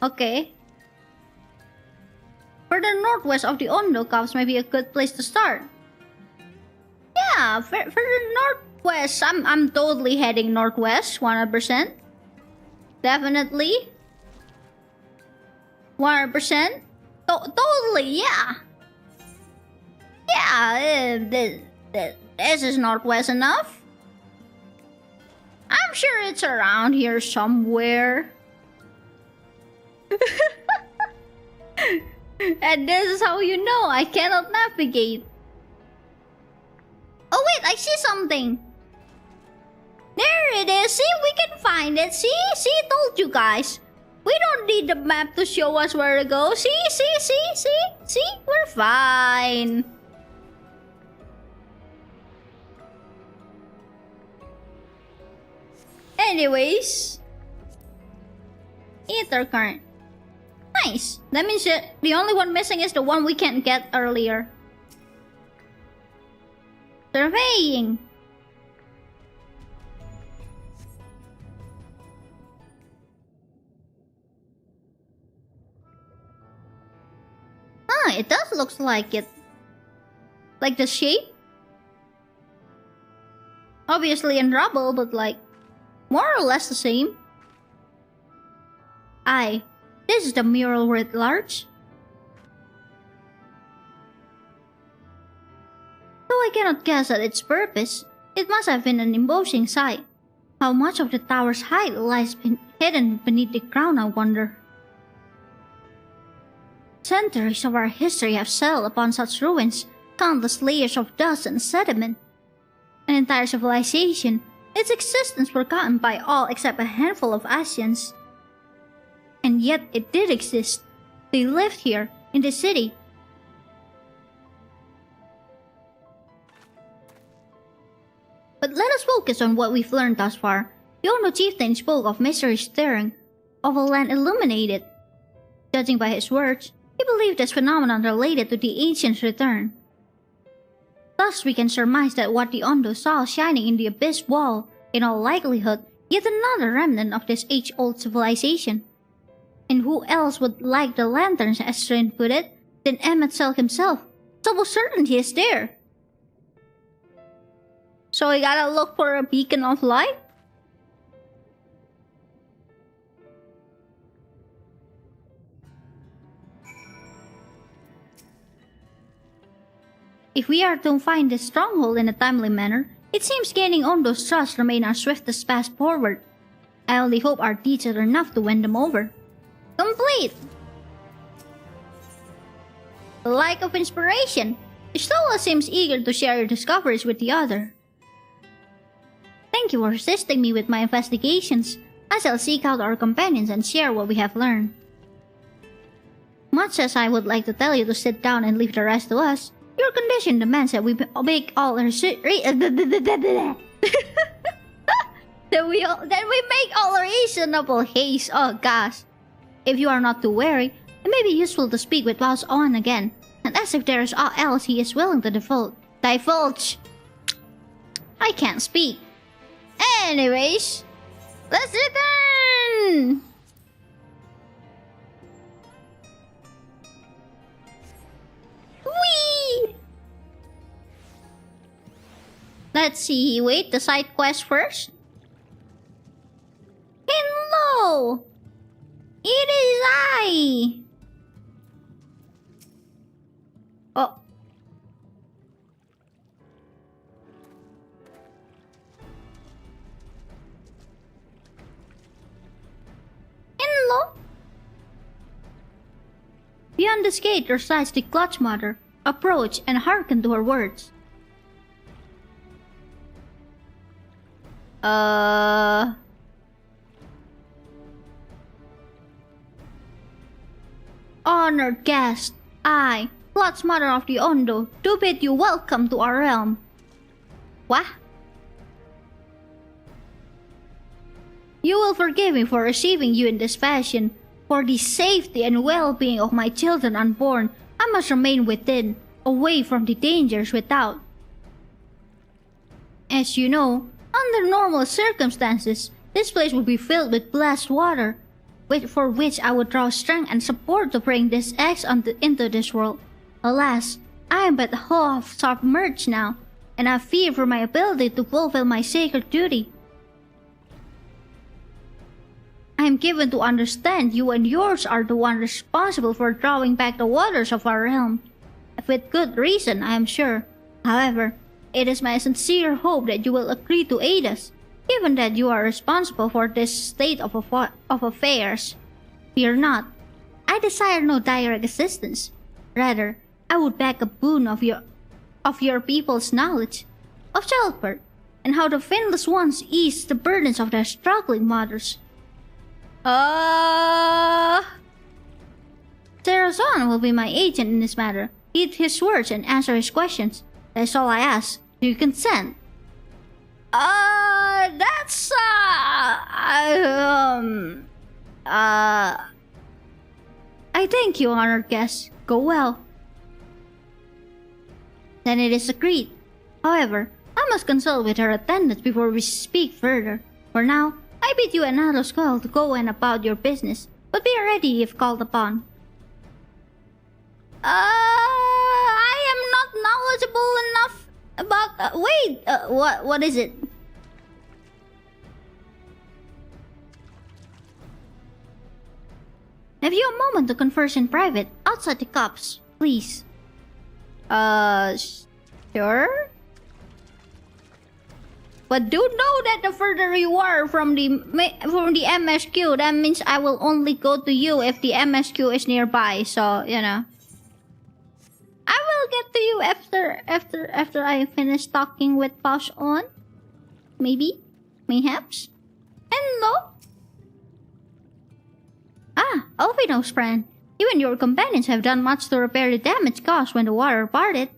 Okay. Further northwest of the Ondo Caves might be a good place to start. Yeah, further northwest. I'm totally heading northwest, 100%. Definitely. 100%. Totally, yeah. Yeah, this is northwest enough. I'm sure it's around here somewhere. And this is how you know I cannot navigate. Oh wait, I see something. There it is. See, we can find it. See, told you guys. We don't need the map to show us where to go. See, we're fine. Anyways, ether current. Nice. That means that the only one missing is the one we can't get earlier. Surveying. Ah, it does look like it. Like the shape? Obviously in rubble, but like more or less the same. This is the mural writ large. Though I cannot guess at its purpose, it must have been an imposing sight. How much of the tower's height lies hidden beneath the ground, I wonder. Centuries of our history have settled upon such ruins, countless layers of dust and sediment. An entire civilization, its existence forgotten by all except a handful of Asians. And yet it did exist. They lived here, in the city. But let us focus on what we've learned thus far. The Ondo chieftain spoke of mystery stirring, of a land illuminated. Judging by his words, he believed this phenomenon related to the ancients' return. Thus we can surmise that what the Ondo saw shining in the abyss wall, in all likelihood, yet another remnant of this age-old civilization. And who else would like the lanterns, as Strain put it, than Emet himself? Double certainty is there. So we gotta look for a beacon of light? If we are to find this stronghold in a timely manner, it seems gaining Ondo's trust remain our swiftest path forward. I only hope our deeds are enough to win them over. Complete! The lack of inspiration. Stola seems eager to share your discoveries with the other. Thank you for assisting me with my investigations. I shall seek out our companions and share what we have learned. Much as I would like to tell you to sit down and leave the rest to us, your condition demands that we make all our reasonable haste. Oh gosh. If you are not too wary, it may be useful to speak with Boss On again, and as if there is aught else he is willing to divulge. I can't speak. Anyways, let's return! Whee! Let's see, wait, the side quest first. Hello! It is I! Oh. Hello? Beyond this gate resides the Clutch Mother. Approach and hearken to her words. Honored guest, I, Clutch Mother of the Ondo, do bid you welcome to our realm. What? You will forgive me for receiving you in this fashion. For the safety and well-being of my children unborn, I must remain within, away from the dangers without. As you know, under normal circumstances, this place would be filled with blessed water, for which I would draw strength and support to bring this eggs into this world. Alas, I am but half submerged now, and I fear for my ability to fulfill my sacred duty. I am given to understand you and yours are the one responsible for drawing back the waters of our realm. With good reason, I am sure. However, it is my sincere hope that you will agree to aid us, given that you are responsible for this state of affairs. Fear not. I desire no direct assistance. Rather, I would beg a boon of your people's knowledge of childbirth, and how the finless ones ease the burdens of their struggling mothers. Sarazan will be my agent in this matter. Heed his words and answer his questions. That's all I ask. Do you consent? I thank you, honored guest. Go well. Then it is agreed. However, I must consult with her attendants before we speak further. For now, I bid you and Ados well to go and about your business, but be ready if called upon. I am not knowledgeable enough about. What is it? Have you a moment to converse in private, outside the cups, please? Sure? But do know that the further you are from the MSQ, that means I will only go to you if the MSQ is nearby, so, you know. I will get to you after I finish talking with Boss On. Maybe? Mayhaps? Hello? Ah, Elvino's friend. You and your companions have done much to repair the damage caused when the water parted.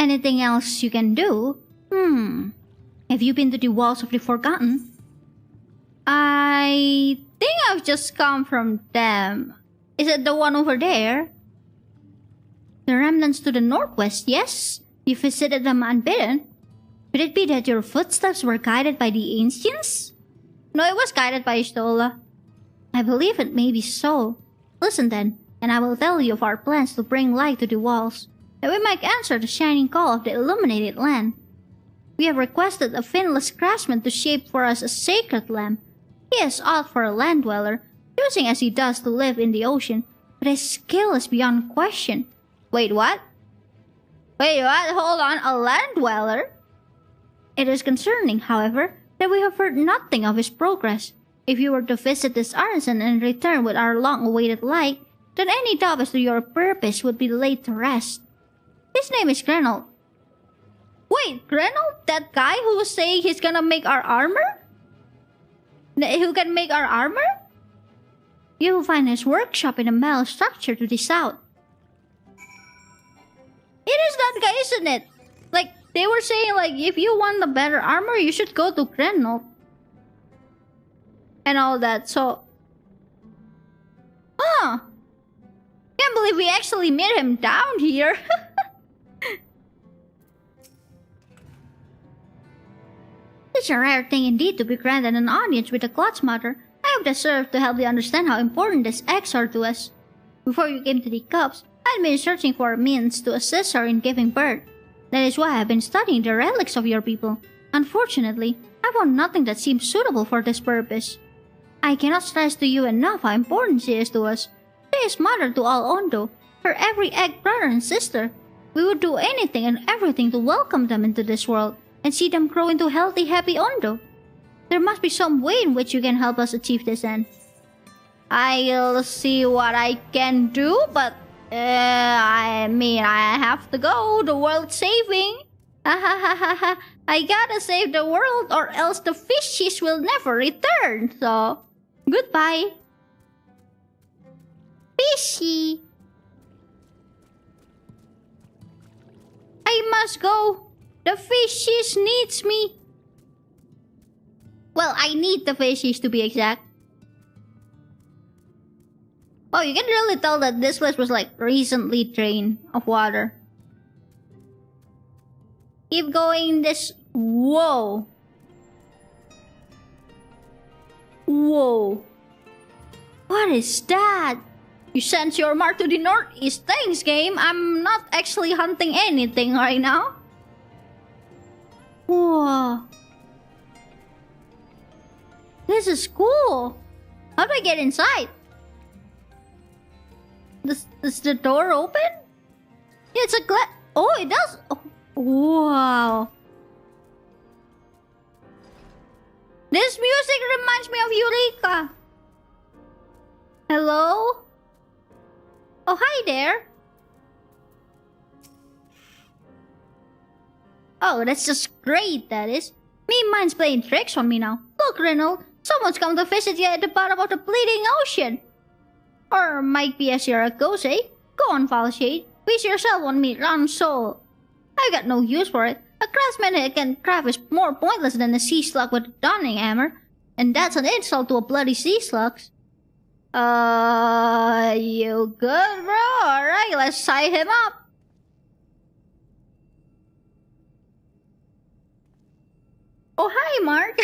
Anything else you can do? Have you been to the Walls of the Forgotten? I think I've just come from them. Is it the one over there? The remnants to the northwest, yes. You visited them unbidden. Could it be that your footsteps were guided by the ancients? No, it was guided by Ishtola. I believe it may be so. Listen then, and I will tell you of our plans to bring light to the walls, that we might answer the shining call of the illuminated land. We have requested a finless craftsman to shape for us a sacred lamp. He is out for a land dweller, choosing as he does to live in the ocean, but his skill is beyond question. Wait, what? Hold on, a land dweller? It is concerning, however, that we have heard nothing of his progress. If you were to visit this artisan and return with our long-awaited light, then any doubt as to your purpose would be laid to rest. His name is Grenold. Wait, Grenold? That guy who was saying he's gonna make our armor? Who can make our armor? You will find his workshop in the metal structure to the south. It is that guy, isn't it? Like, they were saying, like, if you want a better armor, you should go to Grenold. and all that. So, can't believe we actually met him down here. It's a rare thing indeed to be granted an audience with a Klotz mother. I hope that served to help you understand how important these eggs are to us. Before you came to the cups, I'd been searching for a means to assist her in giving birth. That is why I've been studying the relics of your people. Unfortunately, I found nothing that seems suitable for this purpose. I cannot stress to you enough how important she is to us. She is mother to all Ondo, her every egg brother and sister. We would do anything and everything to welcome them into this world and see them grow into healthy, happy Ondo. There must be some way in which you can help us achieve this end. I'll see what I can do, but I mean, I have to go. The world's saving. I gotta save the world or else the fishies will never return. So, goodbye. Fishy. I must go. The fishies needs me. Well, I need the fishies to be exact. Oh, you can really tell that this place was like recently drained of water. Keep going this... Whoa. Whoa. What is that? You sent your mark to the northeast. Thanks, game. I'm not actually hunting anything right now. Whoa. This is cool. How do I get inside? Is the door open? Yeah, it's a glass. Oh, it does. Oh, wow. This music reminds me of Eureka. Hello? Oh, hi there. Oh, that's just great, that is. Mine's playing tricks on me now. Look, Reynolds, someone's come to visit you at the bottom of the bleeding ocean. Or might be as you're a ghost, eh? Go on, Valshade. Feast yourself on me, round soul. I got no use for it. A craftsman who can craft is more pointless than a sea slug with a donning hammer. And that's an insult to a bloody sea slugs. You good, bro? Alright, let's tie him up. Oh, hi, Mark.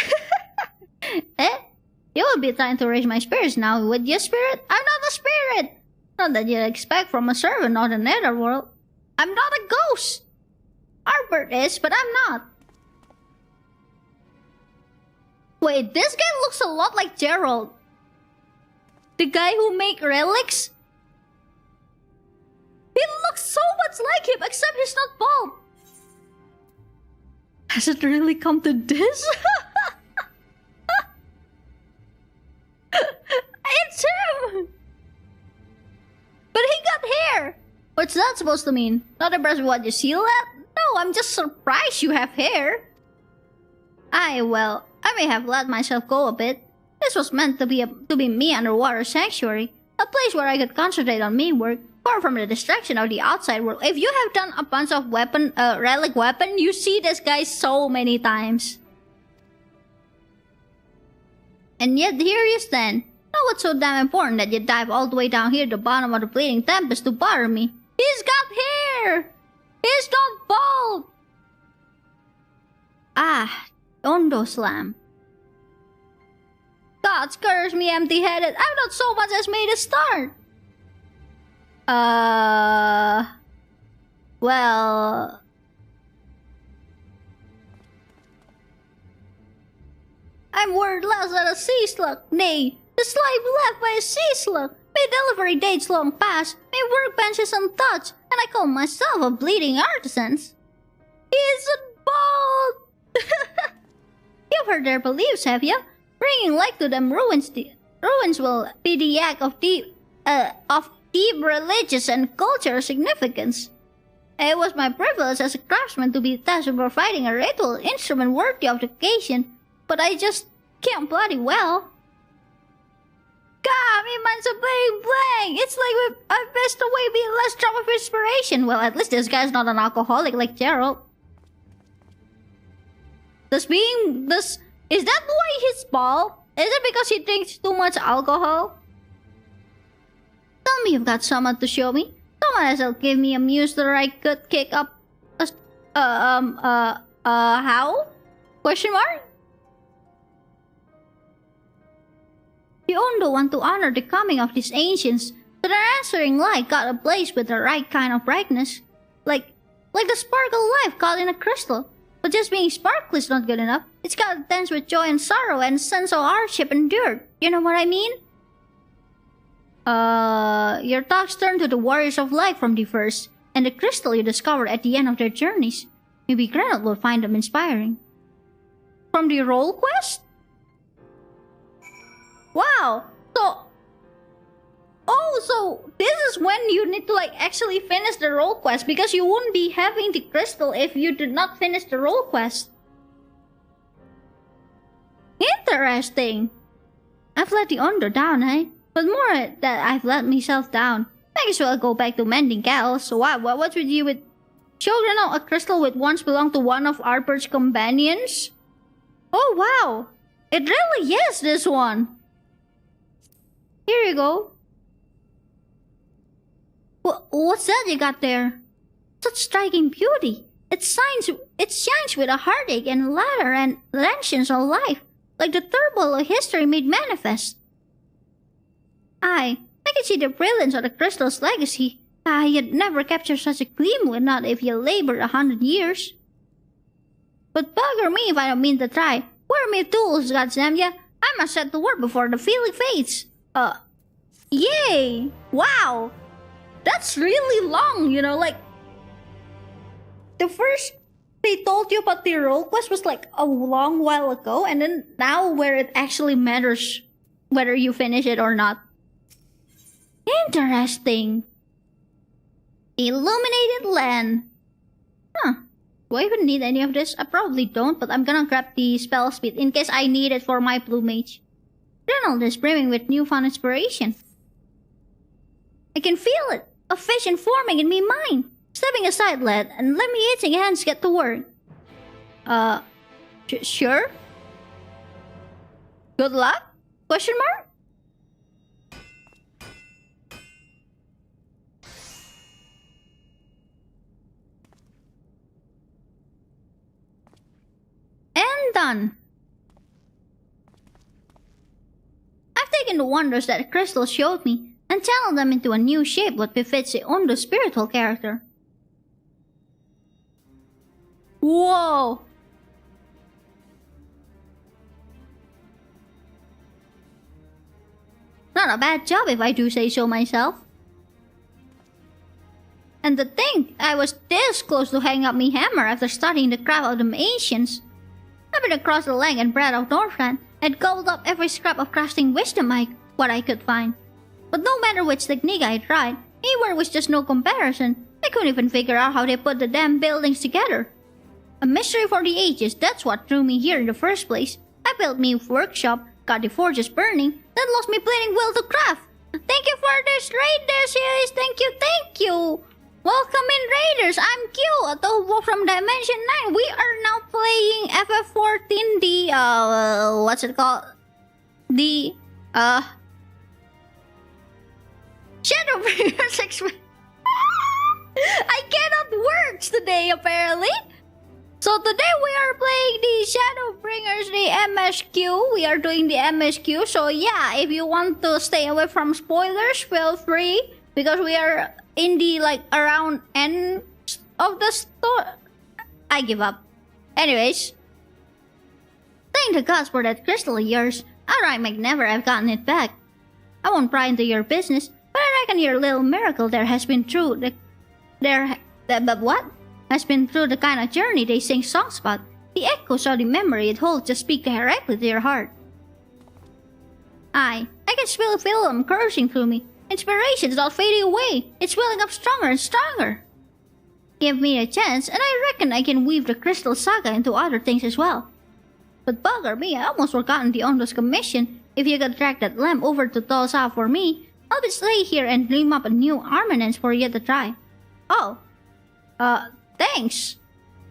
Eh? You would be trying to raise my spirits now, would you, spirit? I'm not a spirit! Not that you'd expect from a servant of the netherworld. I'm not a ghost! Arbert is, but I'm not. Wait, this guy looks a lot like Gerald. The guy who make relics? He looks so much like him, except he's not bald. Has it really come to this? It's him! But he got hair! What's that supposed to mean? Not impressed with what you see, lad? No, I'm just surprised you have hair. Well, I may have let myself go a bit. This was meant to be me underwater sanctuary. A place where I could concentrate on me work, far from the distraction of the outside world. If you have done a bunch of relic weapon, you see this guy so many times. And yet here you stand. Now what's so damn important that you dive all the way down here to the bottom of the bleeding tempest to bother me? He's got hair! He's not bald! Ondo Slam. God curse me empty-headed. I've not so much as made a start. Well... I'm word less than a sea slug. Nay, the slave left by a sea slug. My delivery dates long past, my workbench is untouched, and I call myself a bleeding artisan. He isn't bald! You've heard their beliefs, have you? Bringing light to them ruins will be the act of deep religious and cultural significance. It was my privilege as a craftsman to be tasked with providing a ritual instrument worthy of the occasion, but I just can't bloody well. God, me mine's a blank. It's like I best away being less drop of inspiration. Well, at least this guy's not an alcoholic like Gerald. Is that why he's bald? Is it because he drinks too much alcohol? Tell me you've got someone to show me. Someone that'll give me a muse that I could kick up how? Question mark? The Ondo want to honor the coming of these ancients, so their answering light got ablaze with the right kind of brightness. Like the sparkle life caught in a crystal. But just being sparkly is not good enough. It's got to dance with joy and sorrow and sense of hardship and dirt. You know what I mean? Your thoughts turn to the warriors of life from the verse, and the crystal you discovered at the end of their journeys. Maybe Granite will find them inspiring. From the role quest? Wow! So this is when you need to like actually finish the role quest, because you wouldn't be having the crystal if you did not finish the role quest. Interesting. I've let the Ondo down, eh? But more that I've let myself down. Might as well go back to mending cows. So what's with you with children of a crystal which once belonged to one of Arper's companions? Oh wow! It really is this one! Here you go. What's that you got there? Such striking beauty. It shines with a heartache and ladder and tensions of life, like the turmoil of history made manifest. I can see the brilliance of the crystal's legacy. You'd never capture such a gleam with not if you labored 100 years. But bugger me if I don't mean to try. Where are my tools, goddamn ya? I must set to work before the feeling fades. Yay! Wow! That's really long, you know, like... The first they told you about the role quest was like a long while ago, and then now where it actually matters whether you finish it or not. Interesting. Illuminated land. Huh. Do I even need any of this? I probably don't, but I'm gonna grab the spell speed in case I need it for my blue mage. Journal is brimming with newfound inspiration. I can feel it! A vision forming in me mind! Stepping aside, lad, and let me itching hands get to work. Sure? Good luck? Question mark? And done! I've taken the wonders that the crystal showed me and channeled them into a new shape what befits the Ondo spiritual character. Whoa! Not a bad job if I do say so myself. And to think I was this close to hanging up me hammer after studying the craft of the ancients. I've been across the length and breadth of Northland and gobbled up every scrap of crafting wisdom what I could find. But no matter which technique I tried, anywhere was just no comparison. I couldn't even figure out how they put the damn buildings together. A mystery for the ages, that's what drew me here in the first place. I built me a workshop, got the forges burning, then lost me bleeding will to craft. Thank you for this raid there, series. Thank you. Welcome in, raiders. I'm Kyuu, a tofu from Dimension 9. We are now playing FF14, the, what's it called? The, Shadowbringers MSQ. I cannot work today, apparently. So today we are playing the Shadowbringers, the MSQ. We are doing the MSQ. So yeah, if you want to stay away from spoilers, feel free. Because we are in the, like, around end of the story. I give up. Anyways. Thank the gods for that crystal of yours. I might never have gotten it back. I won't pry into your business, but I reckon your little miracle there has been through has been through the kind of journey they sing songs about. The echoes of the memory it holds just speak directly to your heart. I can still feel them coursing through me. Inspiration is not fading away. It's welling up stronger and stronger. Give me a chance, and I reckon I can weave the Crystal Saga into other things as well. But bugger me, I almost forgotten the Ondo's commission. If you could drag that lamp over to Tulsa for me, I'll just stay here and dream up a new armament for you to try. Oh. Thanks.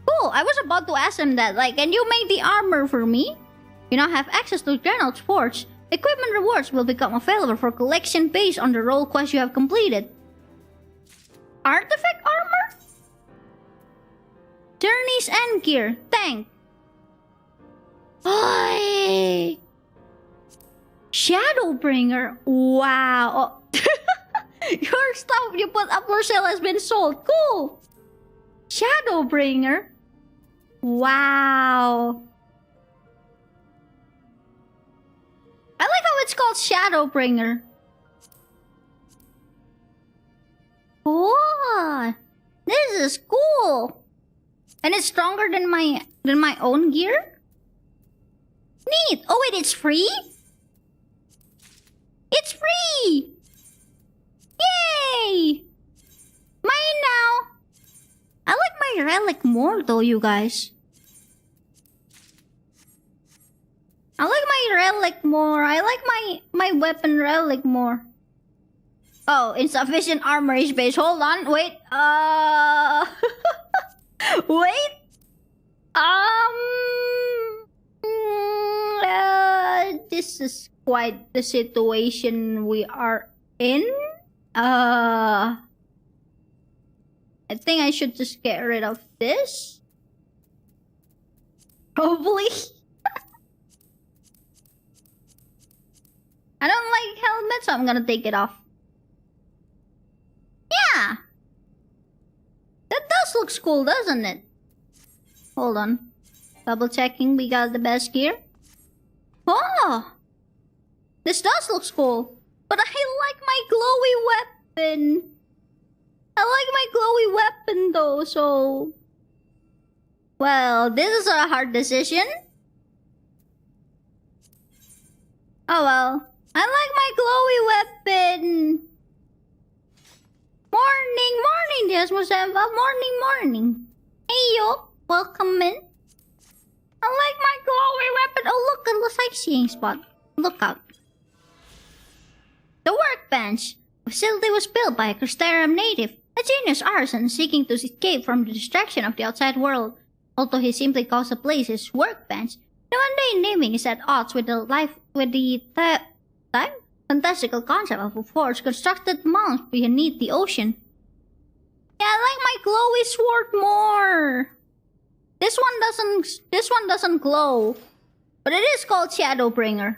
Cool, I was about to ask him that, like, can you make the armor for me? You now have access to Granite Forge. Equipment rewards will become available for collection based on the role quest you have completed. Artifact armor? Journey's end gear. Tank. Oi! Shadowbringer. Wow. Oh. Your stuff you put up for sale has been sold. Cool. Shadowbringer. Wow. I like how it's called Shadowbringer. What? This is cool. And it's stronger than my own gear? Neat. Oh wait, it's free? It's free! Yay! Mine now! I like my relic more though, you guys. I like my relic more. I like my weapon relic more. Oh, insufficient armor is base. Hold on, wait. Wait. This is quite the situation we are in. I think I should just get rid of this. Probably. I don't like helmets, so I'm gonna take it off. Yeah! That does look cool, doesn't it? Hold on. Double checking, we got the best gear. Oh! This does look cool. But I like my glowy weapon. I like my glowy weapon though, so... Well, this is a hard decision. Oh well. I like my glowy weapon. Morning, morning, dear Musemba. Morning, morning. Heyoooo, welcome in. I like my glowy weapon. Oh, look, a little sightseeing spot. Look out. The workbench. The facility was built by a Crystarium native, a genius artisan seeking to escape from the distraction of the outside world. Although he simply calls the place his workbench, the mundane naming is at odds with the fantastical concept of a forge constructed monks beneath the ocean. Yeah, I like my glowy sword more. This one doesn't glow, but it is called Shadowbringer.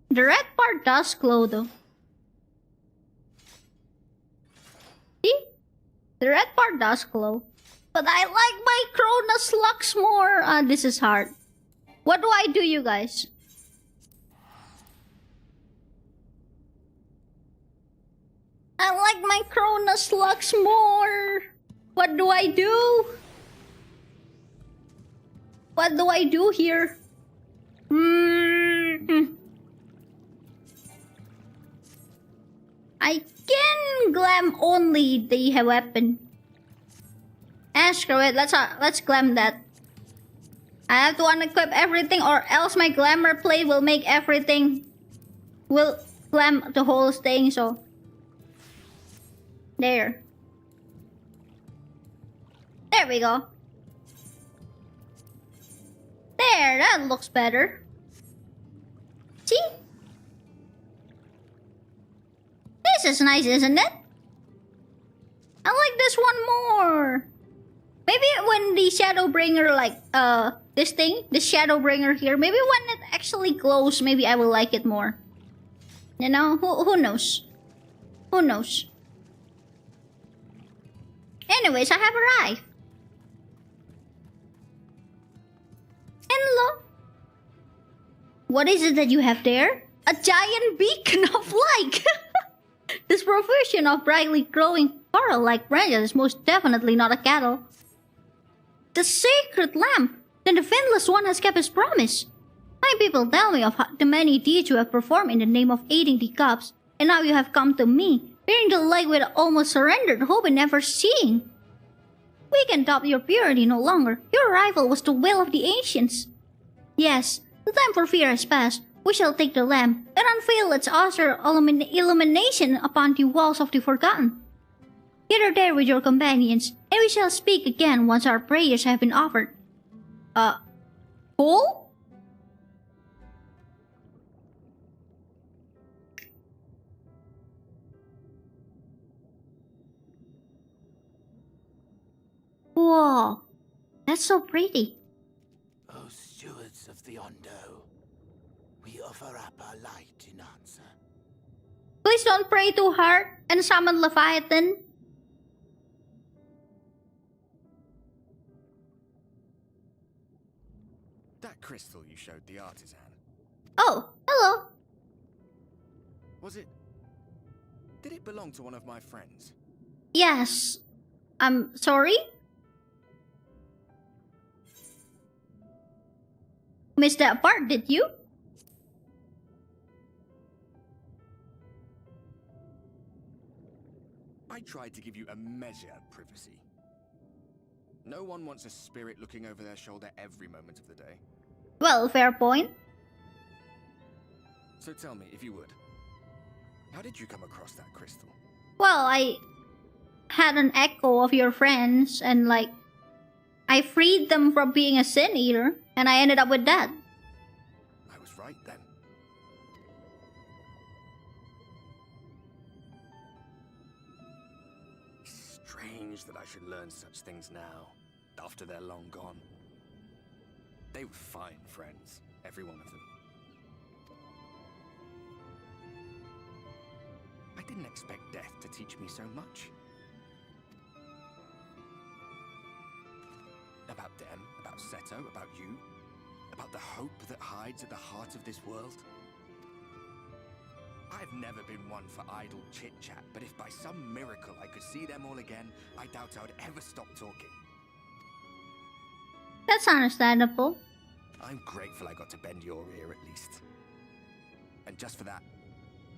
The red part does glow though. See? The red part does glow. But I like my Cronus Lux more. This is hard. What do I do, you guys? I like my Cronus Lux more. What do I do? What do I do here? I can glam only the weapon. Screw it. Let's glam that. I have to unequip everything, or else my glamour plate will make everything. Will glam the whole thing. So there. There we go. There, that looks better. See? This is nice, isn't it? I like this one more. Maybe when the Shadowbringer, this Shadowbringer here, maybe when it actually glows, maybe I will like it more. You know, who knows? Who knows? Anyways, I have arrived. Hello. What is it that you have there? A giant beacon of light. This profusion of brightly glowing coral-like branches is most definitely not a cattle. The sacred lamp! Then the Finless One has kept his promise. My people tell me of the many deeds you have performed in the name of aiding the gods, and now you have come to me, bearing the light with almost surrendered hope in never seeing. We can doubt your purity no longer. Your arrival was the will of the ancients. Yes, the time for fear has passed. We shall take the lamp and unveil its azure illumination upon the walls of the forgotten. Gather there with your companions, and we shall speak again once our prayers have been offered. Cool? Whoa, that's so pretty. O stewards of the Ondo, we offer up our light in answer. Please don't pray too hard and summon Leviathan. That crystal you showed the artisan. Oh, hello. Was it... Did it belong to one of my friends? Yes. I'm sorry? Missed that part, did you? I tried to give you a measure of privacy. No one wants a spirit looking over their shoulder every moment of the day. Well, fair point. So tell me, if you would, how did you come across that crystal? Well, I had an echo of your friends and like I freed them from being a sin eater and I ended up with that. I was right then. Strange that I should learn such things now, after they're long gone. They were fine friends, every one of them. I didn't expect death to teach me so much. About them, about Seto, about you, about the hope that hides at the heart of this world. I've never been one for idle chit-chat, but if by some miracle I could see them all again, I doubt I would ever stop talking. That's understandable. I'm grateful I got to bend your ear at least. And just for that,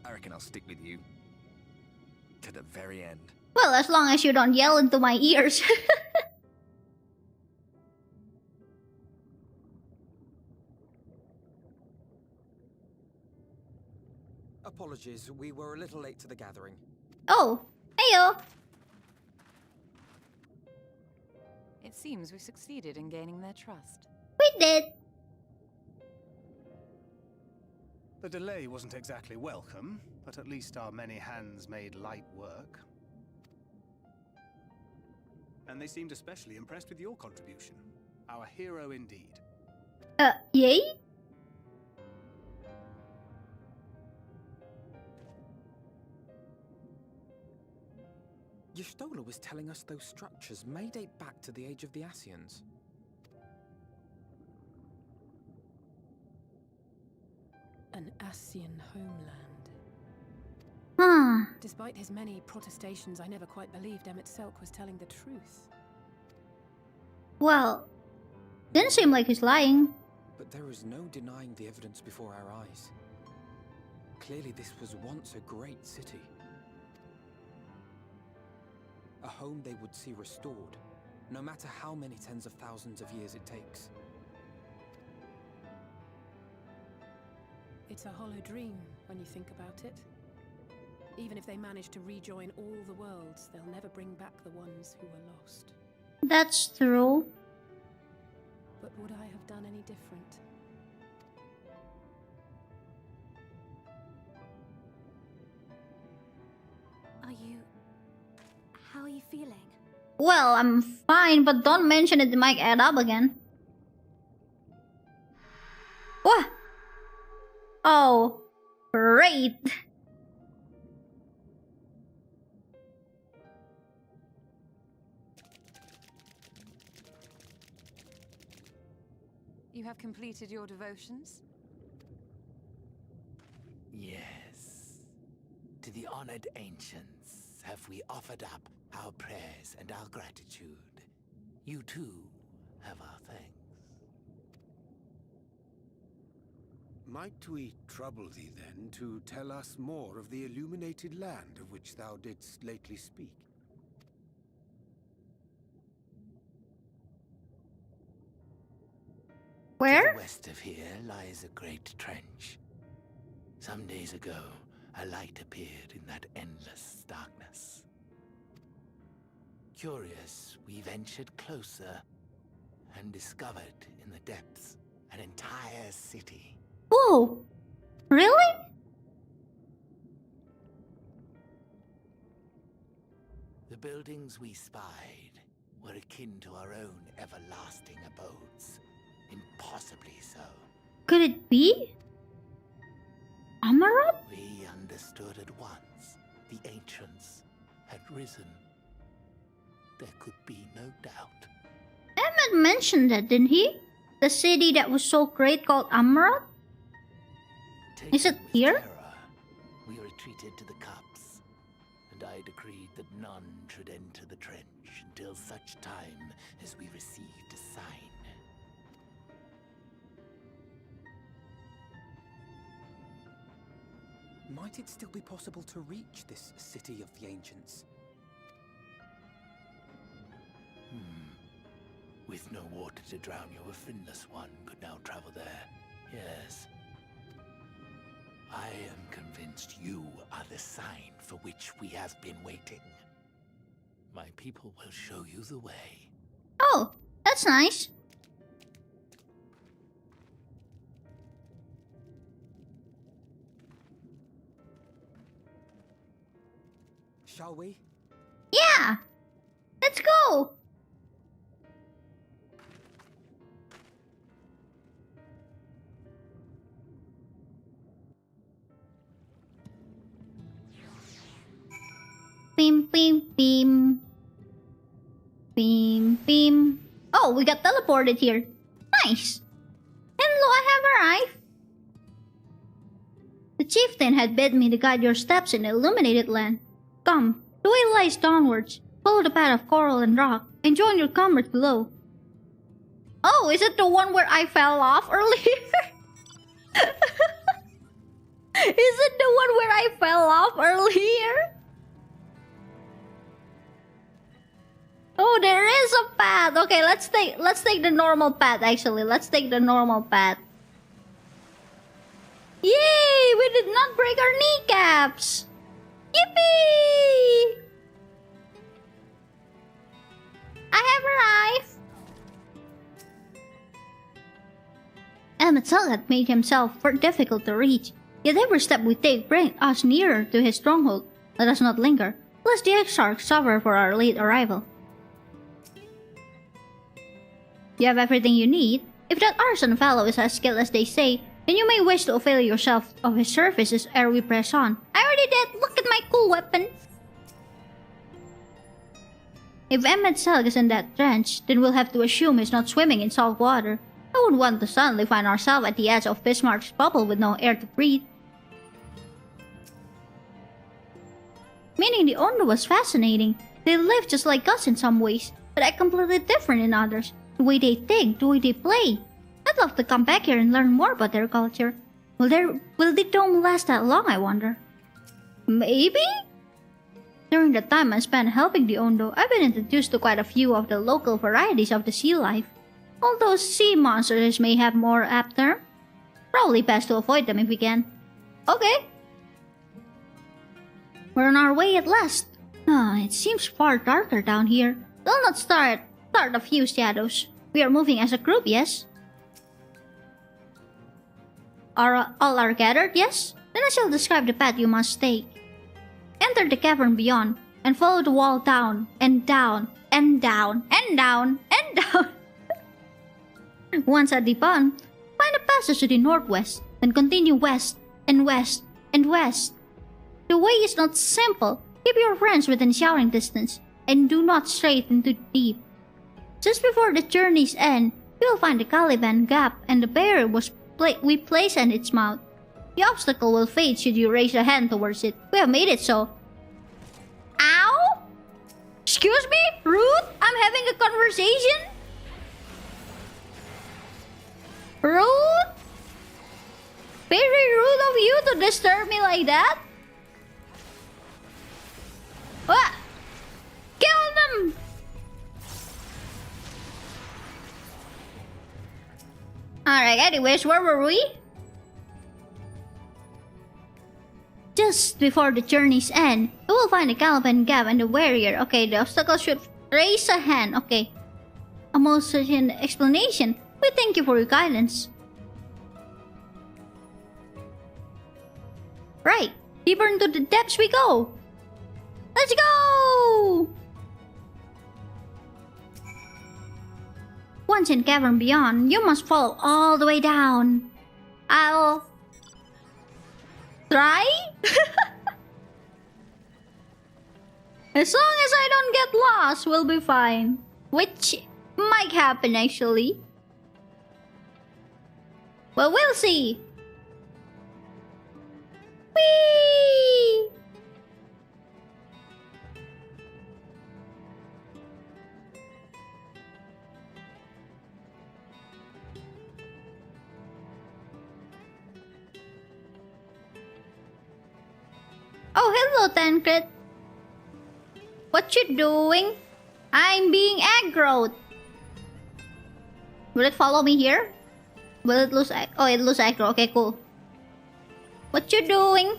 I reckon I'll stick with you. To the very end. Well, as long as you don't yell into my ears. Apologies, we were a little late to the gathering. Oh, heyo. It seems we succeeded in gaining their trust. We did. The delay wasn't exactly welcome, but at least our many hands made light work. And they seemed especially impressed with your contribution. Our hero indeed. Yay? Y'shtola was telling us those structures may date back to the age of the Asians. An Asian homeland. Huh. Despite his many protestations, I never quite believed Emmett Selk was telling the truth. Well, didn't seem like he's lying. But there is no denying the evidence before our eyes. Clearly this was once a great city. A home they would see restored, no matter how many tens of thousands of years it takes. It's a hollow dream when you think about it. Even if they manage to rejoin all the worlds, they'll never bring back the ones who were lost. That's true. But would I have done any different? How are you feeling? Well, I'm fine, but don't mention it might add up again. What? Oh, great. You have completed your devotions? Yes. To the honored ancients have we offered up our prayers and our gratitude. You too have our thanks. Might we trouble thee then to tell us more of the illuminated land of which thou didst lately speak? Where? To the west of here lies a great trench. Some days ago, a light appeared in that endless darkness. Curious, we ventured closer and discovered in the depths an entire city. Whoa! Really? The buildings we spied were akin to our own everlasting abodes. Impossibly so. Could it be? Amaranth? We understood at once. The ancients had risen. There could be no doubt. Emmett mentioned that, didn't he? The city that was so great called Amaranth? Is it here? We retreated to the cups, and I decreed that none should enter the trench until such time as we received a sign. Might it still be possible to reach this city of the ancients? With no water to drown you, a finless one could now travel there. Yes. I am convinced you are the sign for which we have been waiting. My people will show you the way. Oh, that's nice. Shall we? Yeah! Let's go! Beam, beam, beam. Beam, beam. Oh, we got teleported here. Nice. Hello, I have arrived. The chieftain had bid me to guide your steps in the illuminated land. Come, the way lies downwards. Follow the path of coral and rock, and join your comrades below. Oh, is it the one where I fell off earlier? Is it the one where I fell off earlier? Oh, there is a path. Okay, let's take the normal path actually. Let's take the normal path. Yay! We did not break our kneecaps. Yippee! I have arrived. Emmet had made himself difficult to reach, yet every step we take brings us nearer to his stronghold. Let us not linger, lest the Exarchs suffer for our late arrival. You have everything you need. If that arson fellow is as skilled as they say, then you may wish to avail yourself of his services ere we press on. I already did! Look at my cool weapon! If Emmett Selg is in that trench, then we'll have to assume he's not swimming in salt water. I wouldn't want to suddenly find ourselves at the edge of Bismarck's bubble with no air to breathe. Meaning the Ondo was fascinating. They live just like us in some ways, but act completely different in others. The way they think, the way they play. I'd love to come back here and learn more about their culture. Will the dome last that long, I wonder? Maybe? During the time I spent helping the Ondo, I've been introduced to quite a few of the local varieties of the sea life. Although sea monsters may have more apt term, probably best to avoid them if we can. Okay. We're on our way at last. It seems far darker down here. We'll not start a few shadows. We are moving as a group, yes? All are gathered, yes? Then I shall describe the path you must take. Enter the cavern beyond, and follow the wall down, and down, and down, and down, and down. Once at the bottom, find a passage to the northwest, then continue west, and west, and west. The way is not simple. Keep your friends within shouting distance, and do not stray into the deep. Just before the journey's end, you will find the Caliban gap and the barrier we place at its mouth. The obstacle will fade should you raise a hand towards it. We have made it so. Ow! Excuse me? Rude? I'm having a conversation? Rude? Very rude of you to disturb me like that? What? Kill them! Alright, anyways, where were we? Just before the journey's end, you will find the Caliban Gap and the warrior. Okay, the obstacle should raise a hand. Okay. A most certain explanation. We thank you for your guidance. Right, deeper into the depths we go. Let's go! Once in Cavern Beyond, you must follow all the way down. I'll... try? As long as I don't get lost, we'll be fine. Which might happen, actually. Well, we'll see. Whee! Oh, hello, Tancred. What you doing? I'm being aggroed. Will it follow me here? Will it lose? Oh, it lose aggro. Okay, cool. What you doing?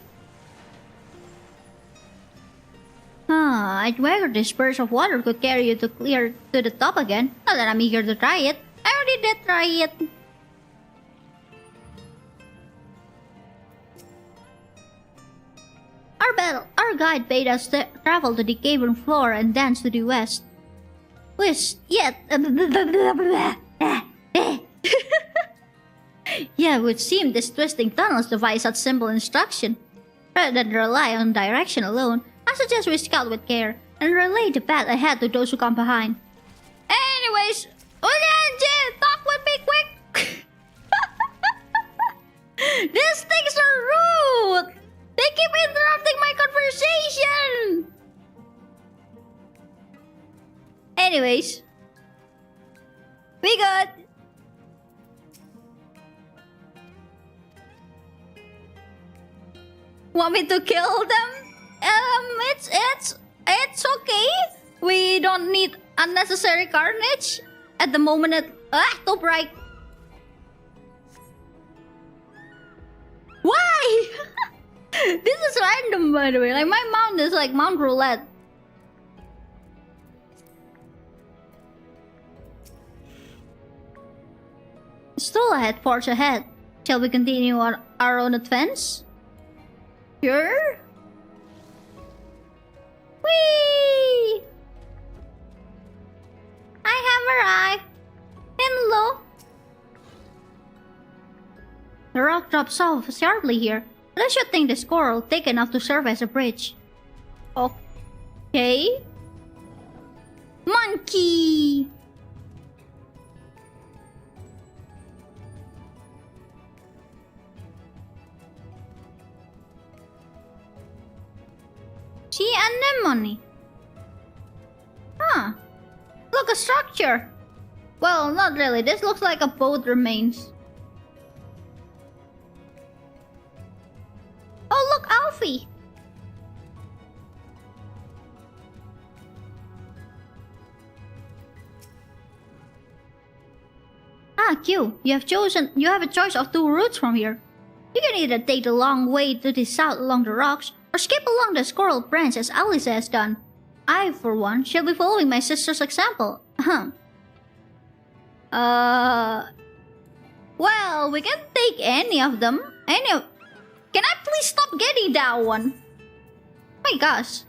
I'd wonder this burst of water could carry you to clear to the top again. Not that I'm eager to try it. I already did try it. Our guide bade us travel to the cavern floor and dance to the west. Yet... Yeah, it would seem this twisting tunnels devise such simple instruction. Rather than rely on direction alone, I suggest we scout with care and relay the path ahead to those who come behind. Anyways, talk with me quick! These things are rude! They keep interrupting my conversation! Anyways. We good. Want me to kill them? It's okay. We don't need unnecessary carnage. At the moment too bright. Why? This is random, by the way. Like, my mount is like Mount Roulette. Still ahead, forge ahead. Shall we continue on our own advance? Sure. Whee! I have arrived. Hello. The rock drops off sharply here. But I should think the score will take enough to serve as a bridge. Okay. Monkey! Sea anemone. Huh. Look, a structure. Well, not really. This looks like a boat remains. Oh, look, Alfie. Kyuu, you have a choice of two routes from here. You can either take the long way to the south along the rocks, or skip along the squirrel branch as Alice has done. I, for one, shall be following my sister's example. Well, we can take any of them. Can I please stop getting that one? My gosh.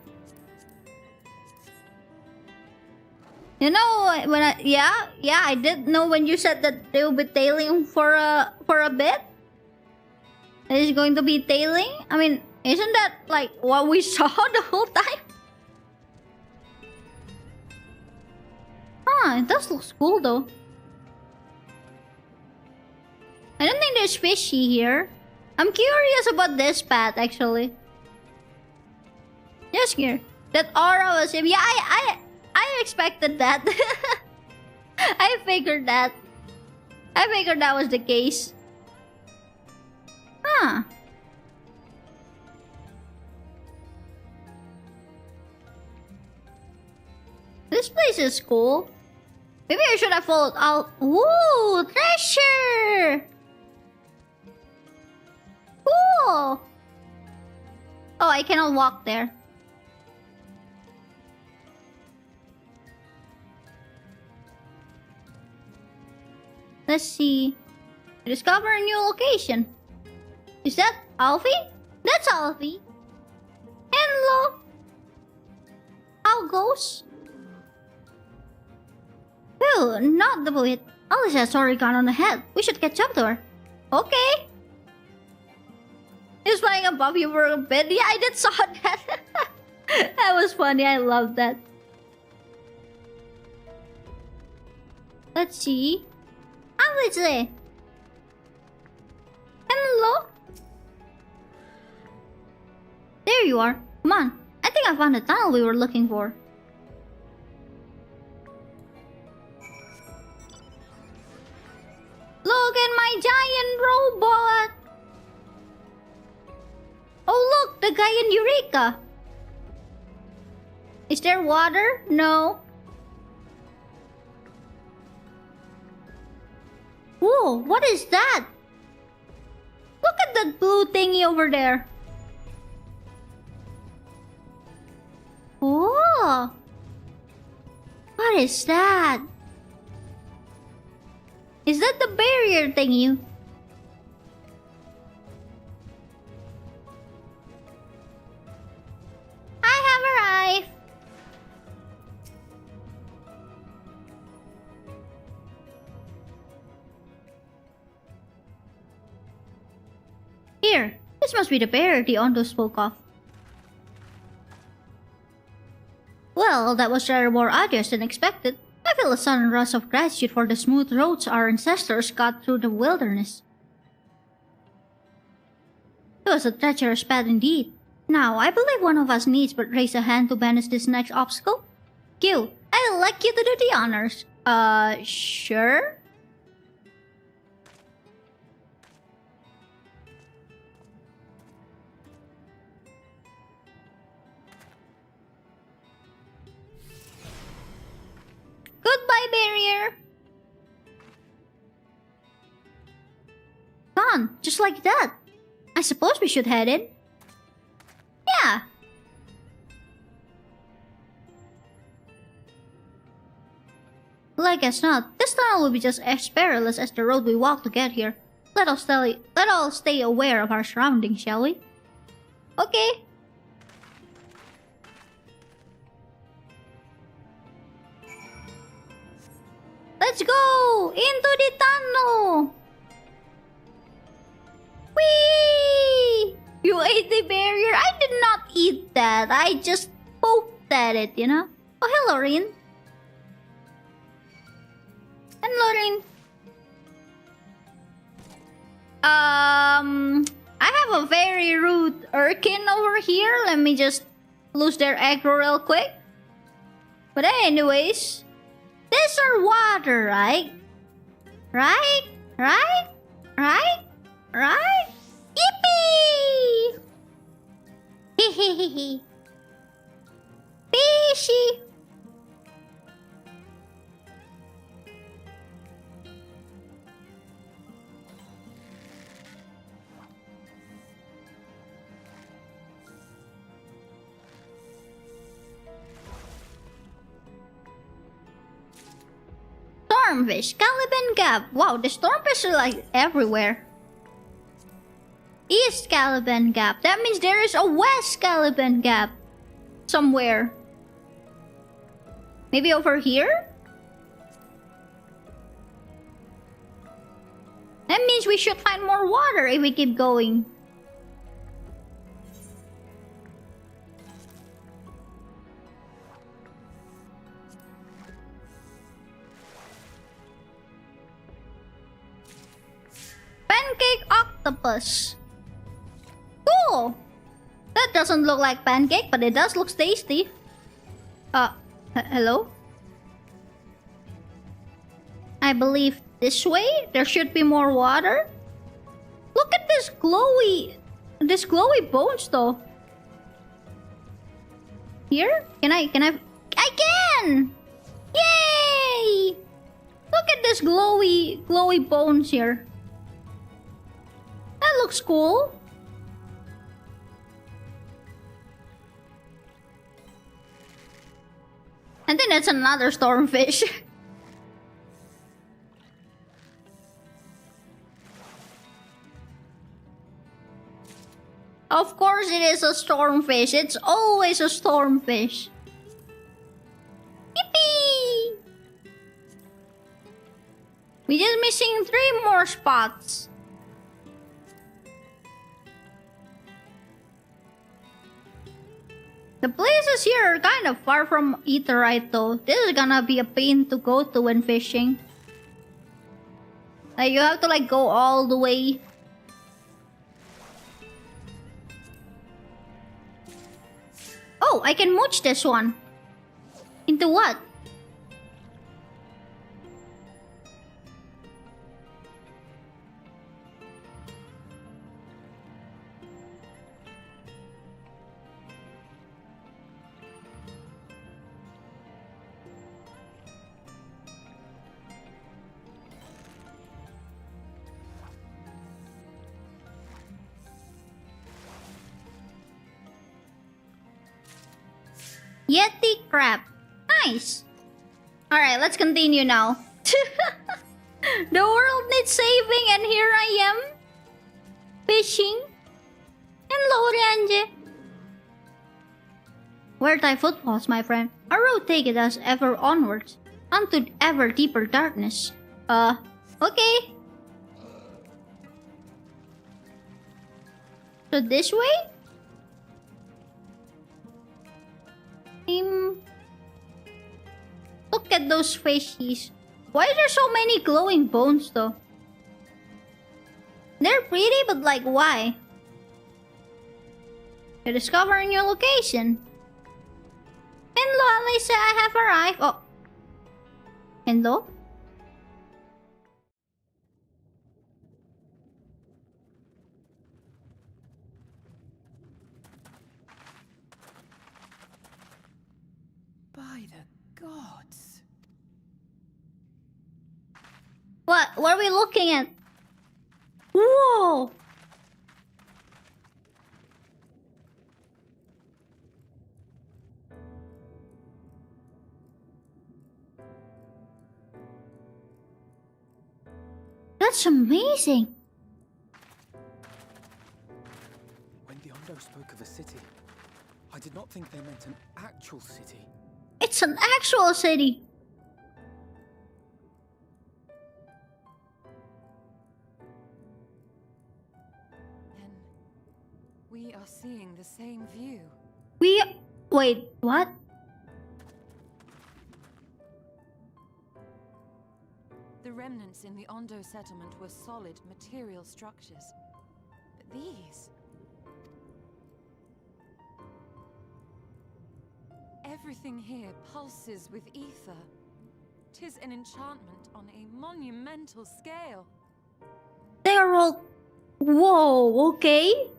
You know, when I did know when you said that they will be tailing for a bit. It is going to be tailing? I mean, isn't that like what we saw the whole time? It does look cool though. I don't think there's fishy here. I'm curious about this path actually. Just here. That aura was him. Yeah, I expected that. I figured that. I figured that was the case. This place is cool. Maybe I should have followed out. Ooh, treasure! Cool! Oh, I cannot walk there. Let's see. Discover a new location. Is that Alfie? That's Alfie. Hello. How goes? Kyuu, not the poet. Alice has already gone on ahead. We should catch up to her. Okay. He's flying above you for a bit. Yeah, I did saw that. That was funny. I love that. Let's see. Alice. Hello. There you are. Come on. I think I found the tunnel we were looking for. Look at my giant robot! Oh look, the guy in Eureka! Is there water? No. Whoa, what is that? Look at that blue thingy over there. Oh! What is that? Is that the barrier thingy? I have arrived. Here, this must be the barrier the Ondo spoke of. Well, that was rather more obvious than expected. I feel a sudden rush of gratitude for the smooth roads our ancestors got through the wilderness. It was a treacherous path indeed. Now, I believe one of us needs but raise a hand to banish this next obstacle. Kyuu, I'd like you to do the honors. Sure? Goodbye, barrier! Gone, just like that. I suppose we should head in. Yeah. Well, I guess not. This tunnel will be just as perilous as the road we walked to get here. Let all stay aware of our surroundings, shall we? Okay. Let's go! Into the tunnel! Whee! You ate the barrier? I did not eat that. I just poked at it, you know? Oh, hello, Rin. Hello, Rin. I have a very rude Urkin over here. Let me just lose their aggro real quick. But anyways... These are water, right? Right? Right? Right? Right? Yippee! Hehehehe. Fishy! Stormfish, Caliban Gap. Wow, the stormfish are like everywhere. East Caliban Gap. That means there is a West Caliban Gap. Somewhere. Maybe over here? That means we should find more water if we keep going. Pancake octopus. Cool. That doesn't look like pancake, but it does look tasty. Hello? I believe this way there should be more water. Look at this glowy bones though. Here? Can I can! Yay! Look at this glowy bones here. That looks cool. And then it's another stormfish. Of course it is a stormfish. It's always a stormfish. Yippee! We're just missing 3 more spots. The places here are kind of far from Etherite though. This is gonna be a pain to go to when fishing. Like you have to like go all the way. Oh, I can mooch this one. Into what? Yeti crab. Nice. Alright, let's continue now. The world needs saving and here I am. Fishing. Hello, Rianje. Where thy footfalls, my friend. Our road taketh us ever onwards, unto ever deeper darkness. Okay. So this way? Look at those fishies. Why are there so many glowing bones though? They're pretty, but like why? You're discovering your location. Hello, Lisa, I have arrived. Oh. Hello? By the gods. What are we looking at? Whoa! That's amazing! When the Ondo spoke of a city, I did not think they meant an actual city. It's an actual city! Then we are seeing the same view. Wait, what? The remnants in the Ondo settlement were solid material structures. But these... Everything here pulses with ether. 'Tis an enchantment on a monumental scale. They are all... Whoa, okay.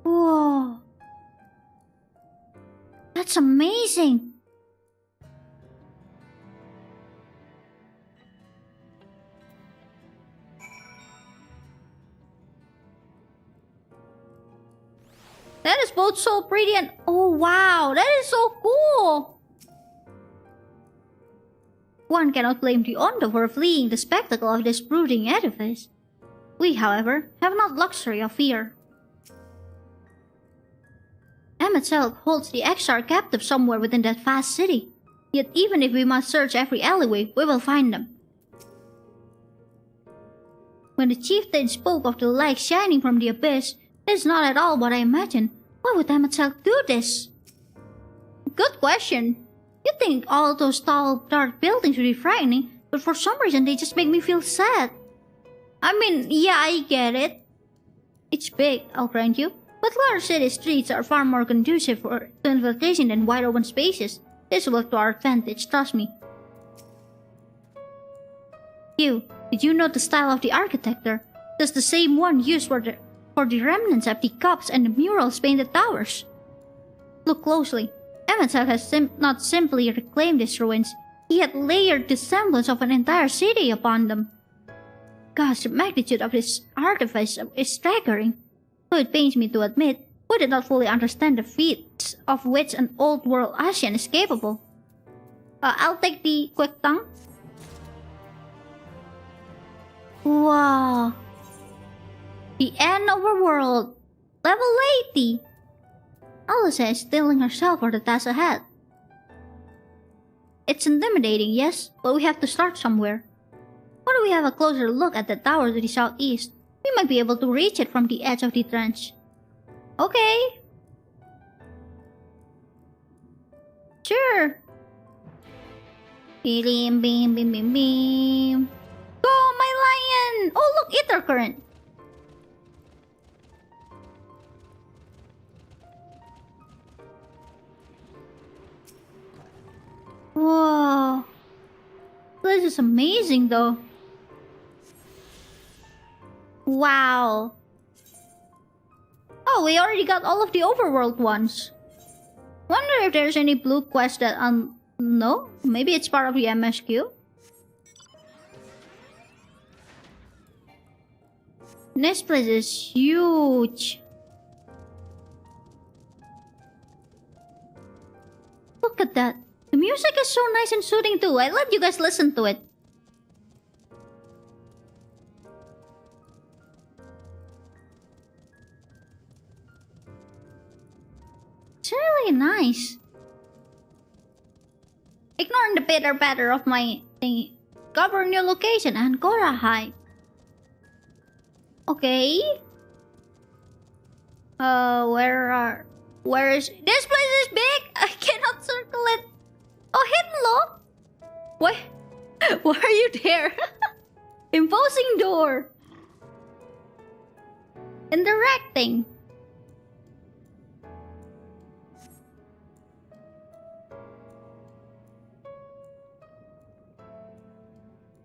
Whoa. That's amazing. That is both so pretty and... Oh wow, that is so cool! One cannot blame the Ondo for fleeing the spectacle of this brooding edifice. We, however, have not luxury of fear. Emetzel holds the Exarch captive somewhere within that vast city. Yet even if we must search every alleyway, we will find them. When the chieftain spoke of the light shining from the abyss, it is not at all what I imagined. Why would Emetzel do this? Good question. You'd think all those tall, dark buildings would be frightening, but for some reason they just make me feel sad. I mean, yeah, I get it. It's big, I'll grant you, but large city streets are far more conducive to infiltration than wide open spaces. This will work to our advantage, trust me. Kyuu, did you note the style of the architecture? That's the same one used for the remnants of the cups and the murals painted towers. Look closely. Emetzel has not simply reclaimed these ruins, he had layered the semblance of an entire city upon them. Gosh, the magnitude of this artifice is staggering. Though it pains me to admit, we did not fully understand the feats of which an old-world Asian is capable. I'll take the quick tongue. Wow. The end of our world. Level 80. Alyssa is steeling herself for the task ahead. It's intimidating, yes, but we have to start somewhere. Why don't we have a closer look at the tower to the southeast? We might be able to reach it from the edge of the trench. Okay. Sure. Beam, beam, beam, beam, beam. Go, my lion! Oh, look, ether current. Whoa. This is amazing, though. Wow. Oh, we already got all of the overworld ones. Wonder if there's any blue quest that no? Maybe it's part of the MSQ? This place is huge. Look at that. The music is so nice and soothing too. I let you guys listen to it. It's really nice. Ignoring the pitter patter of my thingy. Cover new location and Gora High. Okay. Where is this place is big? I cannot circle it. Oh, hidden low. What? Why are you there? Imposing door. Indirecting.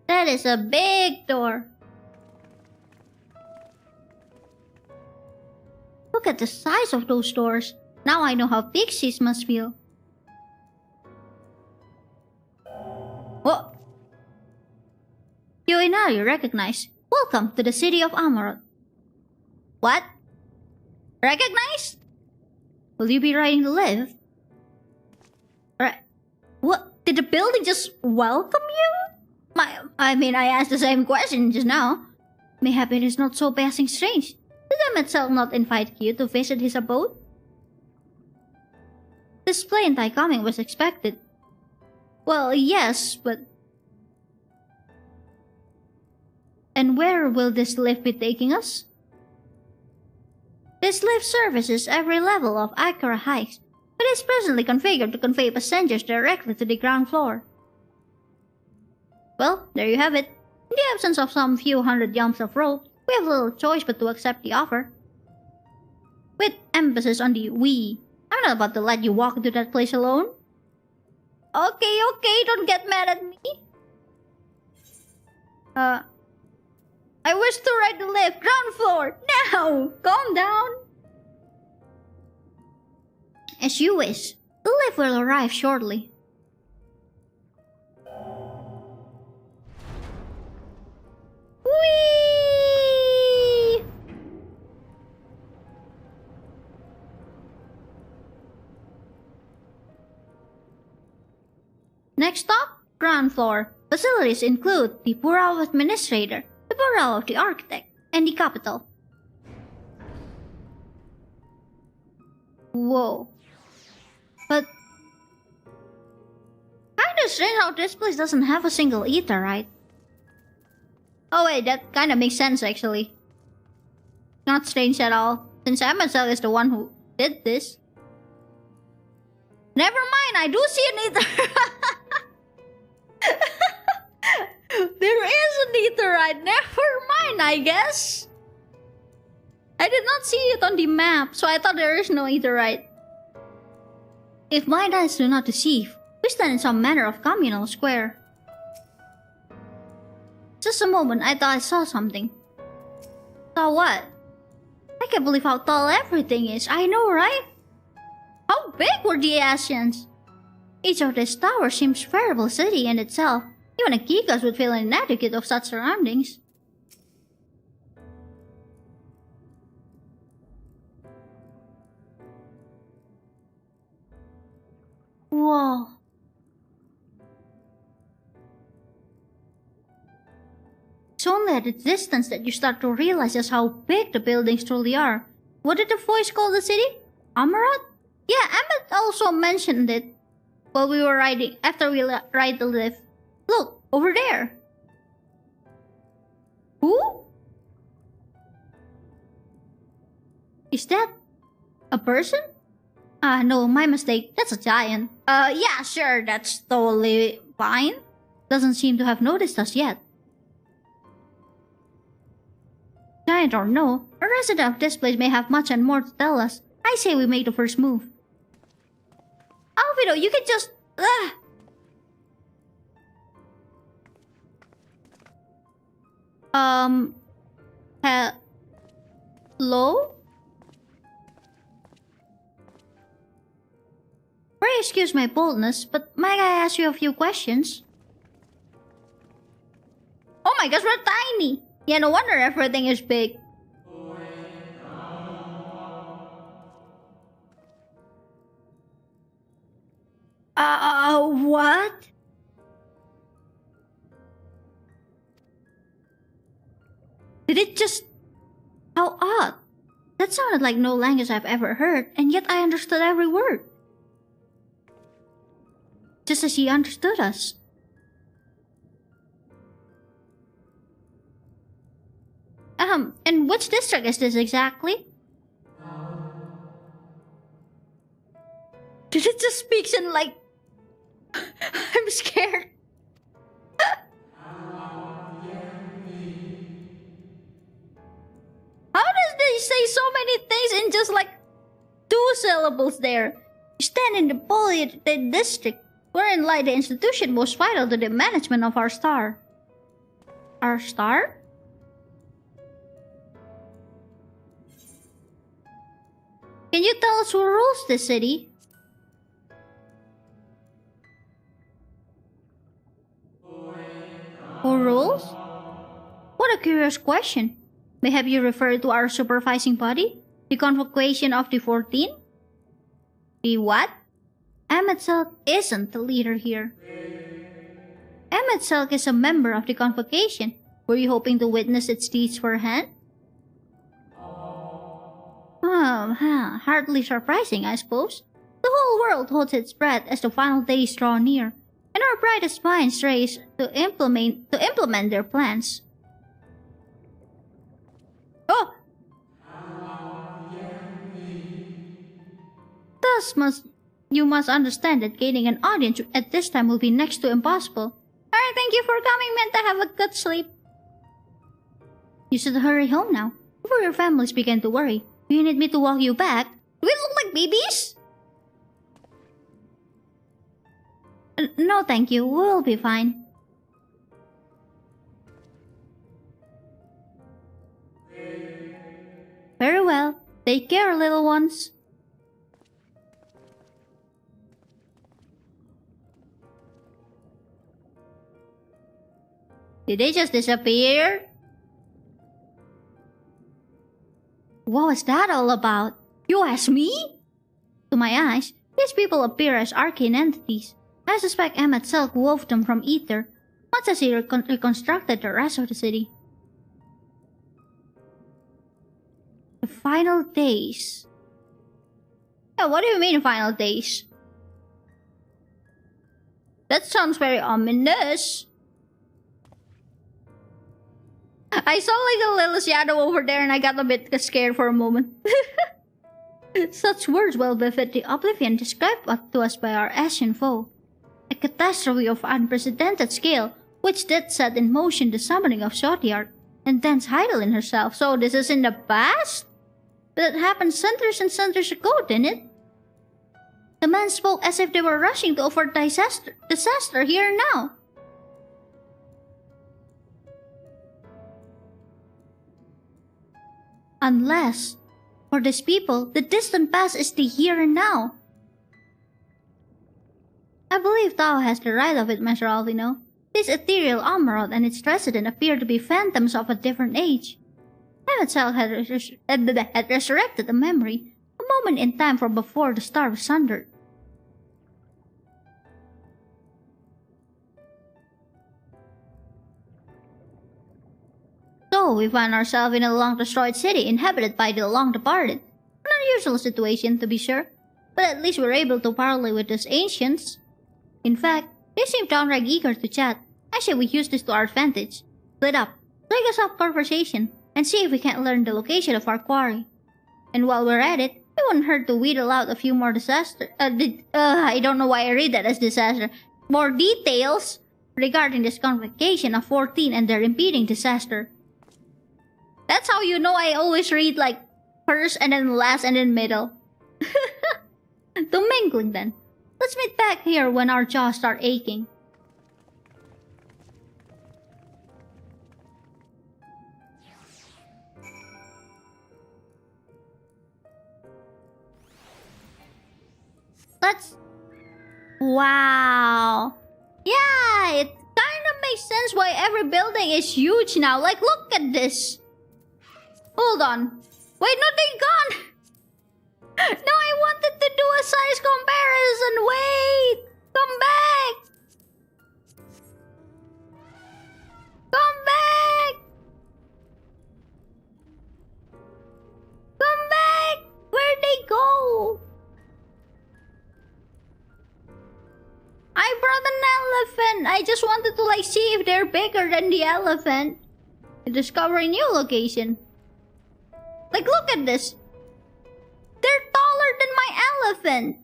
That is a big door. Look at the size of those doors. Now I know how pixies must feel. What? You now you recognize. Welcome to the city of Amaroth. What? Recognize? Will you be riding the lift? Right. What? Did the building just welcome you? I asked the same question just now. Mayhap it is not so passing strange. Did them itself not invite Kyuu to visit his abode? This plain coming was expected. Well, yes, but... And where will this lift be taking us? This lift services every level of Akira Heights, but is presently configured to convey passengers directly to the ground floor. Well, there you have it. In the absence of some few hundred jumps of rope, we have little choice but to accept the offer. With emphasis on the we. I'm not about to let you walk into that place alone. Okay, don't get mad at me. I wish to ride the lift, ground floor, now! Calm down. As you wish. The lift will arrive shortly. Whee! Next stop, ground floor. Facilities include the Bureau of Administrator, the Bureau of the Architect, and the Capital. Whoa. But... kinda strange how this place doesn't have a single ether, right? Oh wait, that kinda makes sense actually. Not strange at all, since MSL is the one who did this. Never mind, I do see an ether! There is an etherite, never mind, I guess. I did not see it on the map, so I thought there is no etherite. If my eyes do not deceive, we stand in some manner of communal square. Just a moment, I thought I saw something. Saw what? I can't believe how tall everything is, I know, right? How big were the Asians? Each of these towers seems a veritable city in itself. Even a Gigas would feel inadequate of such surroundings. Whoa. It's only at a distance that you start to realize just how big the buildings truly are. What did the voice call the city? Amaroth? Yeah, Emmett also mentioned it. while we were riding, after we ride the lift. Look, over there. Who? Is that a person? No, my mistake. That's a giant. Yeah, sure, that's totally fine. Doesn't seem to have noticed us yet. Giant or no, a resident of this place may have much and more to tell us. I say we make the first move. Alvido, you can just... Hello? Pray excuse my boldness, but might I ask you a few questions? Oh my gosh, we're tiny! Yeah, no wonder everything is big. What? Did it just... How odd. That sounded like no language I've ever heard, and yet I understood every word. Just as he understood us. And which district is this exactly? Did it just speak in like... I'm scared. How does they say so many things in just like 2 syllables there? You stand in the polluted district, wherein lie the institution most vital to the management of our star. Our star? Can you tell us who rules this city? Who rules? What a curious question. Mayhap you refer to our supervising body? The Convocation of the 14? The what? Emmett Silk isn't the leader here. Emmett Silk is a member of the Convocation. Were you hoping to witness its deeds firsthand? Hardly surprising, I suppose. The whole world holds its breath as the final days draw near, and our brightest minds race to implement their plans. Oh! Thus you must understand that gaining an audience at this time will be next to impossible. Alright, thank you for coming, Menta. Have a good sleep. You should hurry home now, before your families begin to worry. Do you need me to walk you back? Do we look like babies? No, thank you. We'll be fine. Very well. Take care, little ones. Did they just disappear? What was that all about? You ask me? To my eyes, these people appear as arcane entities. I suspect Emmett Silk wove them from ether, much as he reconstructed the rest of the city. The final days. Yeah, what do you mean final days? That sounds very ominous. I saw like a little shadow over there and I got a bit scared for a moment. Such words well befit the oblivion described to us by our ashen foe. A catastrophe of unprecedented scale, which did set in motion the summoning of Zodiac, and thence Hydaelyn herself. So this is in the past? But it happened centuries and centuries ago, didn't it? The men spoke as if they were rushing to avert disaster here and now. Unless, for these people, the distant past is the here and now. I believe Tao has the right of it, Master Alvino. This ethereal Amarot and its resident appear to be phantoms of a different age. Emmett Silk had resurrected a memory, a moment in time from before the star was sundered. So we find ourselves in a long-destroyed city inhabited by the long-departed. An unusual situation, to be sure, but at least we're able to parley with these ancients. In fact, they seem downright eager to chat. I say we use this to our advantage. Split up, strike a soft conversation, and see if we can't learn the location of our quarry. And while we're at it, it wouldn't hurt to wheedle out a few more I don't know why I read that as disaster. More details regarding this convocation of 14 and their impending disaster. That's how you know I always read like first and then last and then middle. To mingling then. Let's meet back here when our jaws start aching. Wow. Yeah, it kinda makes sense why every building is huge now. Like, look at this. Hold on. Wait, no, they gone. No, I wanted to do a size comparison. Wait. Come back. Come back. Come back. Where'd they go? I brought an elephant. I just wanted to like see if they're bigger than the elephant. Discover a new location. Like, look at this. They're taller than my elephant.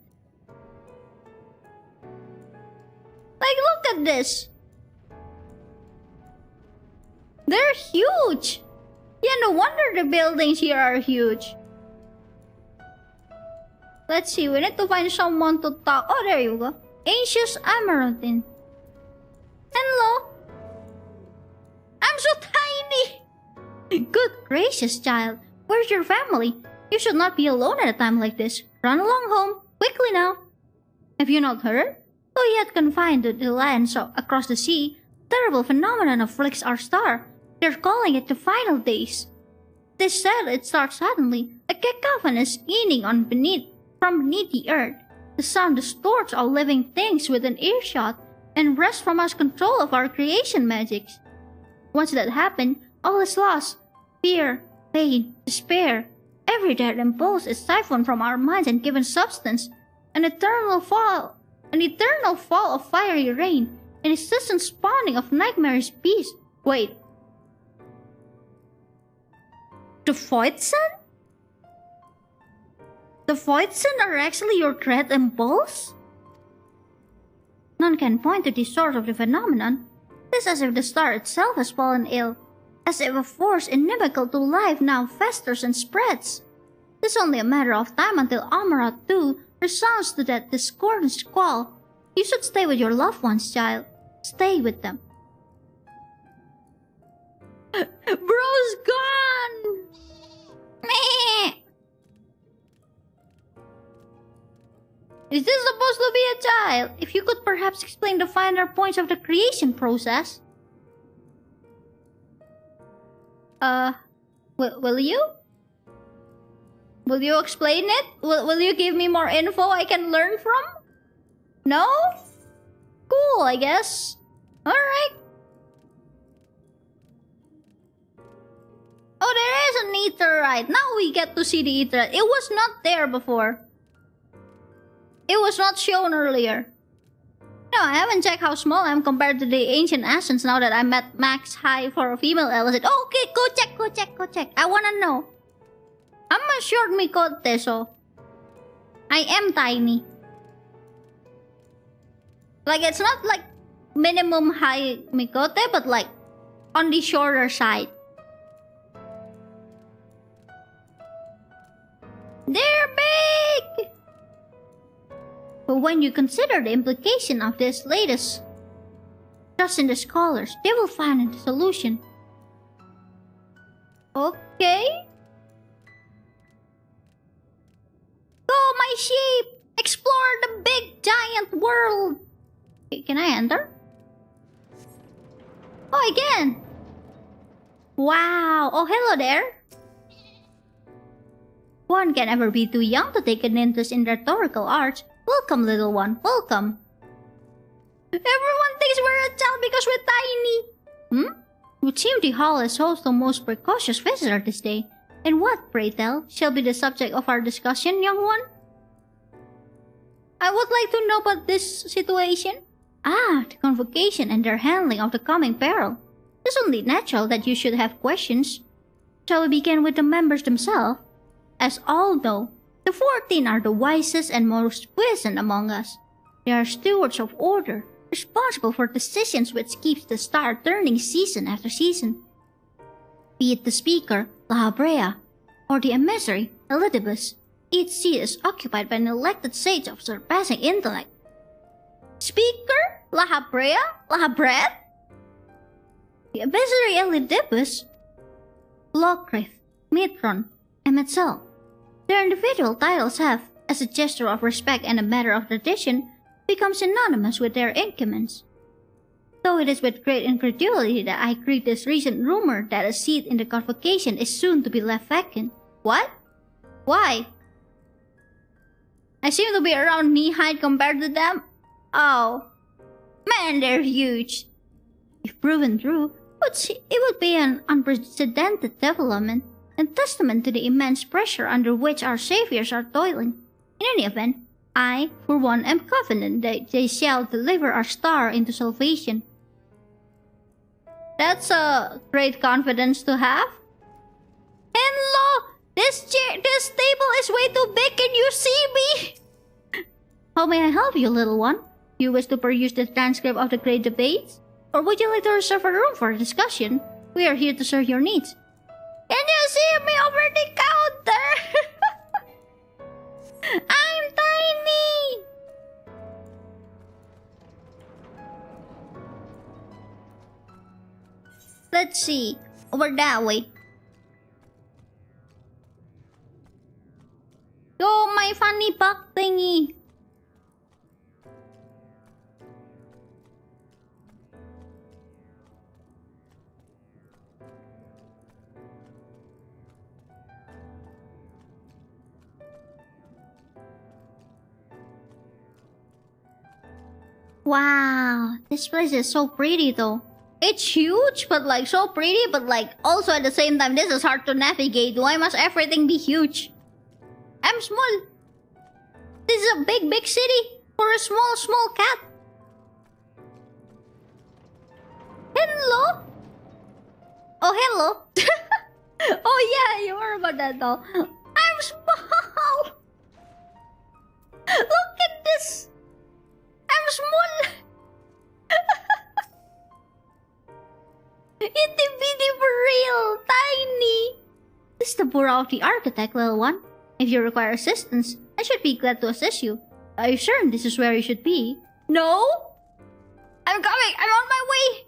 Like, look at this. They're huge. Yeah, no wonder the buildings here are huge. Let's see, we need to find someone to talk. Oh, there you go. Anxious Amaranthine. Hello. I'm so tiny. Good gracious, child. Where's your family? You should not be alone at a time like this. Run along home. Quickly now. Have you not heard? Though yet confined to the lands across the sea, terrible phenomenon afflicts our star. They're calling it the final days. They said it starts suddenly, a cacophonous skinning from beneath the earth. The sun distorts all living things within earshot and wrests from us control of our creation magics. Once that happens, all is lost. Fear, pain, despair. Every dead impulse is siphoned from our minds and given substance. An eternal fall of fiery rain, an incessant spawning of nightmarish beasts. Wait. The Voidsen? The Voidsen are actually your dread impulse? None can point to the source of the phenomenon. It is as if the star itself has fallen ill, as if a force inimical to life now festers and spreads. It is only a matter of time until Amarat too resounds to that discordant squall. You should stay with your loved ones, child. Stay with them. Bro's gone! Meh! Is this supposed to be a child? If you could perhaps explain the finer points of the creation process. Will you? Will you explain it? Will you give me more info I can learn from? No? Cool, I guess. Alright. Oh, there is an Aetheryte. Now we get to see the Aetheryte. It was not there before. It was not shown earlier. No, I haven't checked how small I am compared to the ancient Ascents now that I'm at max high for a female Elicit. Oh, okay, go check. I wanna know. I'm a short Mikote, so I am tiny. Like, it's not like minimum high Mikote, but like on the shorter side. They're big! But when you consider the implication of this latest, trust in the scholars, they will find a solution. Okay. Go, my sheep! Explore the big giant world! Okay, can I enter? Oh, again! Wow! Oh, hello there! One can never be too young to take an interest in rhetorical arts. Welcome, little one. Welcome. Everyone thinks we're a child because we're tiny. It would seem the hall has host the most precocious visitor this day. And what, pray tell, shall be the subject of our discussion, young one? I would like to know about this situation. The convocation and their handling of the coming peril. It's only natural that you should have questions. Shall we begin with the members themselves? As all know, the 14 are the wisest and most puissant among us. They are stewards of order, responsible for decisions which keeps the star turning season after season. Be it the speaker, La Habrea, or the emissary, Elidibus, each seat is occupied by an elected sage of surpassing intellect. Speaker? La Habrea? La Habret? The emissary Elidibus, Locrith, Mitron, and Metzel. Their individual titles have, as a gesture of respect and a matter of tradition, become synonymous with their incumbents. Though it is with great incredulity that I greet this recent rumor that a seat in the convocation is soon to be left vacant. What? Why? I seem to be around knee-height compared to them? Oh. Man, they're huge. If proven true, it would be an unprecedented development and testament to the immense pressure under which our saviors are toiling. In any event, I, for one, am confident that they shall deliver our star into salvation. That's a great confidence to have. Hello! This table is way too big, can you see me? How may I help you, little one? Do you wish to peruse the transcript of the great debates? Or would you like to reserve a room for discussion? We are here to serve your needs. Can you see me over the counter? I'm tiny! Let's see. Over that way. Oh, my funny buck thingy. Wow, this place is so pretty though. It's huge, but like so pretty, but like also at the same time, this is hard to navigate. Why must everything be huge? I'm small. This is a big city for a small cat. Hello? Oh, hello. Oh yeah, you were about that though. I'm small. Look at this. I'm small. Itty bitty for real, tiny. This is the bureau of the architect, little one. If you require assistance, I should be glad to assist you. Are you certain this is where you should be? No? I'm coming. I'm on my way.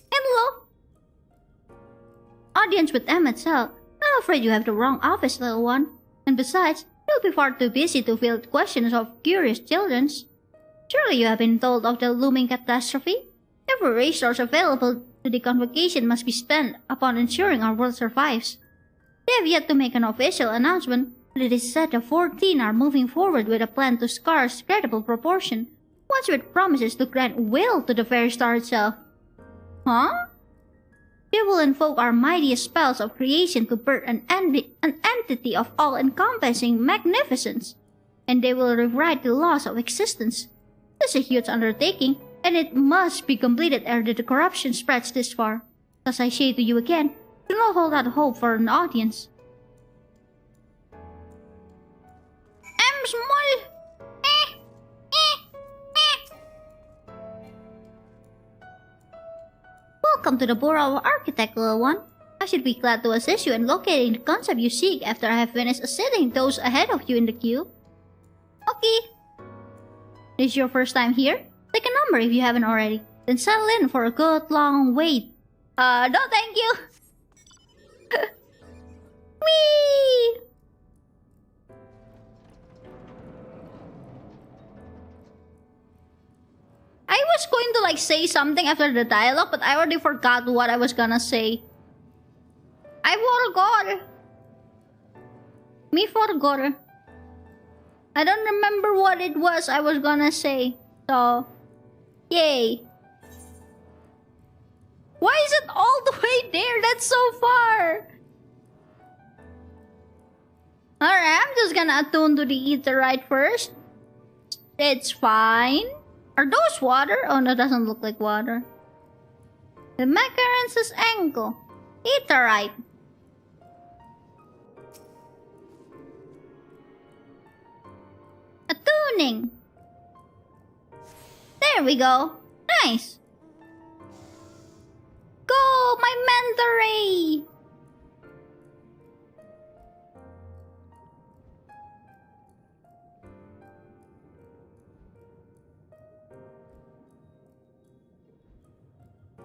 Hello. Audience with Metzel. I'm afraid you have the wrong office, little one. And besides, you'll be far too busy to field questions of curious children. Surely you have been told of the looming catastrophe? Every resource available to the convocation must be spent upon ensuring our world survives. They have yet to make an official announcement, but it is said the 14 are moving forward with a plan to scarce credible proportion, once with promises to grant will to the very star itself. Huh? They will invoke our mightiest spells of creation to birth an entity of all-encompassing magnificence, and they will rewrite the laws of existence. This is a huge undertaking, and it must be completed ere the corruption spreads this far. Thus I say to you again, do not hold out hope for an audience. I'm small. Welcome to the Bureau of Architect, little one. I should be glad to assist you in locating the concept you seek after I have finished assisting those ahead of you in the queue. Okay. This is your first time here? Take a number if you haven't already. Then settle in for a good long wait. No thank you. Whee! I was going to like say something after the dialogue, but I already forgot what I was gonna say. I forgot. Me forgot. I don't remember what it was I was gonna say. So, yay. Why is it all the way there? That's so far. Alright, I'm just gonna attune to the etherite first. It's fine. Are those water? Oh no, doesn't look like water. The macaron's angle. Etherite. A tuning. There we go. Nice. Go, my Mandaray!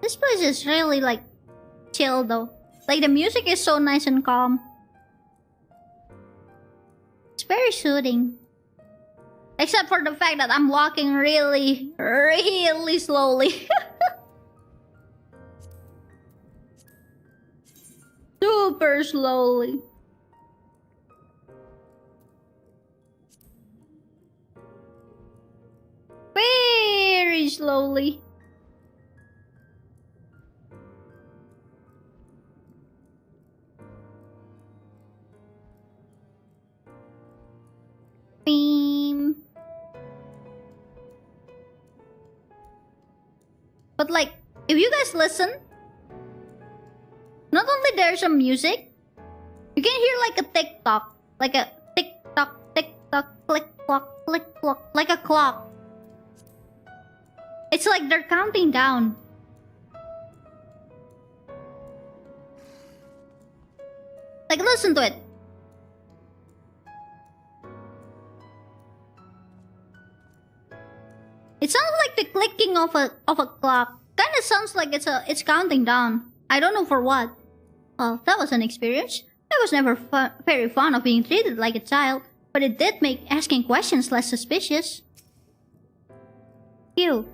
This place is really like chill though. Like the music is so nice and calm. It's very soothing. Except for the fact that I'm walking really, really slowly. Super slowly. Very slowly. Beam. But like, if you guys listen, not only there's some music, you can hear like a tick-tock. Like a tick-tock, tick-tock, click-clock, click-clock. Like a clock. It's like they're counting down. Like, listen to it. It sounds like the clicking of a clock. Kinda sounds like it's counting down. I don't know for what. Well, that was an experience. I was never very fond of being treated like a child, but it did make asking questions less suspicious. Kyuu,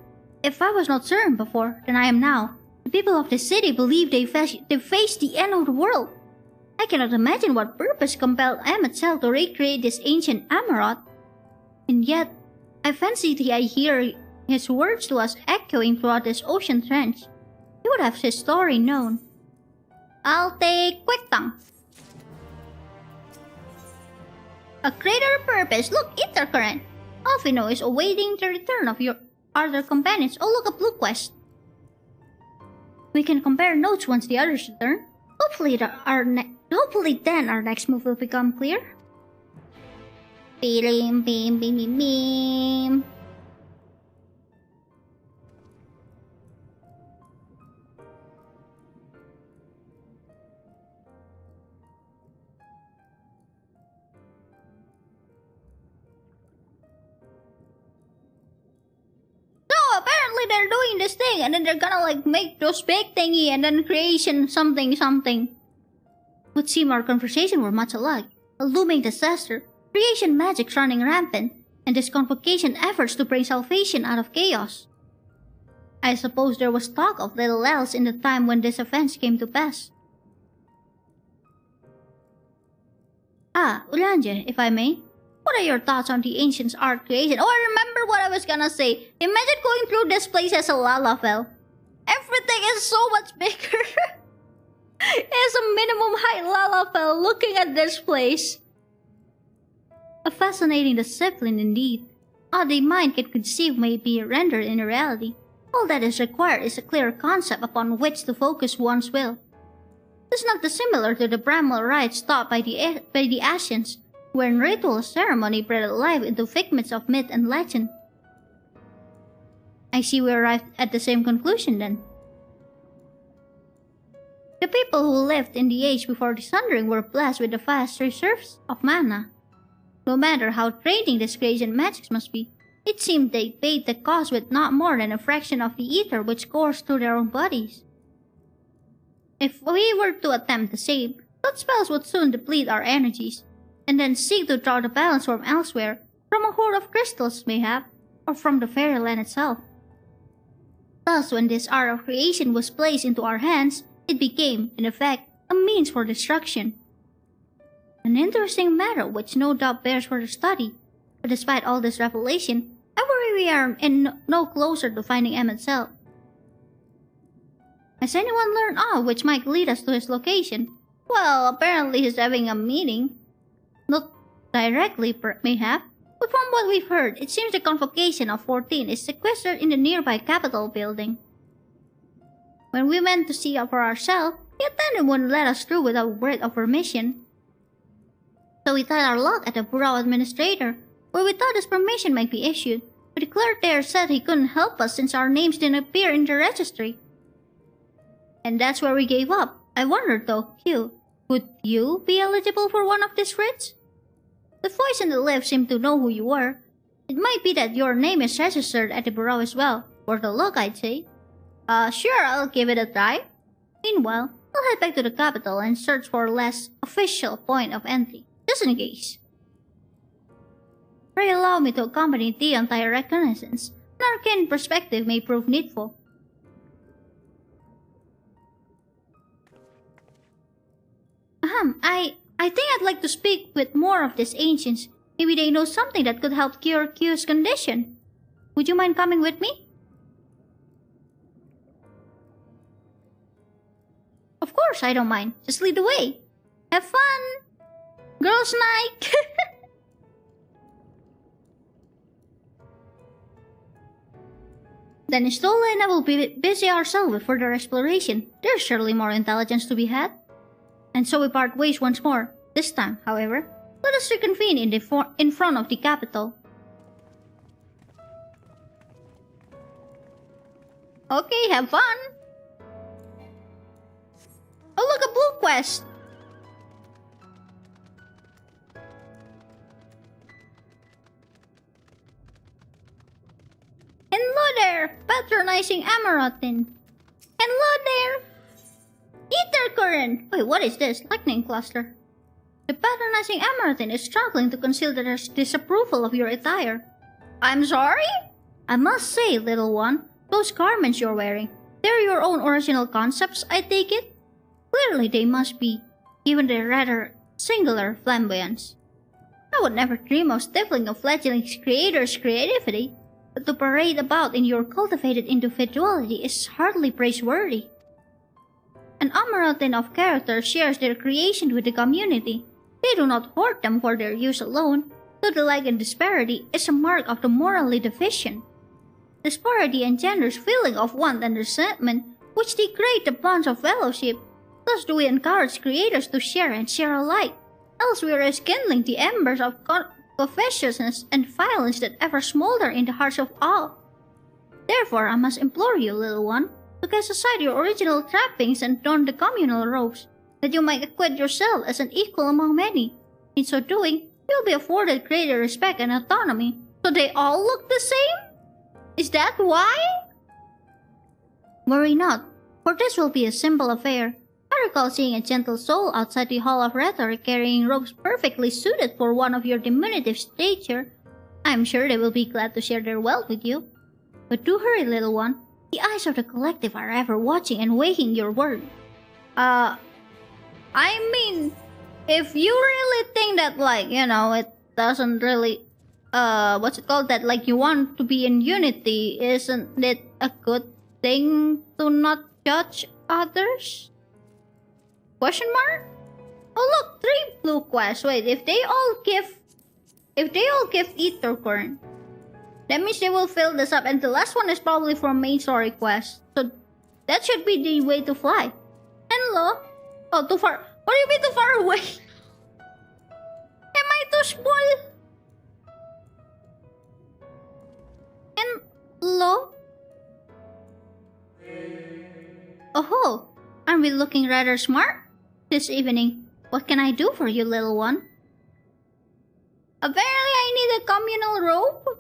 if I was not certain before than I am now, the people of the city believe they face the end of the world. I cannot imagine what purpose compelled Emetzel to recreate this ancient Amarot. And yet, I fancy that I hear his words to us echoing throughout this ocean trench. He would have his story known. I'll take quick tongue. A greater purpose. Look, intercurrent. Alphino is awaiting the return of your other companions. Oh, look, a blue quest. We can compare notes once the others return. Hopefully then our next move will become clear. Beam, beam, beam, beam, beam. Apparently they're doing this thing and then they're gonna like make those big thingy and then creation something. Would seem our conversation were much alike. A looming disaster, creation magic running rampant, and disconvocation efforts to bring salvation out of chaos. I suppose there was talk of little else in the time when this event came to pass. Ah, Ulanje, if I may. What are your thoughts on the ancient's art creation? Oh, I remember what I was gonna say. Imagine going through this place as a Lalafell. Everything is so much bigger. As a minimum height Lalafell looking at this place. A fascinating discipline indeed. All the mind can conceive may be rendered in reality. All that is required is a clear concept upon which to focus one's will. It's not dissimilar to the primal rites taught by the Asians, wherein ritual ceremony bred life into figments of myth and legend. I see we arrived at the same conclusion then. The people who lived in the age before the Sundering were blessed with the vast reserves of mana. No matter how draining this creation magics must be, it seemed they paid the cost with not more than a fraction of the ether which coursed through their own bodies. If we were to attempt the same, those spells would soon deplete our energies, and then seek to draw the balance from elsewhere, from a hoard of crystals mayhap, or from the fairyland itself. Thus, when this art of creation was placed into our hands, it became, in effect, a means for destruction. An interesting matter which no doubt bears further study, but despite all this revelation, I worry we are no closer to finding Emetzel. Has anyone learned aught which might lead us to his location? Well, apparently he's having a meeting. Not directly, mayhap, But from what we've heard, it seems the convocation of 14 is sequestered in the nearby Capitol building. When we went to see for ourselves, the attendant wouldn't let us through without a word of permission. So we tried our luck at the Bureau Administrator, where we thought his permission might be issued, but the clerk there said he couldn't help us since our names didn't appear in the registry. And that's where we gave up. I wondered though, Kyuu, would you be eligible for one of these writs? The voice in the lift seemed to know who you were. It might be that your name is registered at the Bureau as well. Worth a look, I'd say. Sure, I'll give it a try. Meanwhile, I'll head back to the capital and search for a less official point of entry, just in case. Pray allow me to accompany thee on thy reconnaissance. An arcane perspective may prove needful. I think I'd like to speak with more of these ancients. Maybe they know something that could help cure Kyuu's condition. Would you mind coming with me? Of course, I don't mind. Just lead the way. Have fun! Girls' night! Then Stola and I will be busy ourselves with further exploration. There's surely more intelligence to be had. And so we part ways once more. This time, however, let us reconvene in front of the capital. Okay, have fun! Oh look, a blue quest! Hello there, patronizing Amaranthine. Hello there! Ether current! Wait, what is this? Lightning cluster. The patronizing Amaranthine is struggling to conceal their disapproval of your attire. I'm sorry? I must say, little one, those garments you're wearing, they're your own original concepts, I take it? Clearly they must be, given their rather singular flamboyance. I would never dream of stifling a fledgling creator's creativity, but to parade about in your cultivated individuality is hardly praiseworthy. An Amaranthine of character shares their creation with the community. They do not hoard them for their use alone, though the like and disparity is a mark of the morally deficient. Disparity engenders feeling of want and resentment, which degrade the bonds of fellowship. Thus do we encourage creators to share and share alike, else we risk kindling the embers of covetousness and violence that ever smolder in the hearts of all. Therefore, I must implore you, little one, to cast aside your original trappings and don the communal robes, that you might acquit yourself as an equal among many. In so doing, you will be afforded greater respect and autonomy. So they all look the same? Is that why? Worry not, for this will be a simple affair. I recall seeing a gentle soul outside the Hall of Rhetoric carrying robes perfectly suited for one of your diminutive stature. I am sure they will be glad to share their wealth with you. But do hurry, little one. The eyes of the collective are ever watching and weighing your word. I mean, if you really think that, like, you know, it doesn't really, what's it called, that, like, you want to be in unity, isn't it a good thing to not judge others? Question mark? Oh look, 3 blue quests. Wait, if they all give Ether current, that means they will fill this up, and the last one is probably from main story quest. So that should be the way to fly. Hello? Oh, too far. What do you mean too far away? Am I too small? Hello? Oh, aren't we looking rather smart this evening? What can I do for you, little one? Apparently I need a communal robe?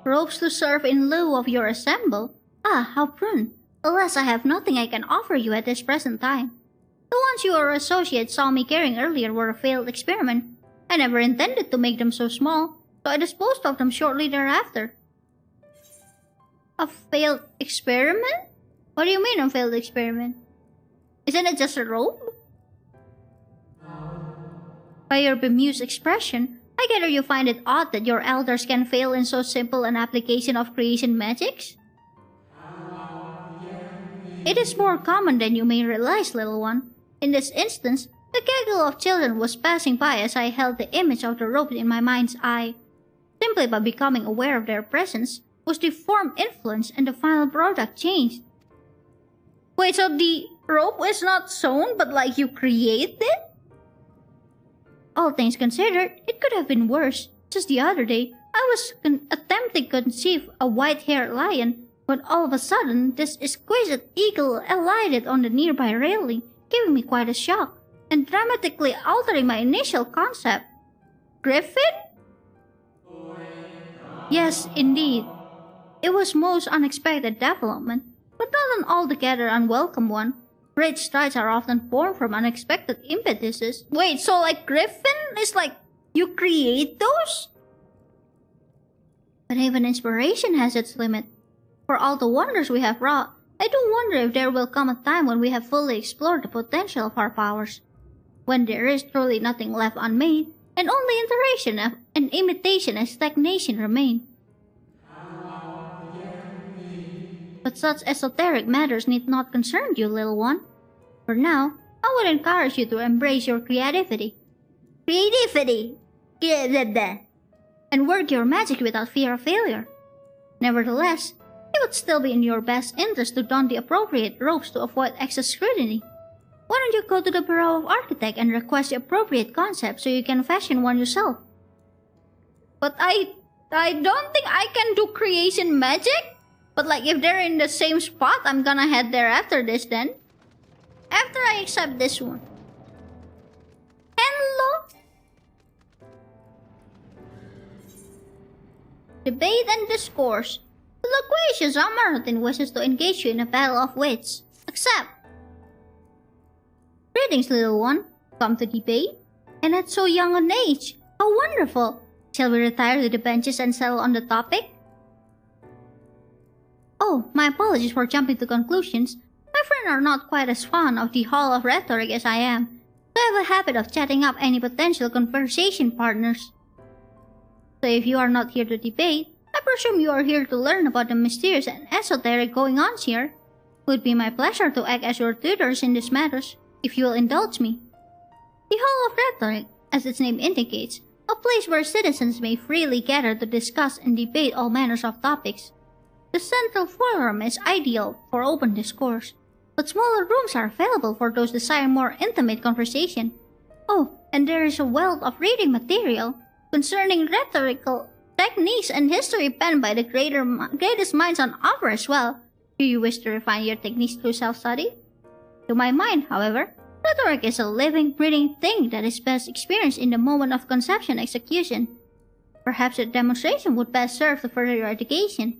Robes to serve in lieu of your assemble? Ah, how prudent. Alas, I have nothing I can offer you at this present time. The ones your associates saw me carrying earlier were a failed experiment. I never intended to make them so small, so I disposed of them shortly thereafter. A failed experiment? What do you mean a failed experiment? Isn't it just a robe? By your bemused expression, I gather you find it odd that your elders can fail in so simple an application of creation magics? It is more common than you may realize, little one. In this instance, The gaggle of children was passing by as I held the image of the rope in my mind's eye. Simply by becoming aware of their presence was the form influenced and the final product changed. Wait, so the rope is not sewn, but like you create it? All things considered, it could have been worse. Just the other day, I was attempting to conceive a white-haired lion, when all of a sudden, this exquisite eagle alighted on the nearby railing, giving me quite a shock, and dramatically altering my initial concept. Griffin? Yes, indeed. It was most unexpected development, but not an altogether unwelcome one. Great strides are often born from unexpected impetuses. Wait, so like Griffin is like you create those? But even inspiration has its limit. For all the wonders we have wrought, I do wonder if there will come a time when we have fully explored the potential of our powers. When there is truly nothing left unmade, and only iteration and imitation and stagnation remain. But such esoteric matters need not concern you, little one. For now, I would encourage you to embrace your creativity. Creativity! And work your magic without fear of failure. Nevertheless, it would still be in your best interest to don the appropriate robes to avoid excess scrutiny. Why don't you go to the Bureau of Architect and request the appropriate concept so you can fashion one yourself? But I don't think I can do creation magic? But like if they're in the same spot, I'm gonna head there after this then. After I accept this one. Hello? Debate and discourse. The loquacious Amaranthine wishes to engage you in a battle of wits. Accept. Greetings, little one. Come to debate? And at so young an age. How wonderful. Shall we retire to the benches and settle on the topic? Oh, my apologies for jumping to conclusions. My friends are not quite as fond of the Hall of Rhetoric as I am, so I have a habit of chatting up any potential conversation partners. So if you are not here to debate, I presume you are here to learn about the mysterious and esoteric goings-ons here. It would be my pleasure to act as your tutors in these matters, if you will indulge me. The Hall of Rhetoric, as its name indicates, a place where citizens may freely gather to discuss and debate all manners of topics. The central forum is ideal for open discourse, but smaller rooms are available for those desiring more intimate conversation. Oh, and there is a wealth of reading material concerning rhetorical techniques and history penned by the greatest minds on offer as well. Do you wish to refine your techniques through self-study? To my mind, however, rhetoric is a living, breathing thing that is best experienced in the moment of conception execution. Perhaps a demonstration would best serve to further your education.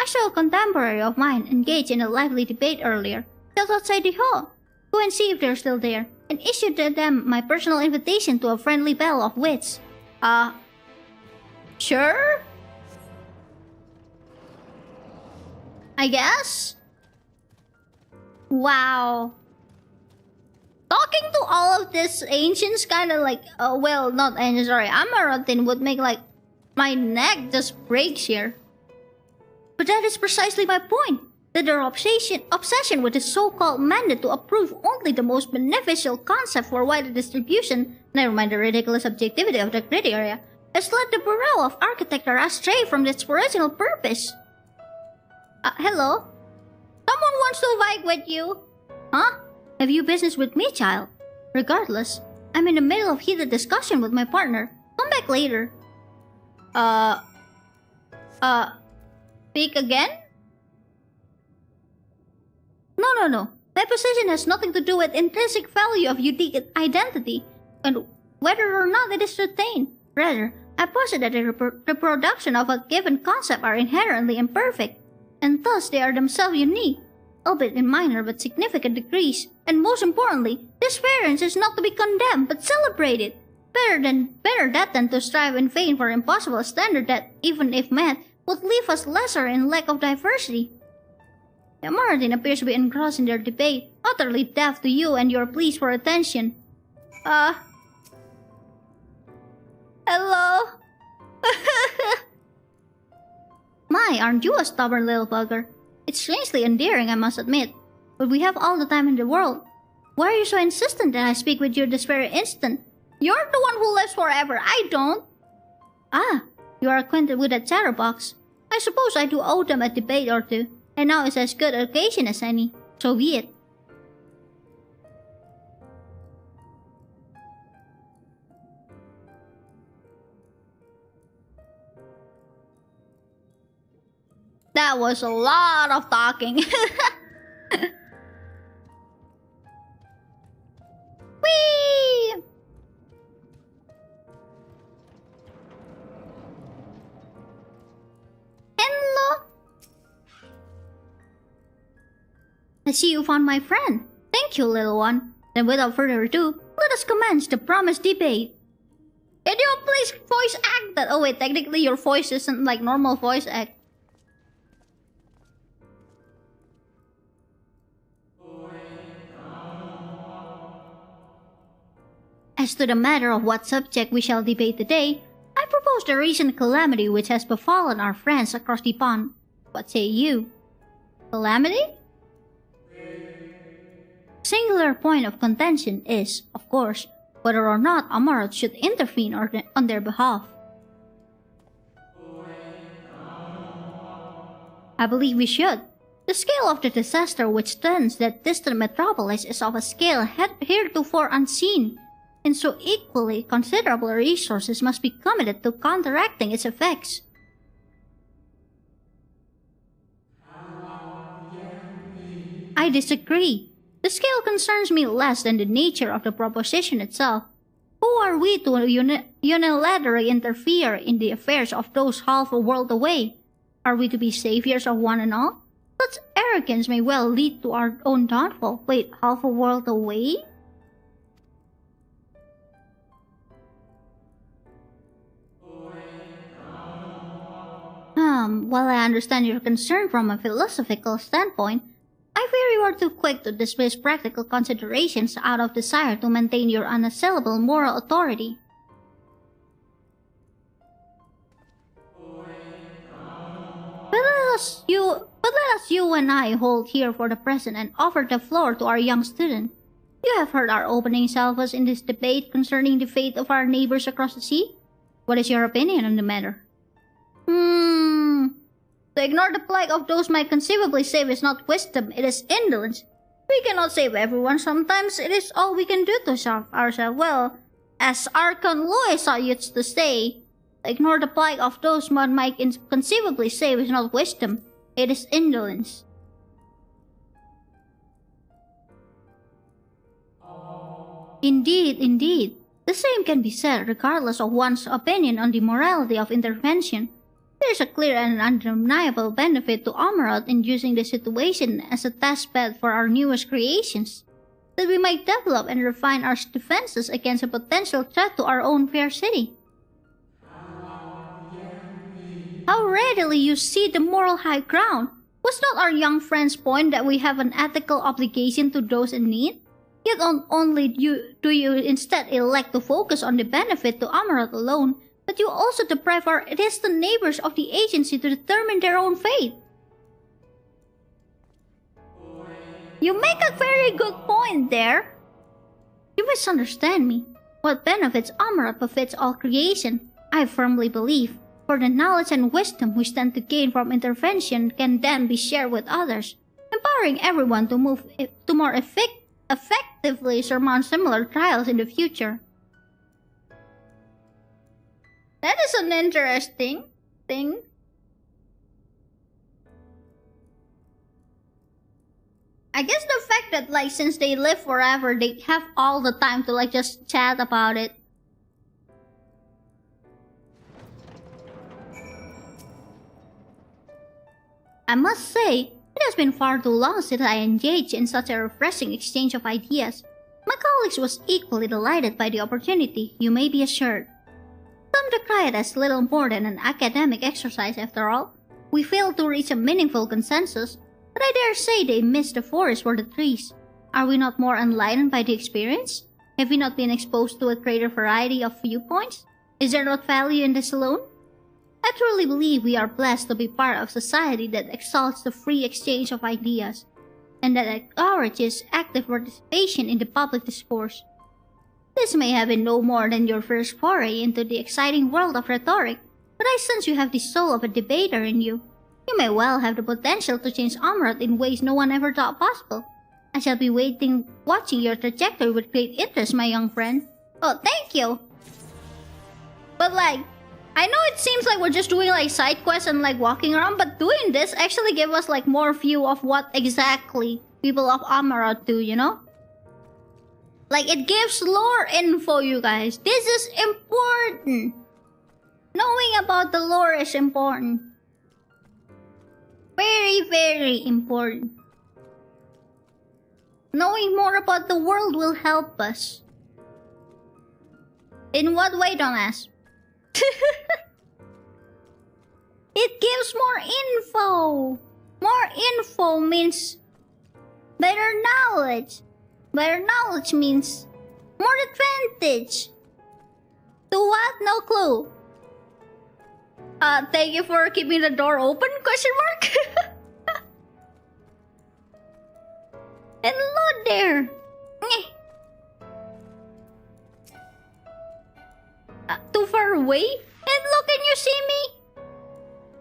I saw a contemporary of mine engage in a lively debate earlier, just outside the hall. Go and see if they're still there, and issue to them my personal invitation to a friendly battle of wits. Sure? I guess? Wow. Talking to all of these ancients kinda like, well, not ancients, sorry, Amaranthine would make like, my neck just breaks here. But that is precisely my point, that their obsession with the so-called mandate to approve only the most beneficial concept for wider distribution, never mind the ridiculous objectivity of the criteria, has led the Bureau of Architecture astray from its original purpose. Hello? Someone wants to fight with you. Huh? Have you business with me, child? Regardless, I'm in the middle of heated discussion with my partner. Come back later. Speak again? No. My position has nothing to do with intrinsic value of unique identity and whether or not it is retained. Rather, I posit that the reproduction of a given concept are inherently imperfect, and thus they are themselves unique, albeit in minor but significant degrees. And most importantly, this variance is not to be condemned but celebrated. Better that than to strive in vain for an impossible standard that, even if met, would leave us lesser in lack of diversity. The Amaranthine appears to be engrossed in their debate, utterly deaf to you and your pleas for attention. Hello? My, aren't you a stubborn little bugger? It's strangely endearing, I must admit, but we have all the time in the world. Why are you so insistent that I speak with you this very instant? You're the one who lives forever, I don't. Ah, you are acquainted with that chatterbox. I suppose I do owe them a debate or two, and now is as good an occasion as any. So be it. That was a lot of talking. Whee! Hello. I see you found my friend. Thank you, little one. Then without further ado, let us commence the promised debate. Can you please voice act that? Oh wait, technically your voice isn't like normal voice act. As to the matter of what subject we shall debate today, I propose the recent calamity which has befallen our friends across the pond. What say you? Calamity? Singular point of contention is, of course, whether or not Amaranth should intervene on their behalf. I believe we should. The scale of the disaster which threatens that distant metropolis is of a scale heretofore unseen, and so equally considerable resources must be committed to counteracting its effects. I disagree. The scale concerns me less than the nature of the proposition itself. Who are we to unilaterally interfere in the affairs of those half a world away? Are we to be saviors of one and all? Such arrogance may well lead to our own downfall. Wait, half a world away? While I understand your concern from a philosophical standpoint, I fear you are too quick to dismiss practical considerations out of desire to maintain your unassailable moral authority. But let us you and I hold here for the present and offer the floor to our young student. You have heard our opening salvos in this debate concerning the fate of our neighbors across the sea. What is your opinion on the matter? To ignore the plight of those might conceivably save is not wisdom, it is indolence. We cannot save everyone, sometimes it is all we can do to serve ourselves. Well, as Archon Loisa used to say, ignore the plight of those one might conceivably save is not wisdom, it is indolence. Indeed, indeed. The same can be said regardless of one's opinion on the morality of intervention. There is a clear and undeniable benefit to Amaranth in using the situation as a testbed for our newest creations, that we might develop and refine our defenses against a potential threat to our own fair city. How readily you see the moral high ground! Was not our young friend's point that we have an ethical obligation to those in need? Yet not only do you instead elect to focus on the benefit to Amaranth alone, but you also deprive our distant neighbors of the agency to determine their own fate. You make a very good point there. You misunderstand me. What benefits Amaranth befits all creation, I firmly believe, for the knowledge and wisdom we stand to gain from intervention can then be shared with others, empowering everyone to move to more effectively surmount similar trials in the future. That is an interesting thing. I guess the fact that like since they live forever, they have all the time to like just chat about it. I must say, it has been far too long since I engaged in such a refreshing exchange of ideas. My colleagues was equally delighted by the opportunity, you may be assured. Some decry it as little more than an academic exercise after all. We failed to reach a meaningful consensus, but I dare say they missed the forest for the trees. Are we not more enlightened by the experience? Have we not been exposed to a greater variety of viewpoints? Is there not value in this alone? I truly believe we are blessed to be part of society that exalts the free exchange of ideas. and that encourages active participation in the public discourse. This may have been no more than your first foray into the exciting world of rhetoric, but I sense you have the soul of a debater in you. You may well have the potential to change Amroth in ways no one ever thought possible. I shall be watching your trajectory with great interest, my young friend. Oh, thank you! But like, I know it seems like we're just doing like side quests and like walking around, but doing this actually give us like more view of what exactly people of Amaroth do, you know? Like, it gives lore info, you guys. This is important. Knowing about the lore is important. Very, very important. Knowing more about the world will help us. In what way, don't ask? It gives more info. More info means better knowledge. Better knowledge means more advantage. To what? No clue. Thank you for keeping the door open? Question mark. Hello there. Too far away? And look, can you see me?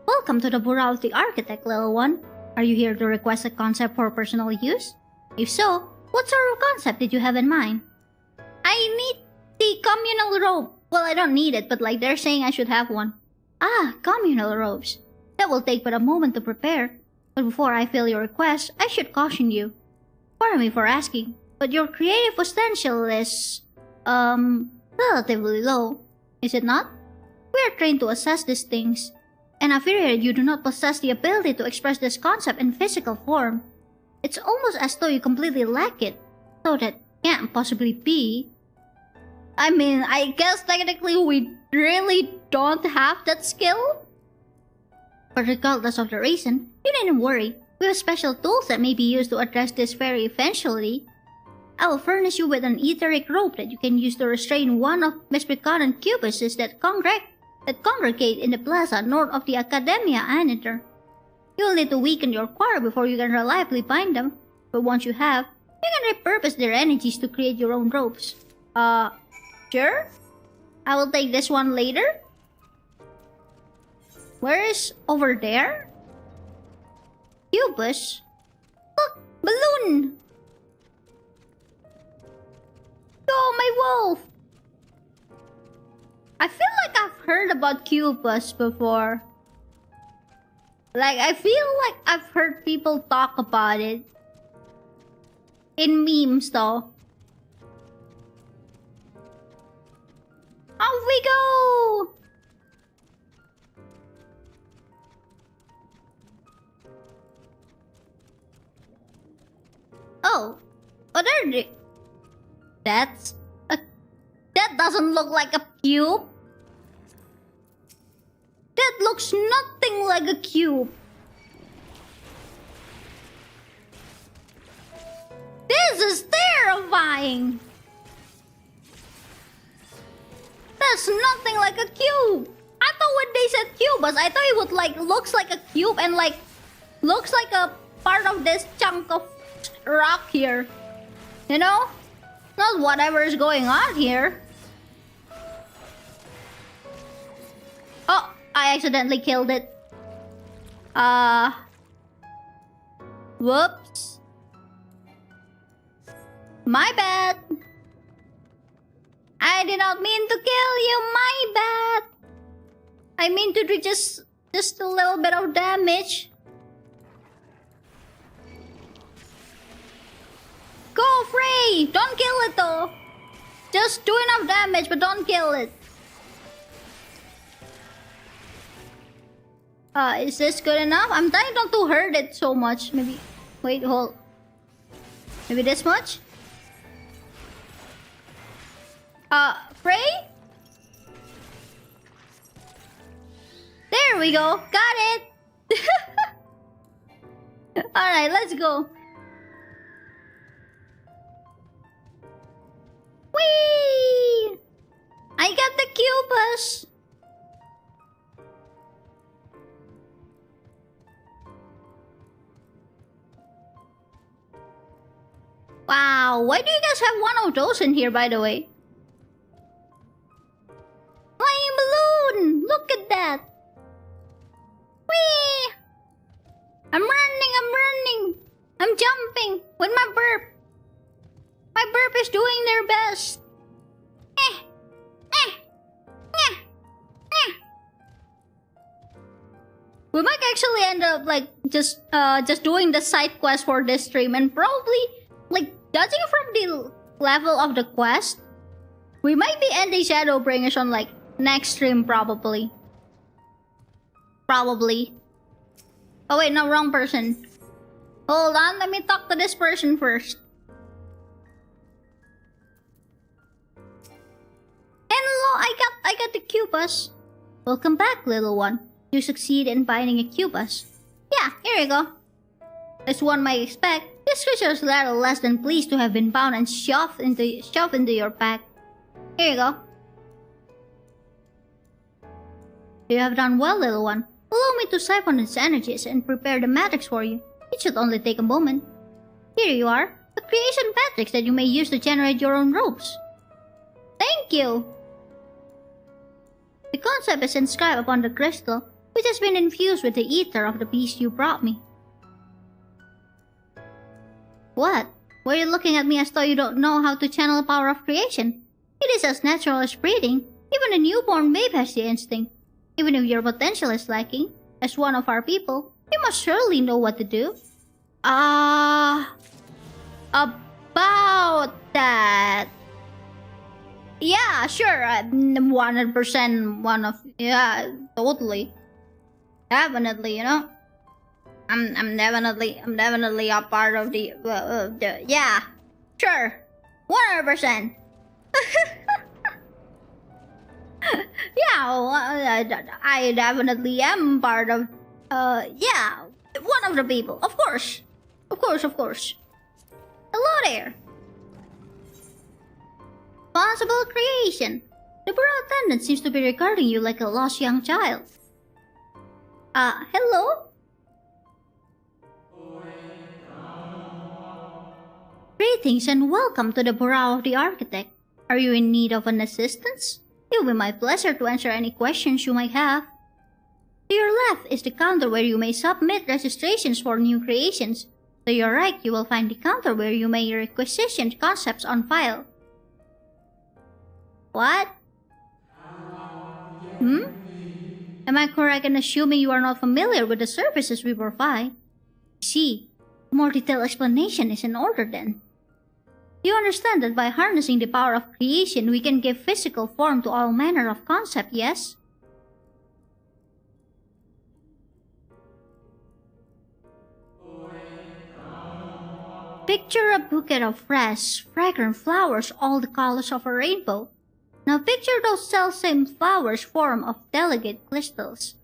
Welcome to the Bureau of the Architect, little one. Are you here to request a concept for personal use? If so, what sort of concept did you have in mind? I need the communal robe. Well, I don't need it, but like they're saying I should have one. Ah, communal robes. That will take but a moment to prepare. But before I fill your request, I should caution you. Pardon me for asking, but your creative potential is, relatively low, is it not? We are trained to assess these things, and I fear you do not possess the ability to express this concept in physical form. It's almost as though you completely lack it, so that can't possibly be. I mean, I guess technically we really don't have that skill? But regardless of the reason, you needn't worry. We have special tools that may be used to address this very eventually. I will furnish you with an etheric rope that you can use to restrain one of misbegotten cubuses that congregate in the plaza north of the Academia Aniter. You'll need to weaken your core before you can reliably bind them, but once you have, you can repurpose their energies to create your own ropes. Sure? I will take this one later. Where is over there? Cubus? Look! Balloon! Oh, my wolf! I feel like I've heard about Cubus before. Like, I feel like I've heard people talk about it. In memes, though. Off we go! Oh, there. That doesn't look like a cube. That looks nothing like a cube. This is terrifying. That's nothing like a cube. I thought when they said cubus, I thought it would like looks like a cube and like looks like a part of this chunk of rock here. You know? Not whatever is going on here. Oh, I accidentally killed it. Whoops. My bad. I did not mean to kill you, my bad. I mean to do just a little bit of damage. Go, Frey! Don't kill it though. Just do enough damage, but don't kill it. Is this good enough? I'm trying not to hurt it so much. Maybe... Wait, hold. Maybe this much? Frey? There we go. Got it! Alright, let's go. Whee! I got the cubus! Wow, why do you guys have one of those in here, by the way? Flying balloon! Look at that! Whee! I'm running! I'm jumping with my burp! My burp is doing their best! We might actually end up like just doing the side quest for this stream, and probably like judging from the level of the quest, we might be ending Shadowbringers on like next stream probably. Oh wait, no, wrong person. Hold on, let me talk to this person first. Hello, I got the Cubus. Welcome back, little one. You succeed in finding a Cubus. Yeah, here you go. As one might expect, this creature is little less than pleased to have been bound and shoved into your pack. Here you go. You have done well, little one. Allow me to siphon its energies and prepare the matrix for you. It should only take a moment. Here you are, a creation matrix that you may use to generate your own robes. Thank you! The concept is inscribed upon the crystal, which has been infused with the ether of the beast you brought me. What? Why are you looking at me as though you don't know how to channel the power of creation? It is as natural as breathing. Even a newborn babe has the instinct. Even if your potential is lacking, as one of our people, you must surely know what to do. About that. Yeah, sure. 100% one of... Yeah, totally. Definitely, you know. I'm definitely a part of the yeah, sure. 100%. Yeah, well, I definitely am part of yeah, one of the people. Of course. Hello there. Possible creation. The bureau attendant seems to be regarding you like a lost young child. Hello? Greetings and welcome to the Bureau of the Architect. Are you in need of an assistance? It will be my pleasure to answer any questions you might have. To your left is the counter where you may submit registrations for new creations. To your right, you will find the counter where you may requisition concepts on file. What? Am I correct in assuming you are not familiar with the services we provide? See, a more detailed explanation is in order then. You understand that by harnessing the power of creation, we can give physical form to all manner of concept, yes? Picture a bouquet of fresh, fragrant flowers, all the colors of a rainbow. Now picture those self-same flowers formed of delicate crystals,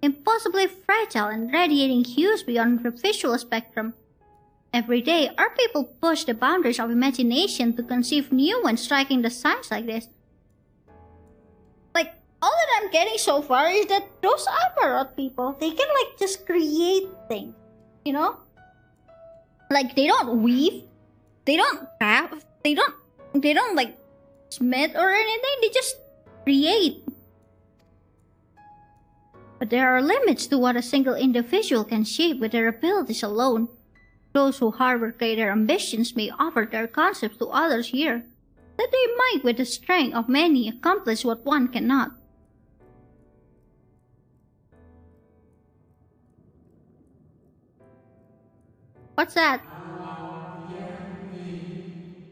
impossibly fragile and radiating hues beyond the visual spectrum. Every day, our people push the boundaries of imagination to conceive new and striking designs like this. Like, all that I'm getting so far is that those Aparot people, they can like just create things, you know? Like, they don't weave, they don't craft, they don't like smith or anything, they just create. But there are limits to what a single individual can shape with their abilities alone. Those who harbor greater ambitions may offer their concepts to others here, that they might with the strength of many accomplish what one cannot. What's that?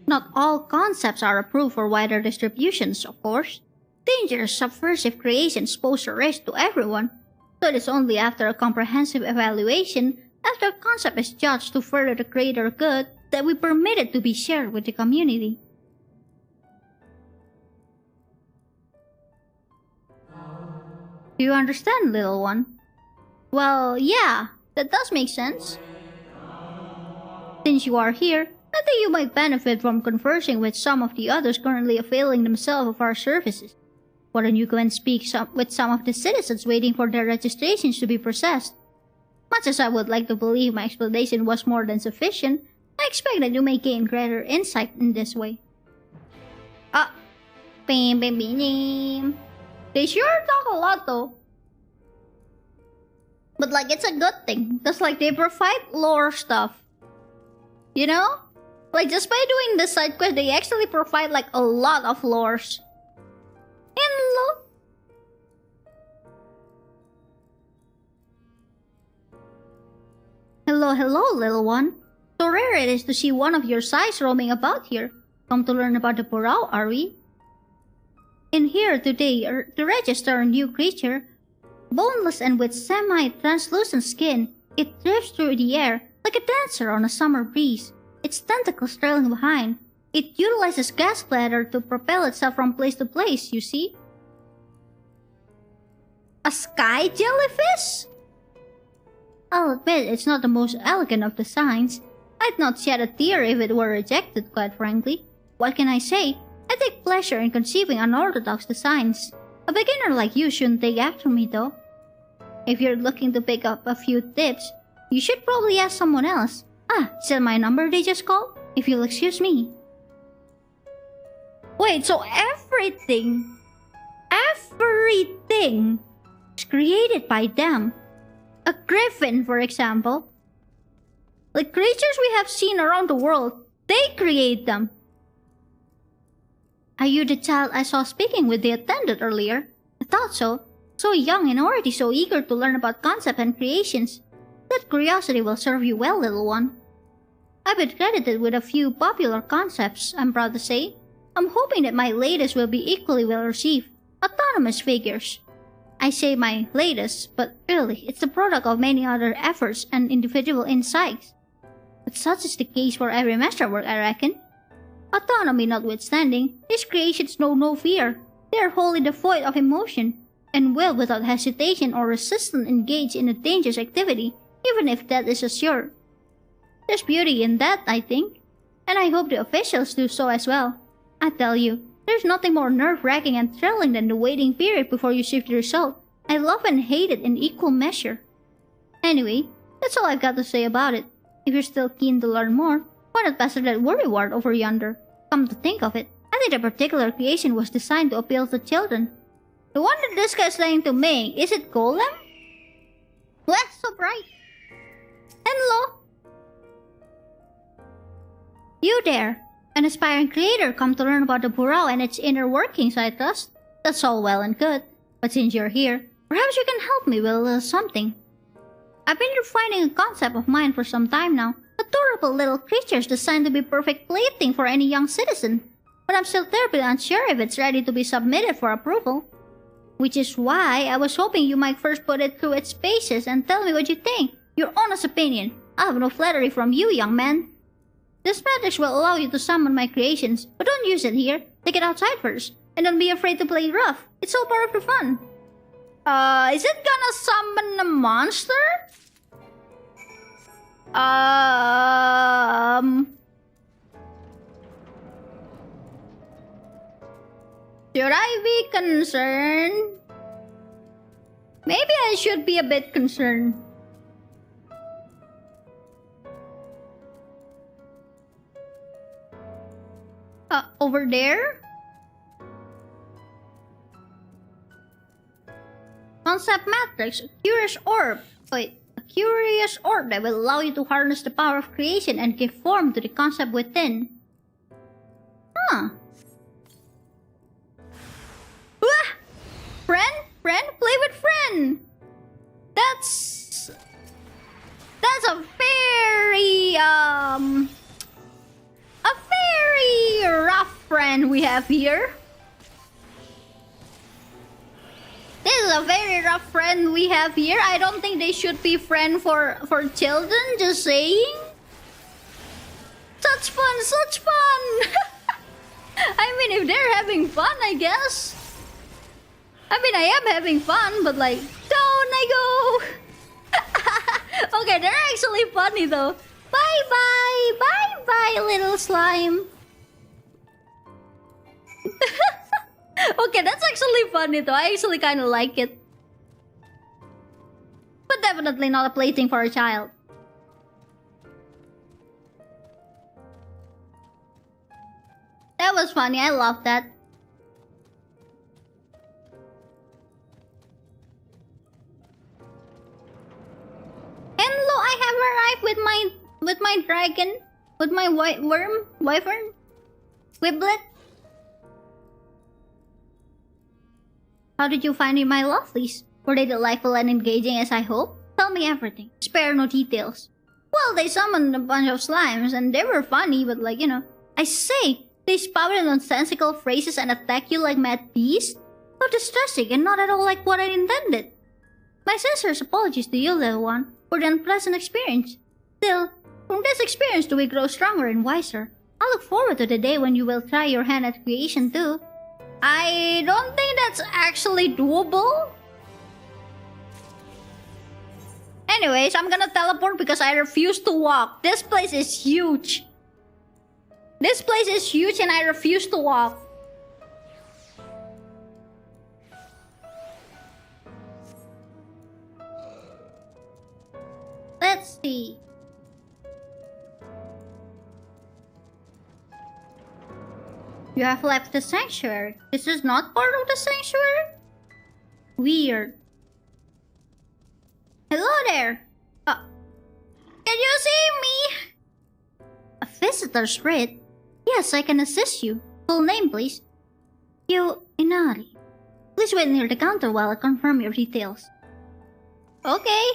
Not all concepts are approved for wider distributions, of course. Dangerous, subversive creations pose a risk to everyone, so it is only after a comprehensive evaluation, after a concept is judged to further the greater good, that we permit it to be shared with the community. Do you understand, little one? Well, yeah, that does make sense. Since you are here, I think you might benefit from conversing with some of the others currently availing themselves of our services. Why don't you go and speak with some of the citizens waiting for their registrations to be processed? Much as I would like to believe my explanation was more than sufficient, I expect that you may gain greater insight in this way. Bam, bam, bam. They sure talk a lot though. But like, it's a good thing, because like, they provide lore stuff. You know? Like, just by doing the side quest, they actually provide like a lot of lores. Hello. Hello, little one. So rare it is to see one of your size roaming about here. Come to learn about the Burao, are we? In here today to register a new creature. Boneless and with semi-translucent skin, it drifts through the air like a dancer on a summer breeze. Its tentacles trailing behind. It utilizes gas bladder to propel itself from place to place, you see? A sky jellyfish? I'll admit it's not the most elegant of designs. I'd not shed a tear if it were rejected, quite frankly. What can I say? I take pleasure in conceiving unorthodox designs. A beginner like you shouldn't take after me, though. If you're looking to pick up a few tips, you should probably ask someone else. Is that my number they just called? If you'll excuse me. Wait, so everything is created by them. A griffin, for example. The creatures we have seen around the world, they create them. Are you the child I saw speaking with the attendant earlier? I thought so. So young and already so eager to learn about concepts and creations. That curiosity will serve you well, little one. I've been credited with a few popular concepts, I'm proud to say. I'm hoping that my latest will be equally well received. Autonomous figures. I say my latest, but really, it's the product of many other efforts and individual insights. But such is the case for every masterwork, I reckon. Autonomy notwithstanding, these creations know no fear. They are wholly devoid of emotion, and will without hesitation or resistance engage in a dangerous activity, even if death is assured. There's beauty in that, I think, and I hope the officials do so as well. I tell you, there's nothing more nerve-wracking and thrilling than the waiting period before you see the result. I love and hate it in equal measure. Anyway, that's all I've got to say about it. If you're still keen to learn more, why not pass that worrywart over yonder? Come to think of it, I think the particular creation was designed to appeal to children. The one that this guy's trying to make, is it Golem? Well, so bright. Hello. You there, an aspiring creator come to learn about the Burao and its inner workings, I trust. That's all well and good, but since you're here, perhaps you can help me with a little something. I've been refining a concept of mine for some time now. Adorable little creatures designed to be perfect plaything for any young citizen. But I'm still terribly unsure if it's ready to be submitted for approval. Which is why I was hoping you might first put it through its paces and tell me what you think. Your honest opinion. I have no flattery from you, young man. This matrix will allow you to summon my creations, but don't use it here. Take it outside first. And don't be afraid to play rough. It's all part of the fun. Is it gonna summon a monster? Should I be concerned? Maybe I should be a bit concerned. Over there? Concept Matrix, a curious orb. Wait, a curious orb that will allow you to harness the power of creation and give form to the concept within. Huh. Friend? Friend? Play with friend! That's a very, rough friend we have here. This is a very rough friend we have here. I don't think they should be friend for children, just saying. Such fun, such fun! I mean, if they're having fun, I guess. I mean, I am having fun, but like, down I go! Okay, they're actually funny though. Bye-bye! Bye-bye, little slime! Okay, that's actually funny though. I actually kind of like it. But definitely not a plaything for a child. That was funny. I love that. Hello, I have arrived with my dragon, with my white worm, wyvern, Wiblet. How did you find my lovelies? Were they delightful and engaging as I hoped? Tell me everything. Spare no details. Well, they summoned a bunch of slimes and they were funny, but like, you know. I say, they spouted nonsensical phrases and attack you like mad beasts? How distressing and not at all like what I intended. My sincerest apologies to you, little one, for the unpleasant experience. Still, from this experience do we grow stronger and wiser. I look forward to the day when you will try your hand at creation too. I don't think that's actually doable. Anyways, I'm gonna teleport because I refuse to walk. This place is huge. This place is huge and I refuse to walk. Let's see. You have left the sanctuary. This is not part of the sanctuary? Weird. Hello there. Can you see me? A visitor's writ? Yes, I can assist you. Full name, please. Kyuu Inari. Please wait near the counter while I confirm your details. Okay.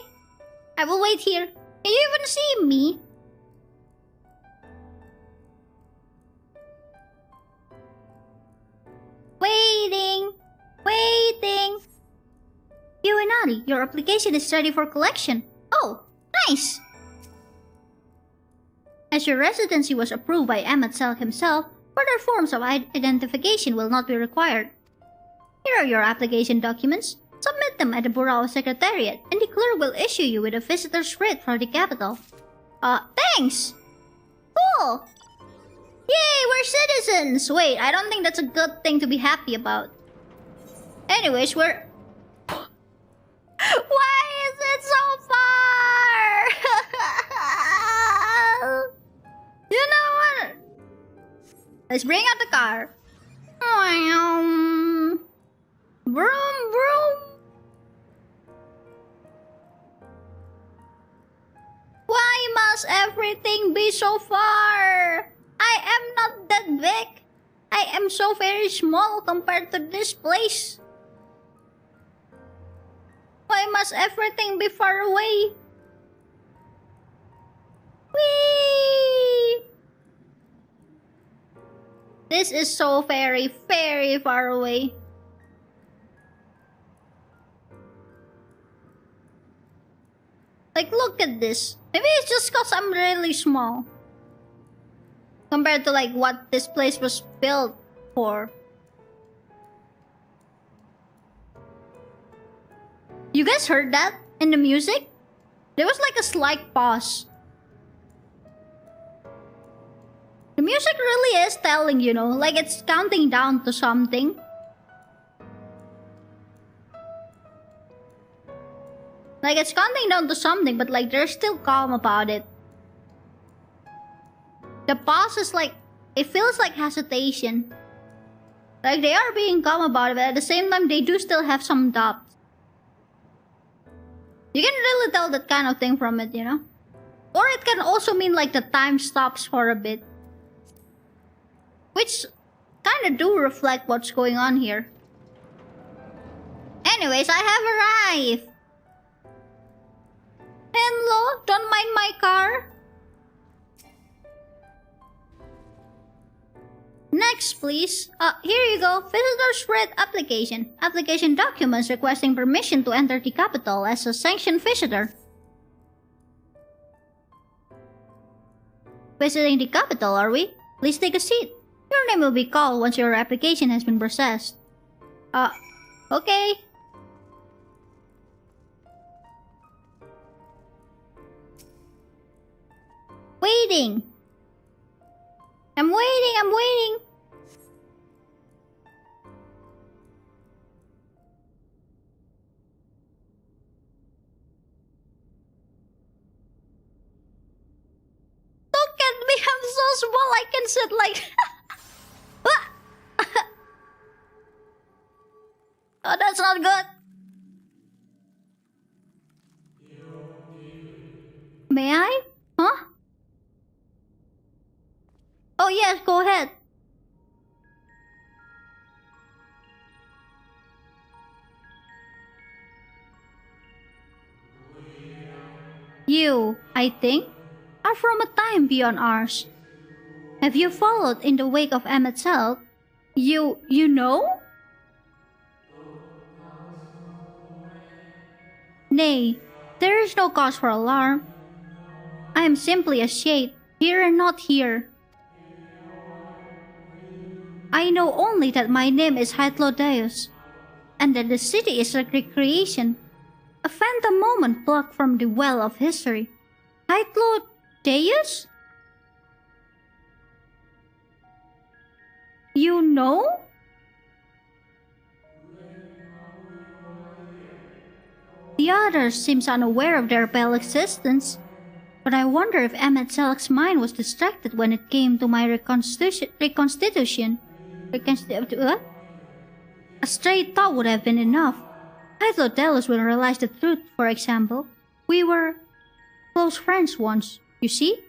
I will wait here. Can you even see me? Waiting. Waiting. Kyuu Inari, your application is ready for collection. Oh, nice. As your residency was approved by Amatsel himself, further forms of identification will not be required. Here are your application documents. Submit them at the Burao Secretariat, and the clerk will issue you with a visitor's writ for the capital. Thanks! Cool! Yay, we're citizens! Wait, I don't think that's a good thing to be happy about. Anyways, we're... Why is it so far? You know what? Let's bring out the car. Vroom, vroom. Why must everything be so far? I am not that big. I am so very small compared to this place. Why must everything be far away? Whee! This is so very, very far away. Like, look at this. Maybe it's just because I'm really small. Compared to, like, what this place was built for. You guys heard that in the music? There was like a slight pause. The music really is telling, you know, like it's counting down to something. Like it's counting down to something, but like they're still calm about it. The pause is like, it feels like hesitation. Like they are being calm about it, but at the same time they do still have some doubts. You can really tell that kind of thing from it, you know? Or it can also mean like the time stops for a bit. Which kind of do reflect what's going on here. Anyways, I have arrived. Hello, don't mind my car. Next, please. Here you go. Visitor's writ application. Application documents requesting permission to enter the capital as a sanctioned visitor. Visiting the capital, are we? Please take a seat. Your name will be called once your application has been processed. Okay. Waiting. I'm waiting. Look at me, I'm so small, I can sit like... Oh, that's not good. May I? Huh? Oh yes, go ahead. You, I think, are from a time beyond ours. Have you followed in the wake of Emetzel? You know? Nay, there is no cause for alarm. I am simply a shade, here and not here. I know only that my name is Hytlodeus, and that the city is a recreation, a phantom moment plucked from the well of history. Hytlodeus? You know? The others seems unaware of their pale existence, but I wonder if Emetzel's mind was distracted when it came to my reconstitution. What? A straight thought would have been enough. Hytlodeus will realize the truth, for example. We were close friends once, you see?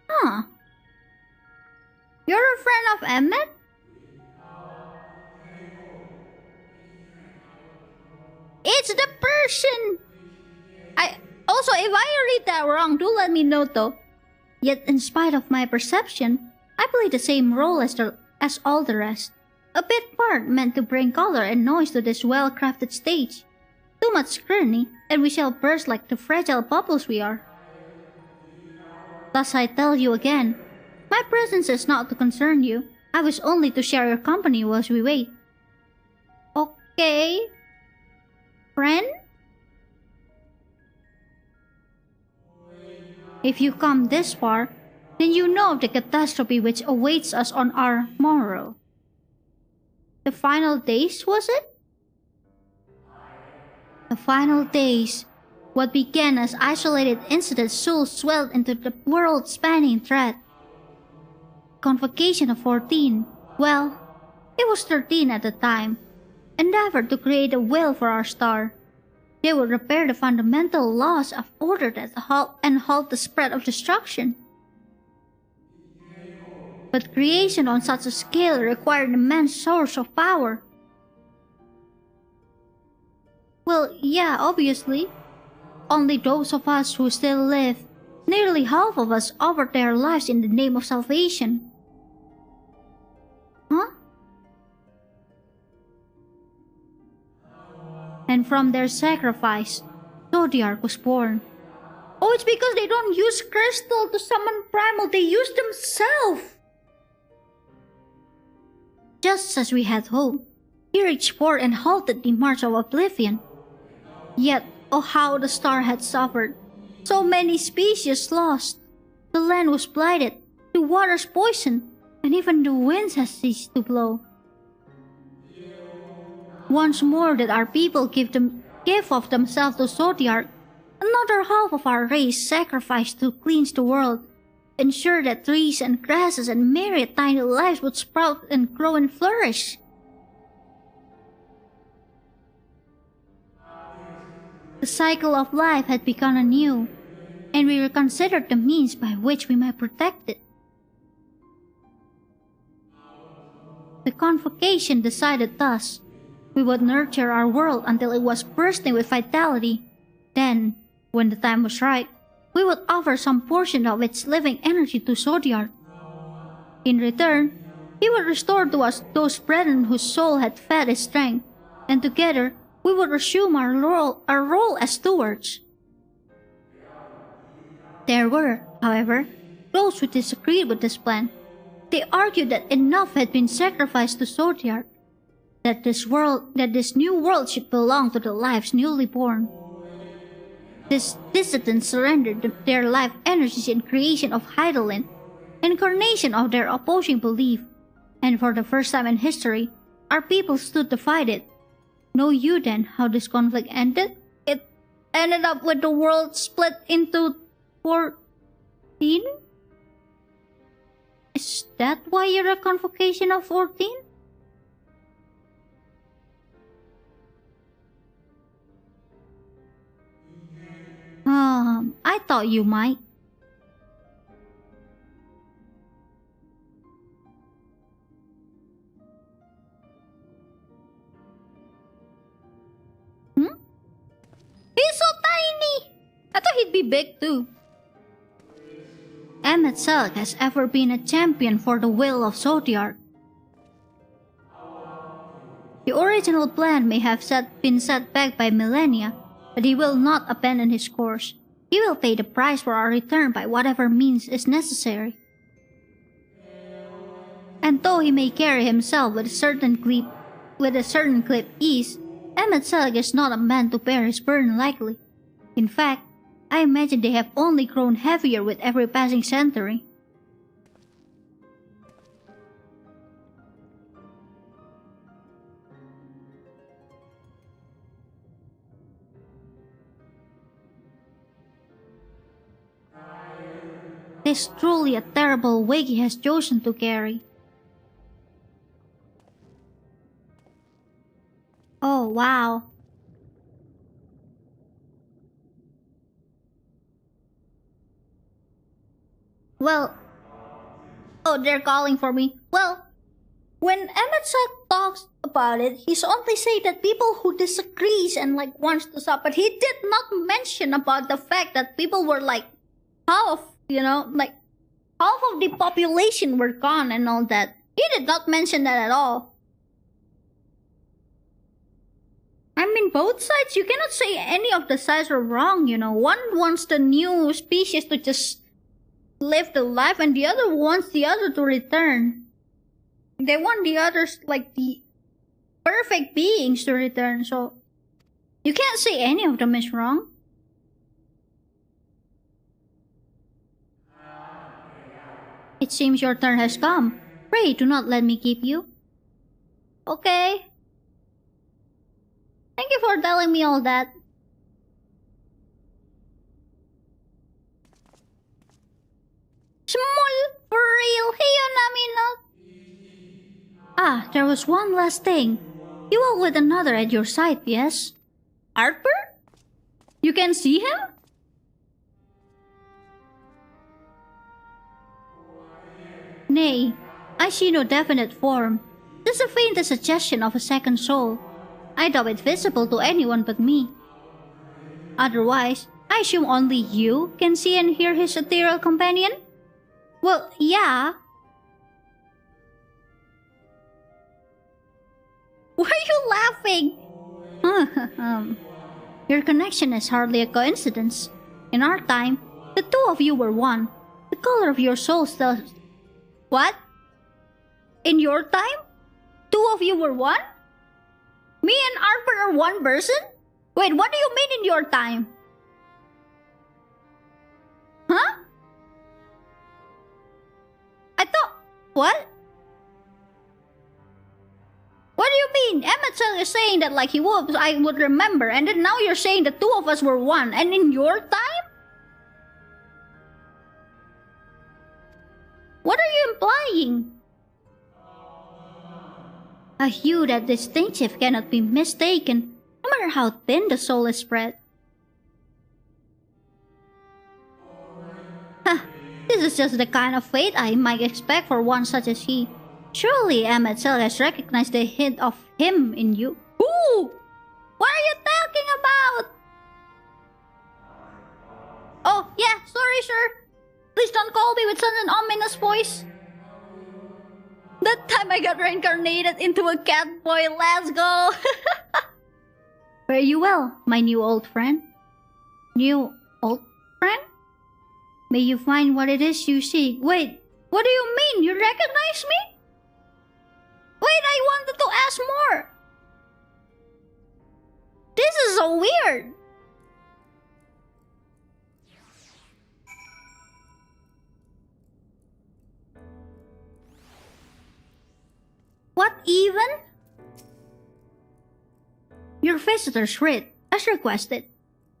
Huh. You're a friend of Emmet? It's the person! Also, if I read that wrong, do let me know though. Yet, in spite of my perception, I play the same role as all the rest. A bit part meant to bring color and noise to this well-crafted stage. Too much scrutiny, and we shall burst like the fragile bubbles we are. Thus I tell you again, my presence is not to concern you. I wish only to share your company whilst we wait. Okay. Friend? If you come this far, then you know of the catastrophe which awaits us on our morrow. The final days, was it? The final days. What began as isolated incidents soon swelled into the world-spanning threat. Convocation of 14. Well, it was 13 at the time. Endeavored to create a will for our star. They would repair the fundamental laws of order that halt the spread of destruction. But creation on such a scale required an immense source of power. Well, yeah, obviously. Only those of us who still live, nearly half of us offered their lives in the name of salvation. Huh? And from their sacrifice, Zodiac was born. Oh, it's because they don't use crystal to summon primal, they use themselves! Just as we had hoped, he reached forth and halted the march of oblivion. Yet, oh how the star had suffered. So many species lost. The land was blighted, the waters poisoned, and even the winds had ceased to blow. Once more did our people give of themselves to Zodiac, another half of our race sacrificed to cleanse the world, ensure that trees and grasses and myriad tiny lives would sprout and grow and flourish. The cycle of life had begun anew, and we reconsidered the means by which we might protect it. The convocation decided thus. We would nurture our world until it was bursting with vitality. Then, when the time was right, we would offer some portion of its living energy to Zodiac. In return, he would restore to us those brethren whose soul had fed his strength, and together we would resume our role as stewards. There were, however, those who disagreed with this plan. They argued that enough had been sacrificed to Zodiac, that this new world should belong to the lives newly born. These dissidents surrendered their life energies in creation of Hydaelyn, incarnation of their opposing belief, and for the first time in history, our people stood divided. Know you then how this conflict ended? It ended up with the world split into 14? Is that why you're a convocation of 14? thought you might. He's so tiny! I thought he'd be big too. Emmet Selk has ever been a champion for the will of Zodiark. The original plan may have been set back by millennia, but he will not abandon his course. He will pay the price for our return by whatever means is necessary. And though he may carry himself with a certain clip ease, Emmet Selk is not a man to bear his burden lightly. In fact, I imagine they have only grown heavier with every passing century. This is truly a terrible weight he has chosen to carry. Oh, wow. Well, oh, they're calling for me. Well, when Emmet Selk talks about it, he's only saying that people who disagrees and like wants to stop, but he did not mention about the fact that people were like half, like half of the population were gone and all that. He did not mention that at all. I mean, both sides, you cannot say any of the sides are wrong, One wants the new species to just live the life, and the other wants the other to return. They want the others, like the perfect beings, to return, so you can't say any of them is wrong. It seems your turn has come. Pray do not let me keep you. Okay. Thank you for telling me all that. Small, for real, Heyoooo namin. Ah, there was one last thing. You walk with another at your side, yes? Harper? You can see him? Nay, I see no definite form. Just the faintest suggestion of a second soul. I doubt it visible to anyone but me. Otherwise, I assume only you can see and hear his ethereal companion? Well, yeah. Why are you laughing? Your connection is hardly a coincidence. In our time, the two of you were one. The color of your souls tells... What? In your time? Two of you were one? Me and Harper are one person? Wait, what do you mean in your time? Huh? I thought... What? What do you mean? Emmet Selk is saying that like I would remember, and then now you're saying the two of us were one, and in your time? What are you implying? A hue that distinctive cannot be mistaken, no matter how thin the soul is spread. This is just the kind of fate I might expect for one such as he. Surely Emmet Selk has recognized the hint of him in you. Who? What are you talking about? Oh, yeah, sorry, sir. Please don't call me with such an ominous voice. That time I got reincarnated into a cat boy, let's go! Fare you well, my new old friend. New old friend? May you find what it is you seek. Wait, what do you mean? You recognize me? Wait, I wanted to ask more. This is so weird. What even? Your visitor's writ, as requested.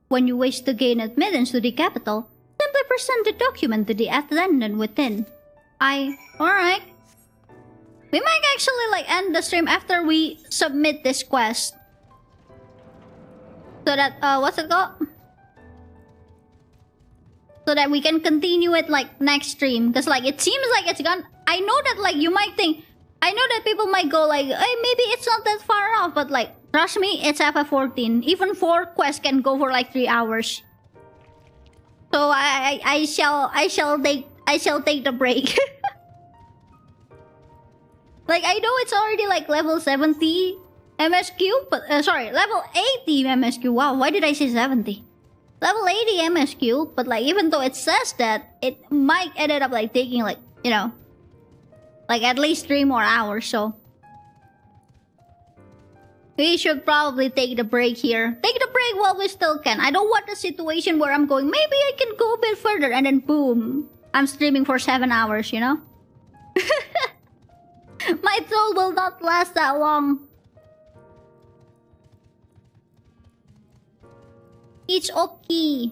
When you wish to gain admittance to the capital, simply present the document to the attendant within. Alright. We might actually like end the stream after we submit this quest. So that, what's it called? so that we can continue it like next stream. Because like it seems like it's gone. I know that like you might think, I know that people might go like, hey, maybe it's not that far off, but like trust me, it's FF14. Even 4 quests can go for like 3 hours. So I shall take the break. Like I know it's already like level 70 MSQ, but sorry, level 80 MSQ. Wow, why did I say 70? Level 80 MSQ, but like even though it says that, it might ended up like taking like, you know, like at least 3 more hours, so we should probably take the break here. Take the break while we still can. I don't want a situation where I'm going, maybe I can go a bit further, and then boom, I'm streaming for 7 hours, you know? My troll will not last that long. It's okay.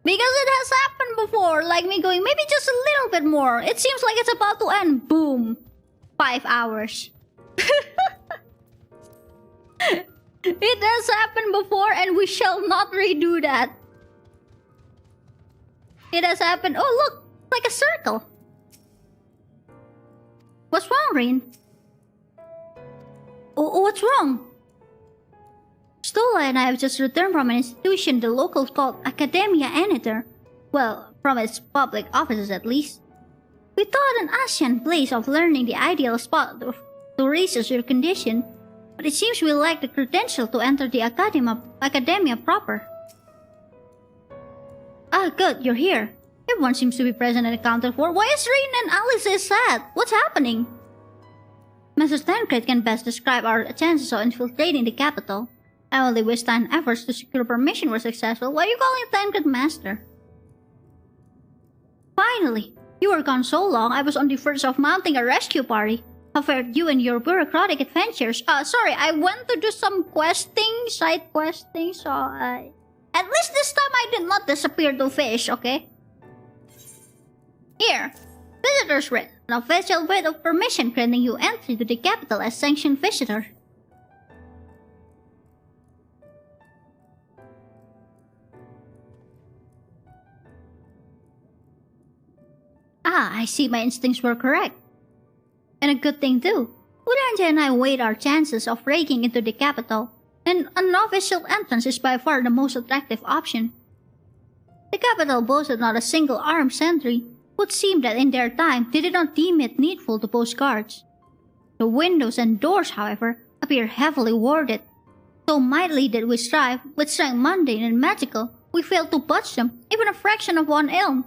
Because it has happened before, like me going, maybe just a little bit more. It seems like it's about to end. Boom. 5 hours. It has happened before and we shall not redo that. It has happened. Oh, look. Like a circle. What's wrong, Rain? Oh, what's wrong? Stola and I have just returned from an institution the locals called Academia Enter. Well, from its public offices at least. We thought an Asian place of learning the ideal spot to research your condition, but it seems we lack the credential to enter the Academia proper. Ah, good, you're here. Everyone seems to be present and accounted for. Why is Rain and Alice sad? What's happening? Master Tancred can best describe our chances of infiltrating the capital. I only wish time efforts to secure permission were successful. Why are you calling Tancred Master? Finally! You were gone so long, I was on the verge of mounting a rescue party. How fared you and your bureaucratic adventures? Sorry, I went to do some questing, side questing, so at least this time I did not disappear to fish, okay? Here, visitor's writ, an official writ of permission granting you entry to the capital as sanctioned visitor. Ah, I see my instincts were correct. And a good thing too. Udanja and I weighed our chances of breaking into the capital, and an unofficial entrance is by far the most attractive option. The capital boasted not a single armed sentry. Would seem that in their time they did not deem it needful to post guards. The windows and doors, however, appear heavily warded. So mightily did we strive, with strength mundane and magical, we failed to budge them, even a fraction of 1 elm.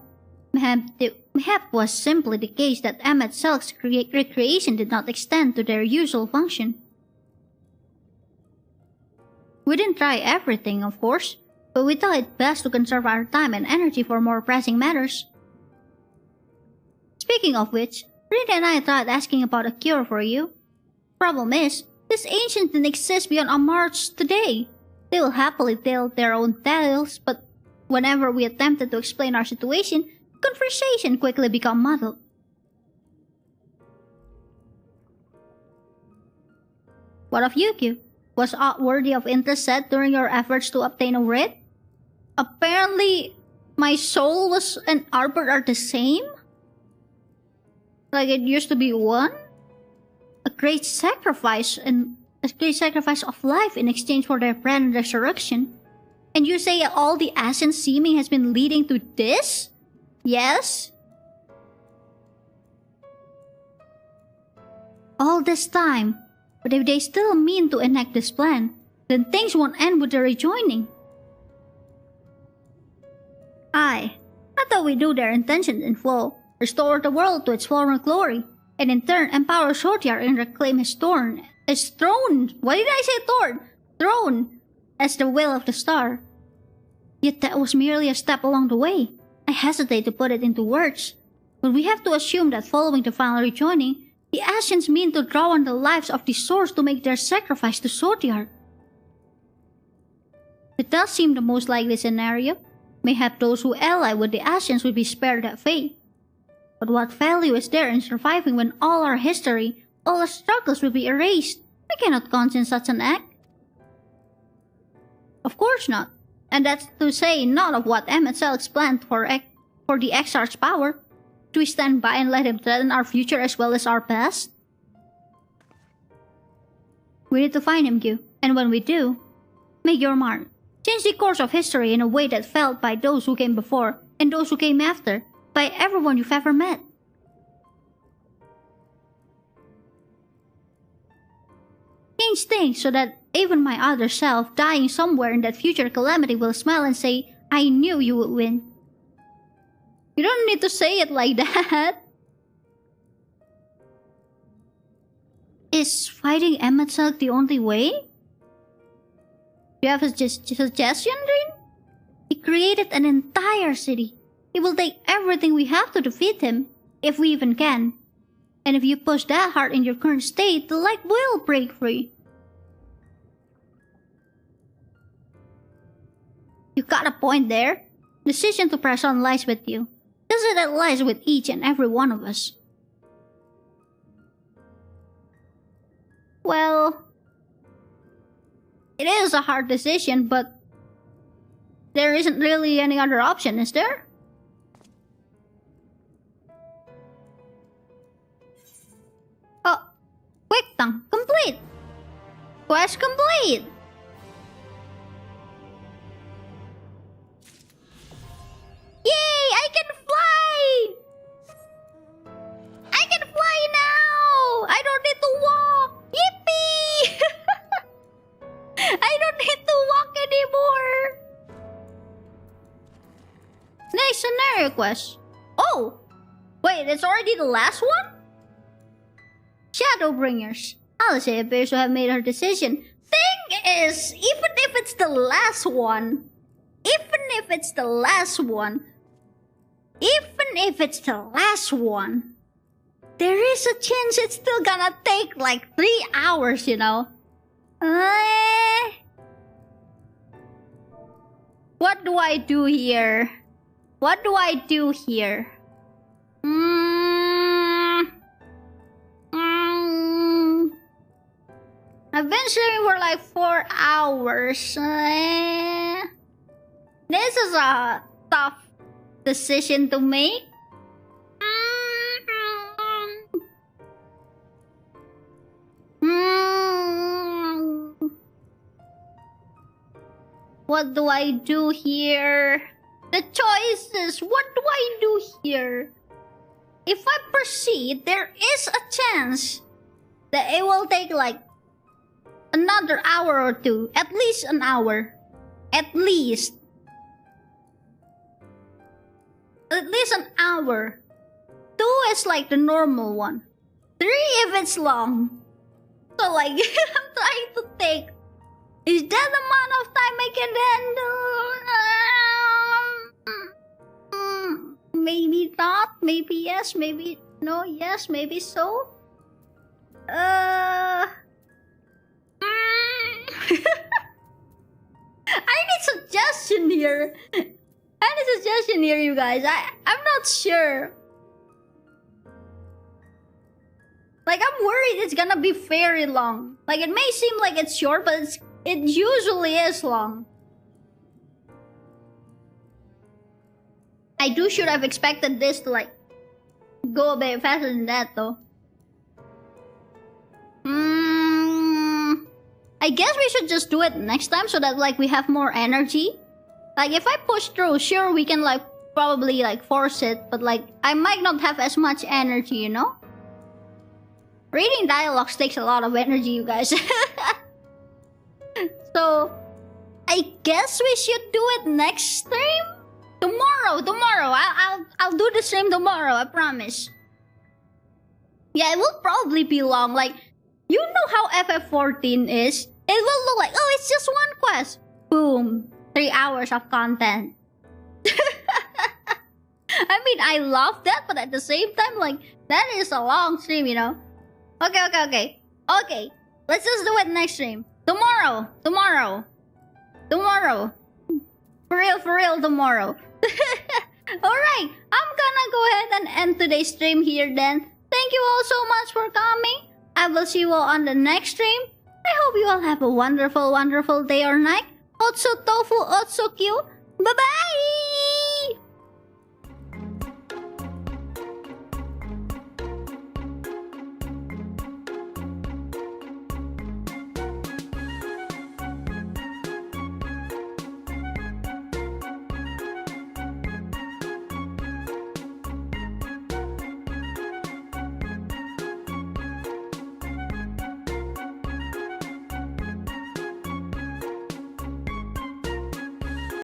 Mayhap was simply the case that Emmet Selk's recreation did not extend to their usual function. We didn't try everything, of course, but we thought it best to conserve our time and energy for more pressing matters. Speaking of which, Rita and I tried asking about a cure for you. Problem is, this ancient didn't exist beyond our march today. They will happily tell their own tales, but whenever we attempted to explain our situation, conversation quickly became muddled. What of you, Kyuu? Was aught worthy of interest said during your efforts to obtain a writ? Apparently, my soul and Albert are the same? Like it used to be one? A great sacrifice of life in exchange for their bread and resurrection. And you say all the ascent seeming has been leading to this? Yes? All this time, but if they still mean to enact this plan, then things won't end with the rejoining. I thought we knew their intentions in full. Restore the world to its former glory, and in turn empower Sotiar and reclaim his throne. Why did I say thorn? Throne, as the will of the star. Yet that was merely a step along the way. I hesitate to put it into words, but we have to assume that following the final rejoining, the Ascians mean to draw on the lives of the Source to make their sacrifice to Sotiar. It does seem the most likely scenario. Mayhap those who ally with the Ascians would be spared that fate. But what value is there in surviving when all our history, all our struggles will be erased? We cannot consent such an act. Of course not. And that's to say none of what Emmet's planned for the Exarch's power. Do we stand by and let him threaten our future as well as our past? We need to find him, Kyuu. And when we do, make your mark. Change the course of history in a way that's felt by those who came before and those who came after, by everyone you've ever met. Change things so that even my other self dying somewhere in that future calamity will smile and say, I knew you would win. You don't need to say it like that. Is fighting Emmet's the only way? Do you have a suggestion, Rin? He created an entire city. He will take everything we have to defeat him, if we even can. And if you push that hard in your current state, the light will break free. You got a point there. Decision to press on lies with you. Does it lies with each and every one of us? Well, it is a hard decision, but there isn't really any other option, is there? Oh, quick tongue complete! Quest complete! Yay! I can fly! I can fly now! I don't need to walk! Yippee! I don't need to walk anymore! Next scenario quest. Oh! Wait, it's already the last one? Shadowbringers. Alice appears to have made her decision. Thing is, even if it's the last one, there is a chance it's still gonna take like 3 hours, you know? What do I do here? I've been streaming for like 4 hours. This is a tough decision to make. What do I do here? The choices. What do I do here? If I proceed, there is a chance that it will take like another hour or two. At least an hour. At least an hour. 2 is like the normal one. 3 if it's long. So like, I'm trying to take. Is that the amount of time I can handle? Maybe not. Maybe yes. Maybe no. Yes. Maybe so. I need suggestion here. You guys. I'm not sure. Like, I'm worried it's gonna be very long. Like, it may seem like it's short, but it usually is long. I should have expected this to like go a bit faster than that though. I guess we should just do it next time so that like we have more energy. Like if I push through, sure we can like probably like force it, but like I might not have as much energy, you know? Reading dialogues takes a lot of energy, you guys. So I guess we should do it next stream? Tomorrow. I'll do the stream tomorrow, I promise. Yeah, it will probably be long. Like, you know how FF14 is? It will look like, oh, it's just one quest. Boom. 3 hours of content. I mean, I love that, but at the same time, like, that is a long stream, you know? Okay. Let's just do it next stream. Tomorrow. For real, tomorrow. Alright, I'm gonna go ahead and end today's stream here then. Thank you all so much for coming. I will see you all on the next stream. I hope you all have a wonderful day or night. also tofu, also Kyuu. Bye-bye!